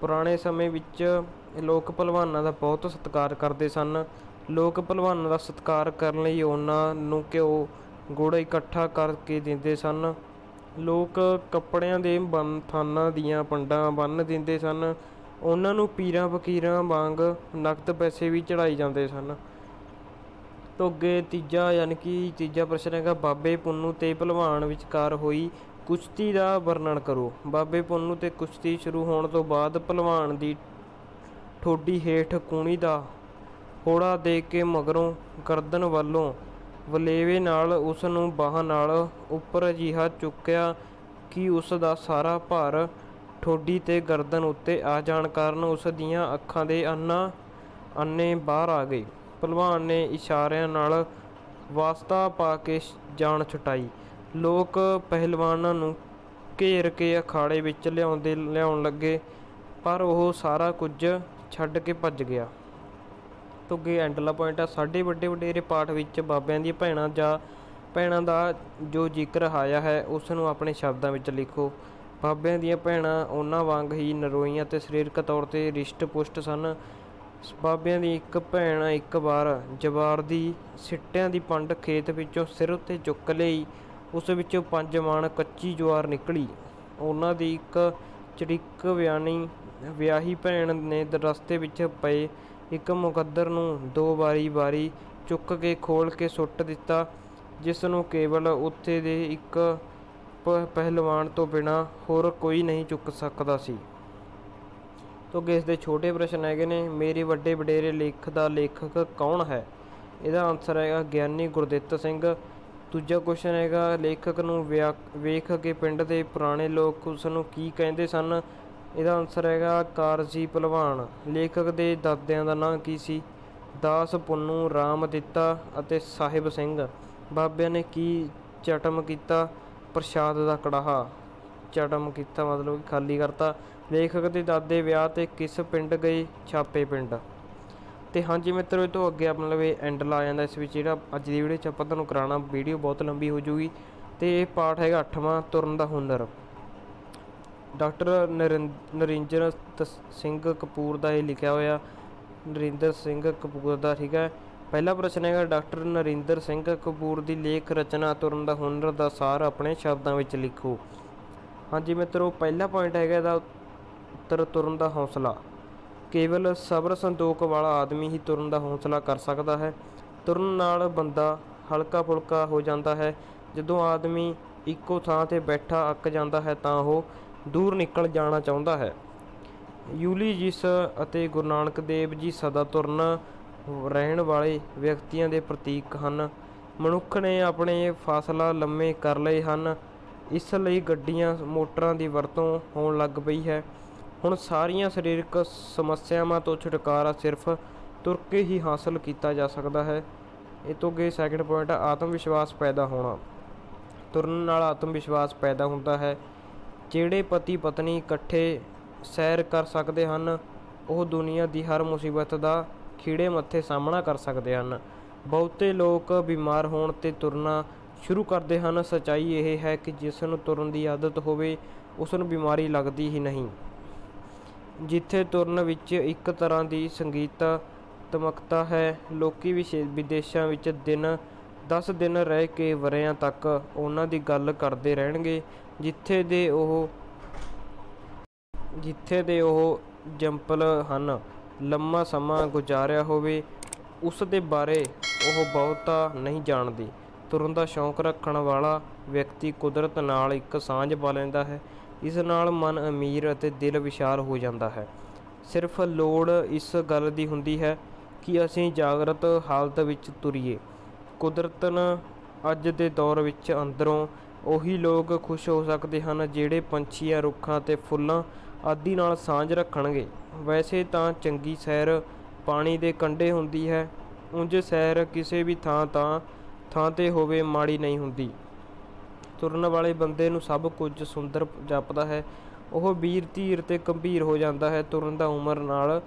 ਪੁਰਾਣੇ ਸਮੇਂ ਵਿੱਚ ਲੋਕ ਭਲਵਾਨਾਂ ਦਾ ਬਹੁਤ ਸਤਿਕਾਰ ਕਰਦੇ ਸਨ। ਲੋਕ ਭਲਵਾਨਾਂ ਦਾ ਸਤਿਕਾਰ ਕਰਨ ਲਈ ਉਹਨਾਂ ਨੂੰ ਘਿਓ ਗੁੜ ਇਕੱਠਾ ਕਰਕੇ ਦਿੰਦੇ ਸਨ। ਲੋਕ ਕੱਪੜਿਆਂ ਦੇ ਥਾਨਾਂ ਦੀਆਂ ਪੰਡਾਂ ਬੰਨ੍ਹ ਦਿੰਦੇ ਸਨ। ਉਹਨਾਂ ਨੂੰ ਪੀਰਾਂ ਫਕੀਰਾਂ ਵਾਂਗ ਨਕਦ ਪੈਸੇ ਵੀ ਚੜ੍ਹਾਏ ਜਾਂਦੇ ਸਨ। ਤੋਂ ਅੱਗੇ ਤੀਜਾ ਪ੍ਰਸ਼ਨ ਹੈਗਾ, ਬਾਬੇ ਪੁੰਨੂ ਤੇ ਭਲਵਾਨ ਵਿਚਕਾਰ ਹੋਈ ਕੁਸ਼ਤੀ ਦਾ ਵਰਣਨ ਕਰੋ। ਬਾਬੇ ਪੁੰਨੂ ਤੇ ਕੁਸ਼ਤੀ ਸ਼ੁਰੂ ਹੋਣ ਤੋਂ ਬਾਅਦ ਭਲਵਾਨ ਦੀ ਠੋਡੀ ਹੇਠ ਕੂਣੀ ਦਾ ਹੋੜਾ ਦੇ ਕੇ ਮਗਰੋਂ ਗਰਦਨ ਵੱਲੋਂ ਵਲੇਵੇ ਨਾਲ ਉਸ ਨੂੰ ਬਾਹਾਂ ਨਾਲ ਉੱਪਰ ਅਜਿਹਾ ਚੁੱਕਿਆ ਕਿ ਉਸ ਦਾ ਸਾਰਾ ਭਾਰ ਠੋਡੀ ਤੇ ਗਰਦਨ ਉੱਤੇ ਆ ਜਾਣ ਕਾਰਨ ਉਸ ਦੀਆਂ ਅੱਖਾਂ ਦੇ ਅੰਨੇ ਬਾਹਰ ਆ ਗਏ। ਭਲਵਾਨ ਨੇ ਇਸ਼ਾਰਿਆਂ ਨਾਲ ਵਾਸਤਾ ਪਾ ਕੇ ਜਾਨ ਛੁਟਾਈ। ਲੋਕ ਪਹਿਲਵਾਨਾਂ ਨੂੰ ਘੇਰ ਕੇ ਅਖਾੜੇ ਵਿੱਚ ਲਿਆਉਣ ਲੱਗੇ, ਪਰ ਉਹ ਸਾਰਾ ਕੁਝ ਛੱਡ ਕੇ ਭੱਜ ਗਿਆ। ਤੋਂ ਅੱਗੇ ਐਂਡਲਾ ਪੁਆਇੰਟ ਆ, ਸਾਡੇ ਵੱਡੇ ਵਡੇਰੇ ਪਾਠ ਵਿੱਚ ਬਾਬਿਆਂ ਦੀਆਂ ਭੈਣਾਂ ਦਾ ਜੋ ਜ਼ਿਕਰ ਆਇਆ ਹੈ ਉਸ ਨੂੰ ਆਪਣੇ ਸ਼ਬਦਾਂ ਵਿੱਚ ਲਿਖੋ। ਬਾਬਿਆਂ ਦੀਆਂ ਭੈਣਾਂ ਉਹਨਾਂ ਵਾਂਗ ਹੀ ਨਰੋਈਆਂ ਅਤੇ ਸਰੀਰਕ ਤੌਰ 'ਤੇ ਰਿਸ਼ਟ ਪੁਸ਼ਟ ਸਨ। ਬਾਬਿਆਂ ਦੀ ਇੱਕ ਭੈਣ ਇੱਕ ਵਾਰ ਜਵਾਰ ਦੀ ਸਿੱਟਿਆਂ ਦੀ ਪੰਡ ਖੇਤ ਵਿੱਚੋਂ ਸਿਰ ਉੱਤੇ ਚੁੱਕ ਲਈ। ਉਸ ਵਿੱਚੋਂ 5 ਮਣ ਕੱਚੀ ਜਵਾਰ ਨਿਕਲੀ। ਉਹਨਾਂ ਦੀ ਇੱਕ ਚੜਿੱਕ ਵਿਆਹੀ ਭੈਣ ਨੇ ਰਸਤੇ ਵਿੱਚ ਪਏ ਇੱਕ ਮੁਕੱਦਰ ਨੂੰ 2 ਵਾਰੀ ਚੁੱਕ ਕੇ ਖੋਲ ਕੇ ਸੁੱਟ ਦਿੱਤਾ, ਜਿਸ ਨੂੰ ਕੇਵਲ ਉੱਥੇ ਦੇ ਇੱਕ ਪਹਿਲਵਾਨ ਤੋਂ ਬਿਨਾਂ ਹੋਰ ਕੋਈ ਨਹੀਂ ਚੁੱਕ ਸਕਦਾ ਸੀ। ਤੋਂ ਅੱਗੇ ਇਸ ਦੇ ਛੋਟੇ ਪ੍ਰਸ਼ਨ ਹੈਗੇ ਨੇ, ਮੇਰੇ ਵੱਡੇ ਵਡੇਰੇ ਲੇਖ ਦਾ ਲੇਖਕ ਕੌਣ ਹੈ? ਇਹਦਾ ਆਨਸਰ ਹੈਗਾ ਗਿਆਨੀ ਗੁਰਦਿੱਤ ਸਿੰਘ। ਦੂਜਾ ਕੁਐਸਚਨ ਹੈਗਾ, ਲੇਖਕ ਨੂੰ ਵੇਖ ਕੇ ਪਿੰਡ ਦੇ ਪੁਰਾਣੇ ਲੋਕ ਉਸ ਨੂੰ ਕੀ ਕਹਿੰਦੇ ਸਨ? ਇਹਦਾ ਆਨਸਰ ਹੈਗਾ ਕਾਰਜੀ ਭਲਵਾਨ। ਲੇਖਕ ਦੇ ਦਾਦਿਆਂ ਦਾ ਨਾਂ ਕੀ ਸੀ? ਦਾਸ ਪੁੰਨੂ ਰਾਮ ਦਿੱਤਾ ਅਤੇ ਸਾਹਿਬ ਸਿੰਘ। ਬਾਬਿਆਂ ਨੇ ਕੀ ਚਟਮ ਕੀਤਾ, ਪ੍ਰਸ਼ਾਦ ਦਾ ਕੜਾਹਾ। ਚਟਮ ਕੀਤਾ ਮਤਲਬ ਕਿ ਖਾਲੀ ਕਰਤਾ। ਲੇਖਕ ਦੇ ਦਾਦੇ ਵਿਆਹ 'ਤੇ ਕਿਸ ਪਿੰਡ ਗਏ, ਛਾਪੇ ਪਿੰਡ। ਤੇ ਹਾਂਜੀ ਮਿੱਤਰੋ, ਇਹ ਤੋਂ ਅੱਗੇ ਮਤਲਬ ਇਹ ਐਂਡ ਲਾ ਜਾਂਦਾ ਇਸ ਵਿੱਚ ਜਿਹੜਾ ਅੱਜ ਦੀ ਵੀਡੀਓ 'ਚ ਆਪਾਂ ਤੁਹਾਨੂੰ ਕਰਾਉਣਾ। ਵੀਡੀਓ ਬਹੁਤ ਲੰਬੀ ਹੋ ਜੂਗੀ। ਤੇ ਇਹ ਪਾਠ ਹੈਗਾ 8ਵਾਂ, ਤੁਰਨ ਦਾ ਹੁਨਰ। ਡਾਕਟਰ ਨਰਿੰਦਰ ਸਿੰਘ ਕਪੂਰ ਦਾ ਇਹ ਲਿਖਿਆ ਹੋਇਆ, ਨਰਿੰਦਰ ਸਿੰਘ ਕਪੂਰ ਦਾ। ਠੀਕ ਹੈ, ਪਹਿਲਾ ਪ੍ਰਸ਼ਨ ਹੈਗਾ ਡਾਕਟਰ ਨਰਿੰਦਰ ਸਿੰਘ ਕਪੂਰ ਦੀ ਲੇਖ ਰਚਨਾ ਤੁਰਨ ਦਾ ਹੁਨਰ ਦਾ ਸਾਰ ਆਪਣੇ ਸ਼ਬਦਾਂ ਵਿੱਚ ਲਿਖੋ। ਹਾਂਜੀ ਮਿੱਤਰੋ, ਪਹਿਲਾ ਪੁਆਇੰਟ ਹੈਗਾ ਇਹਦਾ ਉੱਤਰ ਤੁਰਨ ਦਾ ਹੌਸਲਾ। ਕੇਵਲ ਸਬਰ ਸੰਤੋਖ ਵਾਲਾ ਆਦਮੀ ਹੀ ਤੁਰਨ ਦਾ ਹੌਸਲਾ ਕਰ ਸਕਦਾ ਹੈ। ਤੁਰਨ ਨਾਲ ਬੰਦਾ ਹਲਕਾ ਫੁਲਕਾ ਹੋ ਜਾਂਦਾ ਹੈ। ਜਦੋਂ ਆਦਮੀ ਇੱਕੋ ਥਾਂ 'ਤੇ ਬੈਠਾ ਅੱਕ ਜਾਂਦਾ ਹੈ ਤਾਂ ਉਹ ਦੂਰ ਨਿਕਲ ਜਾਣਾ ਚਾਹੁੰਦਾ ਹੈ। ਯੂਲੀਜੀਸ ਅਤੇ ਗੁਰੂ ਨਾਨਕ ਦੇਵ ਜੀ ਸਦਾ ਤੁਰਨ ਰਹਿਣ ਵਾਲੇ ਵਿਅਕਤੀਆਂ ਦੇ ਪ੍ਰਤੀਕ ਹਨ। ਮਨੁੱਖ ਨੇ ਆਪਣੇ ਫਾਸਲਾ ਲੰਮੇ ਕਰ ਲਏ ਹਨ, ਇਸ ਲਈ ਗੱਡੀਆਂ ਮੋਟਰਾਂ ਦੀ ਵਰਤੋਂ ਹੋਣ ਲੱਗ ਪਈ ਹੈ। ਹੁਣ ਸਾਰੀਆਂ ਸਰੀਰਕ ਸਮੱਸਿਆਵਾਂ ਤੋਂ ਛੁਟਕਾਰਾ ਸਿਰਫ ਤੁਰ ਕੇ ਹੀ ਹਾਸਲ ਕੀਤਾ ਜਾ ਸਕਦਾ ਹੈ। ਇਹ ਤੋਂ ਅੱਗੇ ਸੈਕਿੰਡ ਪੁਆਇੰਟ ਆਤਮ ਵਿਸ਼ਵਾਸ ਪੈਦਾ ਹੋਣਾ। ਤੁਰਨ ਨਾਲ ਆਤਮ ਵਿਸ਼ਵਾਸ ਪੈਦਾ ਹੁੰਦਾ ਹੈ। ਜਿਹੜੇ ਪਤੀ ਪਤਨੀ ਇਕੱਠੇ ਸੈਰ ਕਰ ਸਕਦੇ ਹਨ ਉਹ ਦੁਨੀਆ ਦੀ ਹਰ ਮੁਸੀਬਤ ਦਾ ਖਿੜੇ ਮੱਥੇ ਸਾਹਮਣਾ ਕਰ ਸਕਦੇ ਹਨ। ਬਹੁਤੇ ਲੋਕ ਬਿਮਾਰ ਹੋਣ 'ਤੇ ਤੁਰਨਾ ਸ਼ੁਰੂ ਕਰਦੇ ਹਨ। ਸੱਚਾਈ ਇਹ ਹੈ ਕਿ ਜਿਸ ਨੂੰ ਤੁਰਨ ਦੀ ਆਦਤ ਹੋਵੇ ਉਸ ਨੂੰ ਬਿਮਾਰੀ ਲੱਗਦੀ ਹੀ ਨਹੀਂ। ਜਿੱਥੇ ਤੁਰਨ ਵਿੱਚ ਇੱਕ ਤਰ੍ਹਾਂ ਦੀ ਸੰਗੀਤਾਤਮਕਤਾ ਹੈ, ਲੋਕੀ ਵਿਦੇਸ਼ਾਂ ਵਿੱਚ 10 ਦਿਨ ਰਹਿ ਕੇ ਵਰ੍ਹਿਆਂ ਤੱਕ ਉਹਨਾਂ ਦੀ ਗੱਲ ਕਰਦੇ ਰਹਿਣਗੇ। ਜਿੱਥੇ ਦੇ ਉਹ ਜੰਪਲ ਹਨ, ਲੰਮਾ ਸਮਾਂ ਗੁਜ਼ਾਰਿਆ ਹੋਵੇ, ਉਸ ਦੇ ਬਾਰੇ ਉਹ ਬਹੁਤਾ ਨਹੀਂ ਜਾਣਦੇ। ਤੁਰਨ ਦਾ ਸ਼ੌਂਕ ਰੱਖਣ ਵਾਲਾ ਵਿਅਕਤੀ ਕੁਦਰਤ ਨਾਲ ਇੱਕ ਸਾਂਝ ਪਾ ਲੈਂਦਾ ਹੈ। ਇਸ ਨਾਲ ਮਨ ਅਮੀਰ ਅਤੇ ਦਿਲ ਵਿਸ਼ਾਲ ਹੋ ਜਾਂਦਾ ਹੈ। ਸਿਰਫ ਲੋੜ ਇਸ ਗੱਲ ਦੀ ਹੁੰਦੀ ਹੈ ਕਿ ਅਸੀਂ ਜਾਗਰਤ ਹਾਲਤ ਵਿੱਚ ਤੁਰੀਏ। ਕੁਦਰਤਨ ਅੱਜ ਦੇ ਦੌਰ ਵਿੱਚ ਅੰਦਰੋਂ ਉਹੀ ਲੋਕ ਖੁਸ਼ ਹੋ ਸਕਦੇ ਹਨ ਜਿਹੜੇ ਪੰਛੀਆਂ, ਰੁੱਖਾਂ ਅਤੇ ਫੁੱਲਾਂ ਆਦਿ ਨਾਲ ਸਾਂਝ ਰੱਖਣਗੇ। ਵੈਸੇ ਤਾਂ ਚੰਗੀ ਸੈਰ ਪਾਣੀ ਦੇ ਕੰਢੇ ਹੁੰਦੀ ਹੈ। ਉਂਝ ਸੈਰ ਕਿਸੇ ਵੀ ਥਾਂ 'ਤੇ ਹੋਵੇ ਮਾੜੀ ਨਹੀਂ ਹੁੰਦੀ। ਤੁਰਨ ਵਾਲੇ ਬੰਦੇ ਨੂੰ ਸਭ ਕੁਝ ਸੁੰਦਰ ਜਾਪਦਾ ਹੈ। ਉਹ ਵੀਰ ਧੀਰ ਤੇ ਗੰਭੀਰ ਹੋ ਜਾਂਦਾ ਹੈ। ਤੁਰਨ ਦਾ ਉਮਰ ਨਾਲ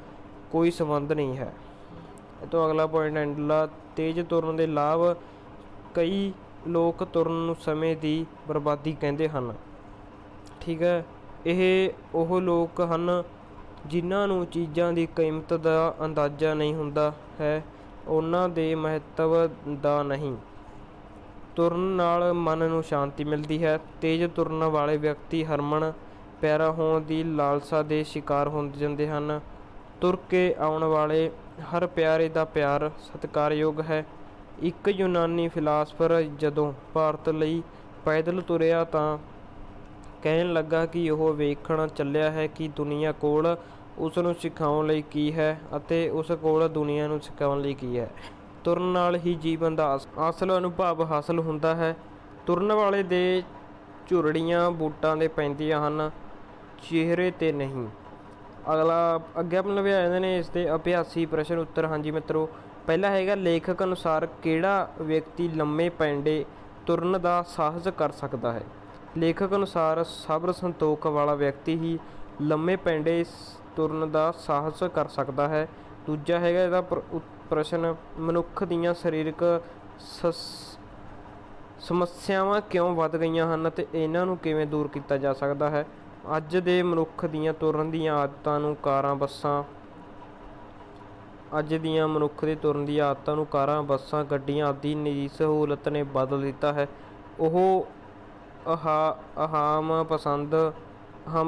ਕੋਈ ਸੰਬੰਧ ਨਹੀਂ ਹੈ। ਇਹ ਤੋਂ ਅਗਲਾ ਪੁਆਇੰਟ ਐਂਡਲਾ, ਤੇਜ਼ ਤੁਰਨ ਦੇ ਲਾਭ। ਕਈ ਲੋਕ ਤੁਰਨ ਨੂੰ ਸਮੇਂ ਦੀ ਬਰਬਾਦੀ ਕਹਿੰਦੇ ਹਨ। ਠੀਕ ਹੈ, ਇਹ ਉਹ ਲੋਕ ਹਨ ਜਿਨ੍ਹਾਂ ਨੂੰ ਚੀਜ਼ਾਂ ਦੀ ਕੀਮਤ ਦਾ ਅੰਦਾਜ਼ਾ ਨਹੀਂ ਹੁੰਦਾ ਹੈ, ਉਹਨਾਂ ਦੇ ਮਹੱਤਵ ਦਾ ਨਹੀਂ। ਤੁਰਨ ਨਾਲ ਮਨ ਨੂੰ ਸ਼ਾਂਤੀ ਮਿਲਦੀ ਹੈ। ਤੇਜ਼ ਤੁਰਨ ਵਾਲੇ ਵਿਅਕਤੀ ਹਰਮਨ ਪਿਆਰਾ ਹੋਣ ਦੀ ਲਾਲਸਾ ਦੇ ਸ਼ਿਕਾਰ ਹੋ ਜਾਂਦੇ ਹਨ। ਤੁਰ ਕੇ ਆਉਣ ਵਾਲੇ ਹਰ ਪਿਆਰੇ ਦਾ ਪਿਆਰ ਸਤਿਕਾਰਯੋਗ ਹੈ। ਇੱਕ ਯੂਨਾਨੀ ਫਿਲਾਸਫਰ ਜਦੋਂ ਭਾਰਤ ਲਈ ਪੈਦਲ ਤੁਰਿਆ ਤਾਂ ਕਹਿਣ ਲੱਗਾ ਕਿ ਉਹ ਵੇਖਣ ਚੱਲਿਆ ਹੈ ਕਿ ਦੁਨੀਆ ਕੋਲ ਉਸ ਨੂੰ ਸਿਖਾਉਣ ਲਈ ਕੀ ਹੈ ਅਤੇ ਉਸ ਕੋਲ ਦੁਨੀਆ ਨੂੰ ਸਿਖਾਉਣ ਲਈ ਕੀ ਹੈ। ਤੁਰਨ ਨਾਲ ਹੀ ਜੀਵਨ ਦਾ ਅਸਲ ਅਨੁਭਵ ਹਾਸਲ ਹੁੰਦਾ ਹੈ। ਤੁਰਨ ਵਾਲੇ ਦੇ ਝੁਰੜੀਆਂ ਬੂਟਾਂ ਦੇ ਪੈਂਦੀਆਂ ਹਨ, ਚਿਹਰੇ 'ਤੇ ਨਹੀਂ। ਅੱਗੇ ਆਪਾਂ ਲਵਿਆ ਜਾਂਦੇ ਨੇ ਇਸ ਦੇ ਅਭਿਆਸੀ ਪ੍ਰਸ਼ਨ ਉੱਤਰ। ਹਾਂਜੀ ਮਿੱਤਰੋ, ਪਹਿਲਾ ਹੈਗਾ ਲੇਖਕ ਅਨੁਸਾਰ ਕਿਹੜਾ ਵਿਅਕਤੀ ਲੰਮੇ ਪੈਂਡੇ ਤੁਰਨ ਦਾ ਸਾਹਸ ਕਰ ਸਕਦਾ ਹੈ। ਲੇਖਕ ਅਨੁਸਾਰ ਸਬਰ ਸੰਤੋਖ ਵਾਲਾ ਵਿਅਕਤੀ ਹੀ ਲੰਮੇ ਪੈਂਡੇ ਤੁਰਨ ਦਾ ਸਾਹਸ ਕਰ ਸਕਦਾ ਹੈ। ਦੂਜਾ ਹੈਗਾ ਇਹਦਾ ਪ੍ਰਸ਼ਨ, ਮਨੁੱਖ ਦੀਆਂ ਸਰੀਰਕ ਸਮੱਸਿਆਵਾਂ ਕਿਉਂ ਵੱਧ ਗਈਆਂ ਹਨ ਅਤੇ ਇਹਨਾਂ ਨੂੰ ਕਿਵੇਂ ਦੂਰ ਕੀਤਾ ਜਾ ਸਕਦਾ ਹੈ। ਅੱਜ ਦੇ ਮਨੁੱਖ ਦੀਆਂ ਤੁਰਨ ਦੀਆਂ ਆਦਤਾਂ ਨੂੰ ਕਾਰਾਂ ਬੱਸਾਂ ਗੱਡੀਆਂ ਆਦਿ ਨਿੱਜੀ ਸਹੂਲਤ ਨੇ ਬਦਲ ਦਿੱਤਾ ਹੈ। ਉਹ ਆਮ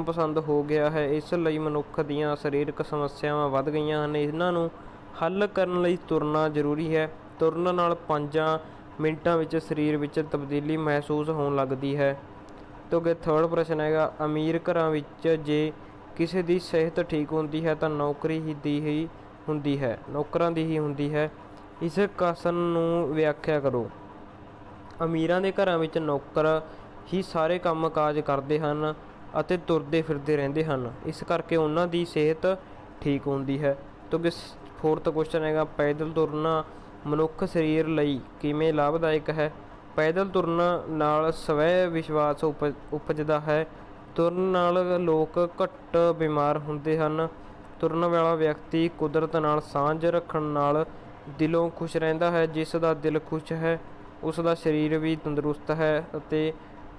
ਪਸੰਦ ਹੋ ਗਿਆ ਹੈ। ਇਸ ਲਈ ਮਨੁੱਖ ਦੀਆਂ ਸਰੀਰਕ ਸਮੱਸਿਆਵਾਂ ਵੱਧ ਗਈਆਂ ਹਨ। ਇਹਨਾਂ ਨੂੰ ਹੱਲ ਕਰਨ ਲਈ ਤੁਰਨਾ ਜ਼ਰੂਰੀ ਹੈ। ਤੁਰਨ ਨਾਲ 5 ਮਿੰਟਾਂ ਵਿੱਚ ਸਰੀਰ ਵਿੱਚ ਤਬਦੀਲੀ ਮਹਿਸੂਸ ਹੋਣ ਲੱਗਦੀ ਹੈ। ਤੋਂ ਅੱਗੇ ਥਰਡ ਪ੍ਰਸ਼ਨ ਹੈਗਾ, ਅਮੀਰ ਘਰਾਂ ਵਿੱਚ ਜੇ ਕਿਸੇ ਦੀ ਸਿਹਤ ਠੀਕ ਹੁੰਦੀ ਹੈ ਤਾਂ ਨੌਕਰਾਂ ਦੀ ਹੀ ਹੁੰਦੀ ਹੈ। ਇਸ ਕਥਨ ਨੂੰ ਵਿਆਖਿਆ ਕਰੋ। ਅਮੀਰਾਂ ਦੇ ਘਰਾਂ ਵਿੱਚ ਨੌਕਰ ਹੀ ਸਾਰੇ ਕੰਮ ਕਾਜ ਕਰਦੇ ਹਨ ਅਤੇ ਤੁਰਦੇ ਫਿਰਦੇ ਰਹਿੰਦੇ ਹਨ, ਇਸ ਕਰਕੇ ਉਹਨਾਂ ਦੀ ਸਿਹਤ ਠੀਕ ਹੁੰਦੀ ਹੈ। ਤੋਂ ਅੱਗੇ 4th क्वेश्चन हैगा पैदल तुरना मनुੱਖ ਸਰੀਰ ਲਈ ਕਿਵੇਂ ਲਾਭਦਾਇਕ ਹੈ। ਪੈਦਲ ਤੁਰਨ ਨਾਲ ਸਵੈ ਵਿਸ਼ਵਾਸ ਉਪਜਦਾ ਹੈ। ਤੁਰਨ ਨਾਲ ਲੋਕ ਘੱਟ ਬਿਮਾਰ ਹੁੰਦੇ ਹਨ। ਤੁਰਨ ਵਾਲਾ ਵਿਅਕਤੀ ਕੁਦਰਤ ਨਾਲ ਸਾਂਝ ਰੱਖਣ ਨਾਲ ਦਿਲੋਂ ਖੁਸ਼ ਰਹਿੰਦਾ ਹੈ। ਜਿਸ ਦਾ ਦਿਲ ਖੁਸ਼ ਹੈ ਉਸ ਦਾ ਸਰੀਰ ਵੀ ਤੰਦਰੁਸਤ ਹੈ ਅਤੇ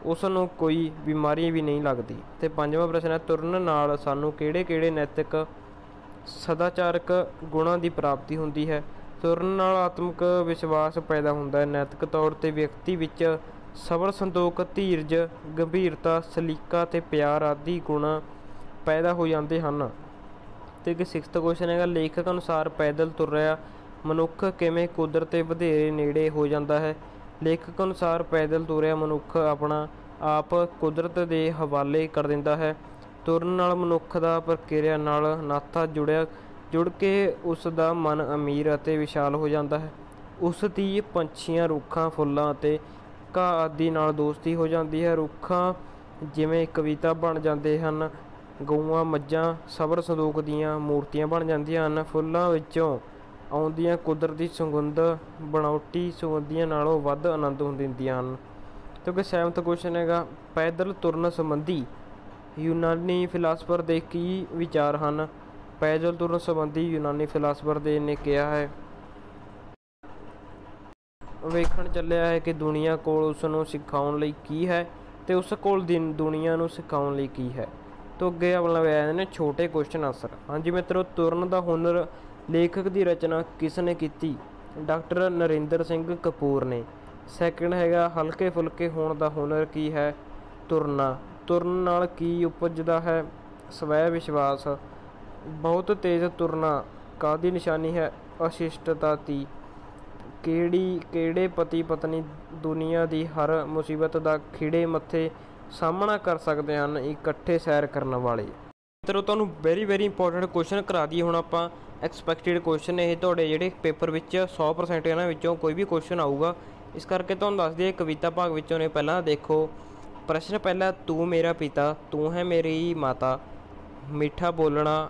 ਉਸ ਨੂੰ ਕੋਈ ਬਿਮਾਰੀ ਵੀ ਨਹੀਂ ਲੱਗਦੀ। ਅਤੇ 5ਵਾਂ ਪ੍ਰਸ਼ਨ ਹੈ ਤੁਰਨ ਨਾਲ ਸਾਨੂੰ ਕਿਹੜੇ ਕਿਹੜੇ ਨੈਤਿਕ ਸਦਾਚਾਰਕ ਗੁਣਾਂ ਦੀ ਪ੍ਰਾਪਤੀ ਹੁੰਦੀ ਹੈ। ਤੁਰਨ ਨਾਲ ਆਤਮਿਕ ਵਿਸ਼ਵਾਸ ਪੈਦਾ ਹੁੰਦਾ ਹੈ। ਨੈਤਿਕ ਤੌਰ 'ਤੇ ਵਿਅਕਤੀ ਵਿੱਚ ਸਬਰ ਸੰਤੋਖ ਧੀਰਜ ਗੰਭੀਰਤਾ ਸਲੀਕਾ ਅਤੇ ਪਿਆਰ ਆਦਿ ਗੁਣ ਪੈਦਾ ਹੋ ਜਾਂਦੇ ਹਨ। ਅਤੇ ਇੱਕ 6th ਕੁਐਸਚਨ ਹੈਗਾ ਲੇਖਕ ਅਨੁਸਾਰ ਪੈਦਲ ਤੁਰਿਆ ਮਨੁੱਖ ਕਿਵੇਂ ਕੁਦਰਤ ਦੇ ਵਧੇਰੇ ਨੇੜੇ ਹੋ ਜਾਂਦਾ ਹੈ। ਲੇਖਕ ਅਨੁਸਾਰ ਪੈਦਲ ਤੁਰਿਆ ਮਨੁੱਖ ਆਪਣਾ ਆਪ ਕੁਦਰਤ ਦੇ ਹਵਾਲੇ ਕਰ ਦਿੰਦਾ ਹੈ। ਤੁਰਨ ਨਾਲ ਮਨੁੱਖ ਦਾ ਪ੍ਰਕਿਰਿਆ ਨਾਲ ਨਾਤਾ ਜੁੜ ਕੇ ਉਸ ਦਾ ਮਨ ਅਮੀਰ ਅਤੇ ਵਿਸ਼ਾਲ ਹੋ ਜਾਂਦਾ ਹੈ। ਉਸ ਦੀ ਪੰਛੀਆਂ ਰੁੱਖਾਂ ਫੁੱਲਾਂ ਅਤੇ ਘਾਹ ਆਦਿ ਨਾਲ ਦੋਸਤੀ ਹੋ ਜਾਂਦੀ ਹੈ। ਰੁੱਖਾਂ ਜਿਵੇਂ ਕਵਿਤਾ ਬਣ ਜਾਂਦੇ ਹਨ। ਗਊਆਂ ਮੱਝਾਂ ਸਬਰ ਸੰਦੂਕ ਦੀਆਂ ਮੂਰਤੀਆਂ ਬਣ ਜਾਂਦੀਆਂ ਹਨ। ਫੁੱਲਾਂ ਵਿੱਚੋਂ ਆਉਂਦੀਆਂ ਕੁਦਰਤੀ ਸੁਗੰਧ ਬਣਾਉਟੀ ਸੁਗੰਧੀਆਂ ਨਾਲੋਂ ਵੱਧ ਆਨੰਦ ਦਿੰਦੀਆਂ ਹਨ। ਕਿਉਂਕਿ 7ਵਾਂ ਕੁਐਸਚਨ ਹੈਗਾ ਪੈਦਲ ਤੁਰਨ ਸੰਬੰਧੀ ਯੂਨਾਨੀ ਫਿਲਾਸਫਰ ਦੇ ਕੀ ਵਿਚਾਰ ਹਨ। ਪੈਦਲ ਤੁਰਨ ਸੰਬੰਧੀ ਯੂਨਾਨੀ ਫਿਲਾਸਫਰ ਦੇ ਨੇ ਕਿਹਾ ਹੈ ਵੇਖਣ ਚੱਲਿਆ ਹੈ ਕਿ ਦੁਨੀਆ ਕੋਲ ਉਸ ਨੂੰ ਸਿਖਾਉਣ ਲਈ ਕੀ ਹੈ ਅਤੇ ਉਸ ਕੋਲ ਦੁਨੀਆ ਨੂੰ ਸਿਖਾਉਣ ਲਈ ਕੀ ਹੈ। ਤੋਂ ਅੱਗੇ ਆਪਣਾ ਆ ਜਾਂਦੇ ਨੇ ਛੋਟੇ ਕੁਐਸਚਨ ਆਨਸਰ। ਹਾਂਜੀ ਮਿੱਤਰੋ ਤੁਰਨ ਦਾ ਹੁਨਰ ਲੇਖਕ ਦੀ ਰਚਨਾ ਕਿਸ ਨੇ ਕੀਤੀ। ਡਾਕਟਰ ਨਰਿੰਦਰ ਸਿੰਘ ਕਪੂਰ ਨੇ। ਸੈਕਿੰਡ ਹੈਗਾ ਹਲਕੇ ਫੁਲਕੇ ਹੋਣ ਦਾ ਹੁਨਰ ਕੀ ਹੈ। ਤੁਰਨਾ। ਤੁਰਨ ਨਾਲ ਕੀ ਉਪਜਦਾ ਹੈ। ਸਵੈ ਵਿਸ਼ਵਾਸ। ਬਹੁਤ ਤੇਜ਼ ਤੁਰਨਾ ਕਾਹਦੀ ਨਿਸ਼ਾਨੀ ਹੈ। ਅਸ਼ਿਸ਼ਟਤਾ ਦੀ। ਕਿਹੜੇ ਪਤੀ ਪਤਨੀ ਦੁਨੀਆ ਦੀ ਹਰ ਮੁਸੀਬਤ ਦਾ ਖਿੜੇ ਮੱਥੇ ਸਾਹਮਣਾ ਕਰ ਸਕਦੇ ਹਨ। ਇਕੱਠੇ ਸੈਰ ਕਰਨ ਵਾਲੇ। ਮਿੱਤਰੋ ਤੁਹਾਨੂੰ ਵੈਰੀ ਇੰਪੋਰਟੈਂਟ ਕੁਐਸਚਨ ਕਰਾ ਦਈਏ ਹੁਣ ਆਪਾਂ। ਐਕਸਪੈਕਟਿਡ ਕੁਐਸਚਨ ਇਹ ਤੁਹਾਡੇ ਜਿਹੜੇ ਪੇਪਰ ਵਿੱਚ 100% ਇਹਨਾਂ ਵਿੱਚੋਂ ਕੋਈ ਵੀ ਕੁਐਸਚਨ ਆਊਗਾ। ਇਸ ਕਰਕੇ ਤੁਹਾਨੂੰ ਦੱਸ ਦਈਏ ਕਵਿਤਾ ਭਾਗ ਵਿੱਚੋਂ ਨੇ। ਪਹਿਲਾਂ ਦੇਖੋ ਪ੍ਰਸ਼ਨ ਪਹਿਲਾ ਤੂੰ ਮੇਰਾ ਪਿਤਾ ਤੂੰ ਹੈ ਮੇਰੀ ਮਾਤਾ ਮਿੱਠਾ ਬੋਲਣਾ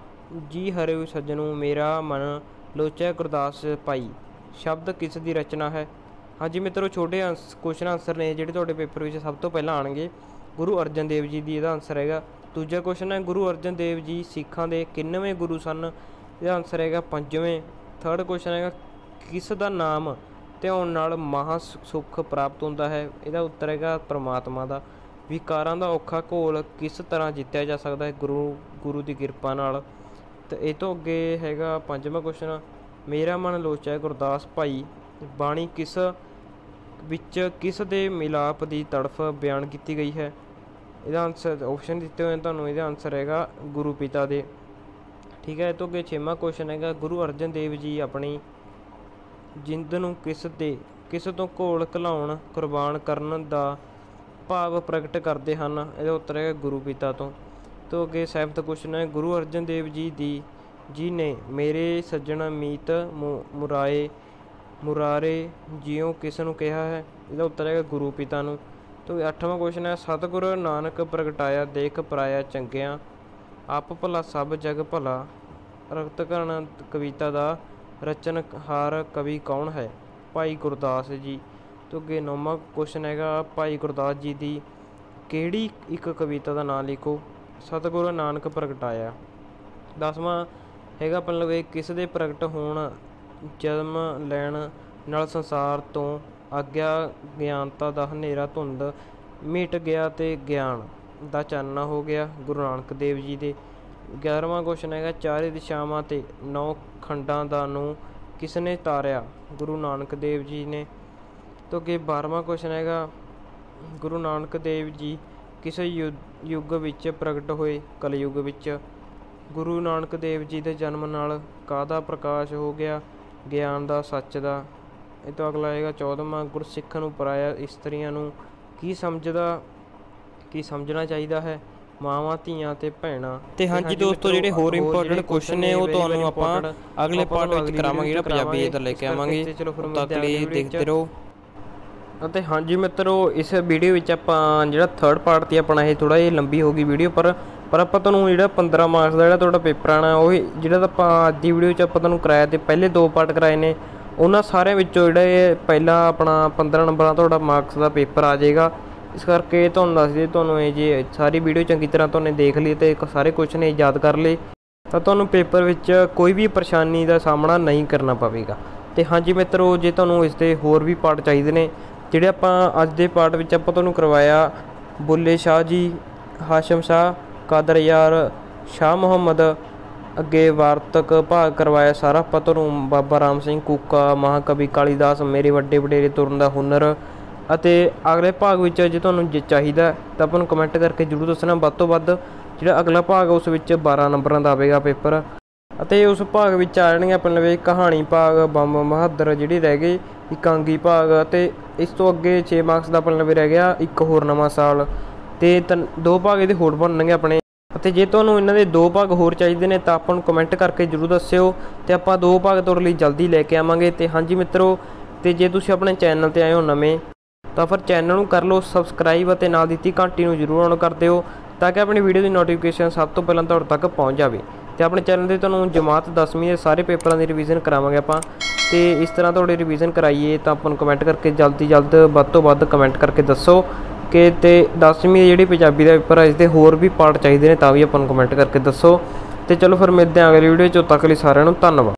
ਜੀ ਹਰਿ ਸੱਜਣੂ ਮੇਰਾ ਮਨ ਲੋਚੈ ਗੁਰਦਾਸ ਭਾਈ ਸ਼ਬਦ ਕਿਸ ਦੀ ਰਚਨਾ ਹੈ। ਹਾਂਜੀ ਮਿੱਤਰੋ ਛੋਟੇ ਕੁਐਸਚਨ ਆਨਸਰ ਨੇ ਜਿਹੜੇ ਤੁਹਾਡੇ ਪੇਪਰ ਵਿੱਚ ਸਭ ਤੋਂ ਪਹਿਲਾਂ ਆਉਣਗੇ। ਗੁਰੂ ਅਰਜਨ ਦੇਵ ਜੀ ਦੀ ਇਹਦਾ ਆਨਸਰ ਹੈਗਾ। ਦੂਜਾ ਕੁਐਸਚਨ ਹੈ ਗੁਰੂ ਅਰਜਨ ਦੇਵ ਜੀ ਸਿੱਖਾਂ ਦੇ ਕਿੰਨਵੇਂ ਗੁਰੂ ਸਨ। ਇਹਦਾ ਆਨਸਰ ਹੈਗਾ 5ਵੇਂ। ਥਰਡ ਕੁਐਸਚਨ ਹੈਗਾ ਕਿਸ ਦਾ ਨਾਮ ਧਿਆਉਣ ਨਾਲ ਮਹਾ ਸੁੱਖ ਪ੍ਰਾਪਤ ਹੁੰਦਾ ਹੈ। ਇਹਦਾ ਉੱਤਰ ਹੈਗਾ ਪਰਮਾਤਮਾ ਦਾ। ਵਿਕਾਰਾਂ ਦਾ ਔਖਾ ਘੋਲ ਕਿਸ ਤਰ੍ਹਾਂ ਜਿੱਤਿਆ ਜਾ ਸਕਦਾ ਹੈ। ਗੁਰੂ ਦੀ ਕਿਰਪਾ ਨਾਲ। ਅਤੇ ਇਹ ਤੋਂ ਅੱਗੇ ਹੈਗਾ 5ਵਾਂ ਕੁਐਸਚਨ ਮੇਰਾ ਮਨ ਲੋਚੈ ਗੁਰਦਾਸ ਭਾਈ ਬਾਣੀ ਵਿੱਚ ਕਿਸ ਦੇ ਮਿਲਾਪ ਦੀ ਤੜਫ ਬਿਆਨ ਕੀਤੀ ਗਈ ਹੈ। ਇਹਦਾ ਆਨਸਰ ਆਪਸ਼ਨ ਦਿੱਤੇ ਹੋਏ ਤੁਹਾਨੂੰ। ਇਹਦਾ ਆਨਸਰ ਹੈਗਾ ਗੁਰੂ ਪਿਤਾ ਦੇ। ਠੀਕ ਹੈ। ਇਹ ਤੋਂ ਅੱਗੇ 6ਵਾਂ ਕੁਐਸਚਨ ਹੈਗਾ ਗੁਰੂ ਅਰਜਨ ਦੇਵ ਜੀ ਆਪਣੀ ਜਿੰਦ ਨੂੰ ਕਿਸ ਤੋਂ ਘੋਲ ਘਲਾਉਣ ਕੁਰਬਾਨ ਕਰਨ ਦਾ ਭਾਵ ਪ੍ਰਗਟ ਕਰਦੇ ਹਨ। ਇਹਦਾ ਉੱਤਰ ਹੈਗਾ ਗੁਰੂ ਪਿਤਾ ਤੋਂ ਅੱਗੇ 7ਵਾਂ ਕੁਐਸਚਨ ਹੈ ਗੁਰੂ ਅਰਜਨ ਦੇਵ ਜੀ ਨੇ ਮੇਰੇ ਸੱਜਣ ਮੀਤ ਮੁਰਾਰੇ ਜਿਉ ਕਿਸ ਨੂੰ ਕਿਹਾ ਹੈ। ਇਹਦਾ ਉੱਤਰ ਹੈਗਾ ਗੁਰੂ ਪਿਤਾ ਨੂੰ। ਤੋਂ 8ਵਾਂ ਕੁਐਸਚਨ ਹੈ ਸਤਿਗੁਰੂ ਨਾਨਕ ਪ੍ਰਗਟਾਇਆ ਦੇਖ ਪਰਾਇਆ ਚੰਗਿਆਂ ਆਪ ਭਲਾ ਸਭ ਜਗ ਭਲਾ ਰਕਤਕਰਨ ਕਵਿਤਾ ਦਾ ਰਚਨਹਾਰ ਕਵੀ ਕੌਣ ਹੈ। ਭਾਈ ਗੁਰਦਾਸ ਜੀ। ਤੋਂ ਅੱਗੇ 9ਵਾਂ ਕੁਐਸਚਨ ਹੈਗਾ ਭਾਈ ਗੁਰਦਾਸ ਜੀ ਦੀ ਕਿਹੜੀ ਇੱਕ ਕਵਿਤਾ ਦਾ ਨਾਂ ਲਿਖੋ। ਸਤਿਗੁਰੂ ਨਾਨਕ ਪ੍ਰਗਟਾਇਆ। 10ਵਾਂ ਹੈਗਾ ਮਤਲਬ ਇਹ ਕਿਸ ਦੇ ਪ੍ਰਗਟ ਹੋਣ ਜਨਮ ਲੈਣ ਨਾਲ ਸੰਸਾਰ ਤੋਂ ਗਿਆਨਤਾ ਦਾ ਹਨੇਰਾ ਧੁੰਦ ਮਿਟ ਗਿਆ ਅਤੇ ਗਿਆਨ ਦਾ ਚਾਨਣਾ ਹੋ ਗਿਆ। ਗੁਰੂ ਨਾਨਕ ਦੇਵ ਜੀ ਦੇ। 11ਵਾਂ ਕੁਐਸਚਨ ਹੈਗਾ ਚਾਰੇ ਦਿਸ਼ਾਵਾਂ ਅਤੇ 9 ਖੰਡਾਂ ਦਾ ਨੂੰ ਕਿਸ ਨੇ ਤਾਰਿਆ। ਗੁਰੂ ਨਾਨਕ ਦੇਵ ਜੀ ਨੇ। ਤੋਂ ਅੱਗੇ 12ਵਾਂ ਕੁਐਸਚਨ ਹੈਗਾ ਗੁਰੂ ਨਾਨਕ ਦੇਵ ਜੀ ਕਿਸ ਯੁੱਗ ਵਿੱਚ ਪ੍ਰਗਟ ਹੋਏ। ਕਲਯੁੱਗ ਵਿੱਚ। ਗੁਰੂ ਨਾਨਕ ਦੇਵ ਜੀ ਦੇ ਜਨਮ ਨਾਲ ਕਾਹਦਾ ਪ੍ਰਕਾਸ਼ ਹੋ ਗਿਆ। ਗਿਆਨ ਦਾ ਸੱਚ ਦਾ। ਇਹ ਤੋਂ ਅਗਲਾ ਹੈਗਾ 14ਵਾਂ ਗੁਰਸਿੱਖ ਨੂੰ ਪਰਾਇਆ ਇਸਤਰੀਆਂ ਨੂੰ ਕੀ ਸਮਝਣਾ ਚਾਹੀਦਾ ਹੈ। ਮਾਵਾਂ ਧੀਆਂ ਤੇ ਭੈਣਾਂ। ਤੇ ਹਾਂਜੀ ਦੋਸਤੋ ਜਿਹੜੇ ਹੋਰ ਇੰਪੋਰਟੈਂਟ ਕੁਐਸਚਨ ਨੇ ਉਹ ਤੁਹਾਨੂੰ ਆਪਾਂ ਅਗਲੇ ਪਾਰਟ ਵਿੱਚ ਕਰਾਵਾਂਗੇ ਜਿਹੜਾ ਪੰਜਾਬੀ ਇਹਦਾ ਲੈ ਕੇ ਆਵਾਂਗੇ। ਤੱਕ ਲਈ ਦੇਖਦੇ ਰਹੋ। ਅਤੇ ਹਾਂਜੀ ਮਿੱਤਰੋ ਇਸ ਵੀਡੀਓ ਵਿੱਚ ਆਪਾਂ ਜਿਹੜਾ 3rd ਪਾਰਟ ਸੀ ਆਪਣਾ ਇਹ ਥੋੜ੍ਹਾ ਜਿਹਾ ਲੰਬੀ ਹੋ ਗਈ ਵੀਡੀਓ ਪਰ ਪਰ ਆਪਾਂ ਤੁਹਾਨੂੰ ਜਿਹੜਾ 15 ਮਾਰਕਸ ਦਾ ਜਿਹੜਾ ਤੁਹਾਡਾ ਪੇਪਰ ਆਣਾ ਉਹ ਜਿਹੜਾ ਤਾਂ ਆਪਾਂ ਅੱਜ ਦੀ ਵੀਡੀਓ 'ਚ ਆਪਾਂ ਤੁਹਾਨੂੰ ਕਰਾਇਆ ਤੇ ਪਹਿਲੇ 2 ਪਾਰਟ ਕਰਾਏ ਨੇ, ਉਹਨਾਂ ਸਾਰਿਆਂ ਵਿੱਚੋਂ ਜਿਹੜਾ ਇਹ ਪਹਿਲਾ ਆਪਣਾ 15 ਨੰਬਰਾਂ ਤੁਹਾਡਾ ਮਾਰਕਸ ਦਾ ਪੇਪਰ ਆ ਜਾਏਗਾ। ਇਸ ਕਰਕੇ ਤੁਹਾਨੂੰ ਦੱਸ ਦਈਏ, ਤੁਹਾਨੂੰ ਇਹ ਜੇ ਸਾਰੀ ਵੀਡੀਓ ਚੰਗੀ ਤਰ੍ਹਾਂ ਤੁਹਾਨੂੰ ਦੇਖ ਲਈ ਤੇ ਸਾਰੇ ਕੁਐਸਚਨ ਯਾਦ ਕਰ ਲਏ ਤਾਂ ਤੁਹਾਨੂੰ ਪੇਪਰ ਵਿੱਚ ਕੋਈ ਵੀ ਪਰੇਸ਼ਾਨੀ ਦਾ ਸਾਹਮਣਾ ਨਹੀਂ ਕਰਨਾ ਪਵੇਗਾ। ਤੇ ਹਾਂਜੀ ਮਿੱਤਰੋ, ਜੇ ਤੁਹਾਨੂੰ ਇਸ ਦੇ ਹੋਰ ਵੀ ਪਾਰਟ ਚਾਹੀਦੇ ਨੇ, ਜਿਹੜੇ ਆਪਾਂ ਅੱਜ ਦੇ ਪਾਰਟ ਵਿੱਚ ਆਪਾਂ ਤੁਹਾਨੂੰ ਕਰਵਾਇਆ ਬੁੱਲੇ ਸ਼ਾਹ ਜੀ, ਹਾਸ਼ਮ ਸ਼ਾਹ, ਕਾਦਰ ਯਾਰ, ਸ਼ਾਹ ਮੁਹੰਮਦ, ਅੱਗੇ ਵਾਰਤਕ ਭਾਗ ਕਰਵਾਇਆ ਸਾਰਾ ਆਪਾਂ ਤੁਹਾਨੂੰ, ਬਾਬਾ ਰਾਮ ਸਿੰਘ ਕੂਕਾ, ਮਹਾਕਵੀ ਕਾਲੀਦਾਸ, ਮੇਰੇ ਵੱਡੇ ਵਡੇਰੇ ਤੁਰਨ ਦਾ ਹੁਨਰ। ਅਤੇ ਅਗਲੇ ਭਾਗ ਵਿੱਚ ਜੇ ਤੁਹਾਨੂੰ ਜੇ ਚਾਹੀਦਾ ਤਾਂ ਆਪਾਂ ਨੂੰ ਕਮੈਂਟ ਕਰਕੇ ਜ਼ਰੂਰ ਦੱਸਣਾ। ਵੱਧ ਤੋਂ ਵੱਧ ਜਿਹੜਾ ਅਗਲਾ ਭਾਗ ਉਸ ਵਿੱਚ 12 ਨੰਬਰਾਂ ਦਾ ਆਵੇਗਾ ਪੇਪਰ, ਅਤੇ ਉਸ ਭਾਗ ਵਿੱਚ ਆ ਜਾਣਗੇ ਆਪਣੇ ਲਵੇ ਕਹਾਣੀ ਭਾਗ, ਬੰਬ ਬਹਾਦਰ ਜਿਹੜੀ ਰਹਿ ਗਈ, ਇਕਾਂਗੀ ਭਾਗ, ਅਤੇ ਇਸ ਤੋਂ ਅੱਗੇ 6 ਮਾਰਕਸ ਦਾ ਆਪਣੇ ਲਵੇ ਰਹਿ ਗਿਆ ਇੱਕ ਹੋਰ ਨਵਾਂ ਸਾਲ, ਅਤੇ 2 ਭਾਗ ਇਹਦੇ ਹੋਰ ਬਣਨਗੇ ਆਪਣੇ। ਅਤੇ ਜੇ ਤੁਹਾਨੂੰ ਇਹਨਾਂ ਦੇ 2 ਭਾਗ ਹੋਰ ਚਾਹੀਦੇ ਨੇ ਤਾਂ ਆਪਾਂ ਨੂੰ ਕਮੈਂਟ ਕਰਕੇ ਜ਼ਰੂਰ ਦੱਸਿਓ, ਅਤੇ ਆਪਾਂ 2 ਭਾਗ ਤੁਹਾਡੇ ਲਈ ਜਲਦੀ ਲੈ ਕੇ ਆਵਾਂਗੇ। ਅਤੇ ਹਾਂਜੀ ਮਿੱਤਰੋ, ਅਤੇ ਜੇ ਤੁਸੀਂ ਆਪਣੇ ਚੈਨਲ 'ਤੇ ਆਏ ਹੋ ਨਵੇਂ ਤਾਂ ਫਿਰ ਚੈਨਲ ਨੂੰ ਕਰ ਲਓ ਸਬਸਕ੍ਰਾਈਬ ਅਤੇ ਨਾਲ ਦਿੱਤੀ ਘੰਟੀ ਨੂੰ ਜ਼ਰੂਰ ਔਨ ਕਰ ਦਿਓ ਤਾਂ ਕਿ ਆਪਣੀ ਵੀਡੀਓ ਦੀ ਨੋਟੀਫਿਕੇਸ਼ਨ ਸਭ ਤੋਂ ਪਹਿਲਾਂ ਤੁਹਾਡੇ ਤੱਕ ਪਹੁੰਚ ਜਾਵੇ। ਅਤੇ ਆਪਣੇ ਚੈਨਲ 'ਤੇ ਤੁਹਾਨੂੰ ਜਮਾਤ 10ਵੀਂ ਦੇ ਸਾਰੇ ਪੇਪਰਾਂ ਦੀ ਰਿਵੀਜ਼ਨ ਕਰਾਵਾਂਗੇ ਆਪਾਂ, ਅਤੇ ਇਸ ਤਰ੍ਹਾਂ ਤੁਹਾਡੀ ਰਿਵੀਜ਼ਨ ਕਰਾਈਏ ਤਾਂ ਆਪਾਂ ਨੂੰ ਕਮੈਂਟ ਕਰਕੇ ਜਲਦੀ ਜਲਦ ਵੱਧ ਤੋਂ ਵੱਧ ਕਮੈਂਟ ਕਰਕੇ ਦੱਸੋ ਕਿ ਤੇ 10ਵੀਂ ਦੀ ਜਿਹੜੀ ਪੰਜਾਬੀ ਦਾ ਪੇਪਰ ਹੈ ਇਸ ਦੇ ਹੋਰ ਵੀ ਪਾਰਟ ਚਾਹੀਦੇ ਨੇ ਤਾਂ ਵੀ ਆਪਾਂ ਨੂੰ ਕਮੈਂਟ ਕਰਕੇ ਦੱਸੋ। ਅਤੇ ਚਲੋ ਫਿਰ ਮਿਲਦੇ ਹਾਂ ਅਗਲੀ ਵੀਡੀਓ 'ਚ, ਉਦੋਂ ਤੱਕ ਲਈ ਸਾਰਿਆਂ ਨੂੰ ਧੰਨਵਾਦ।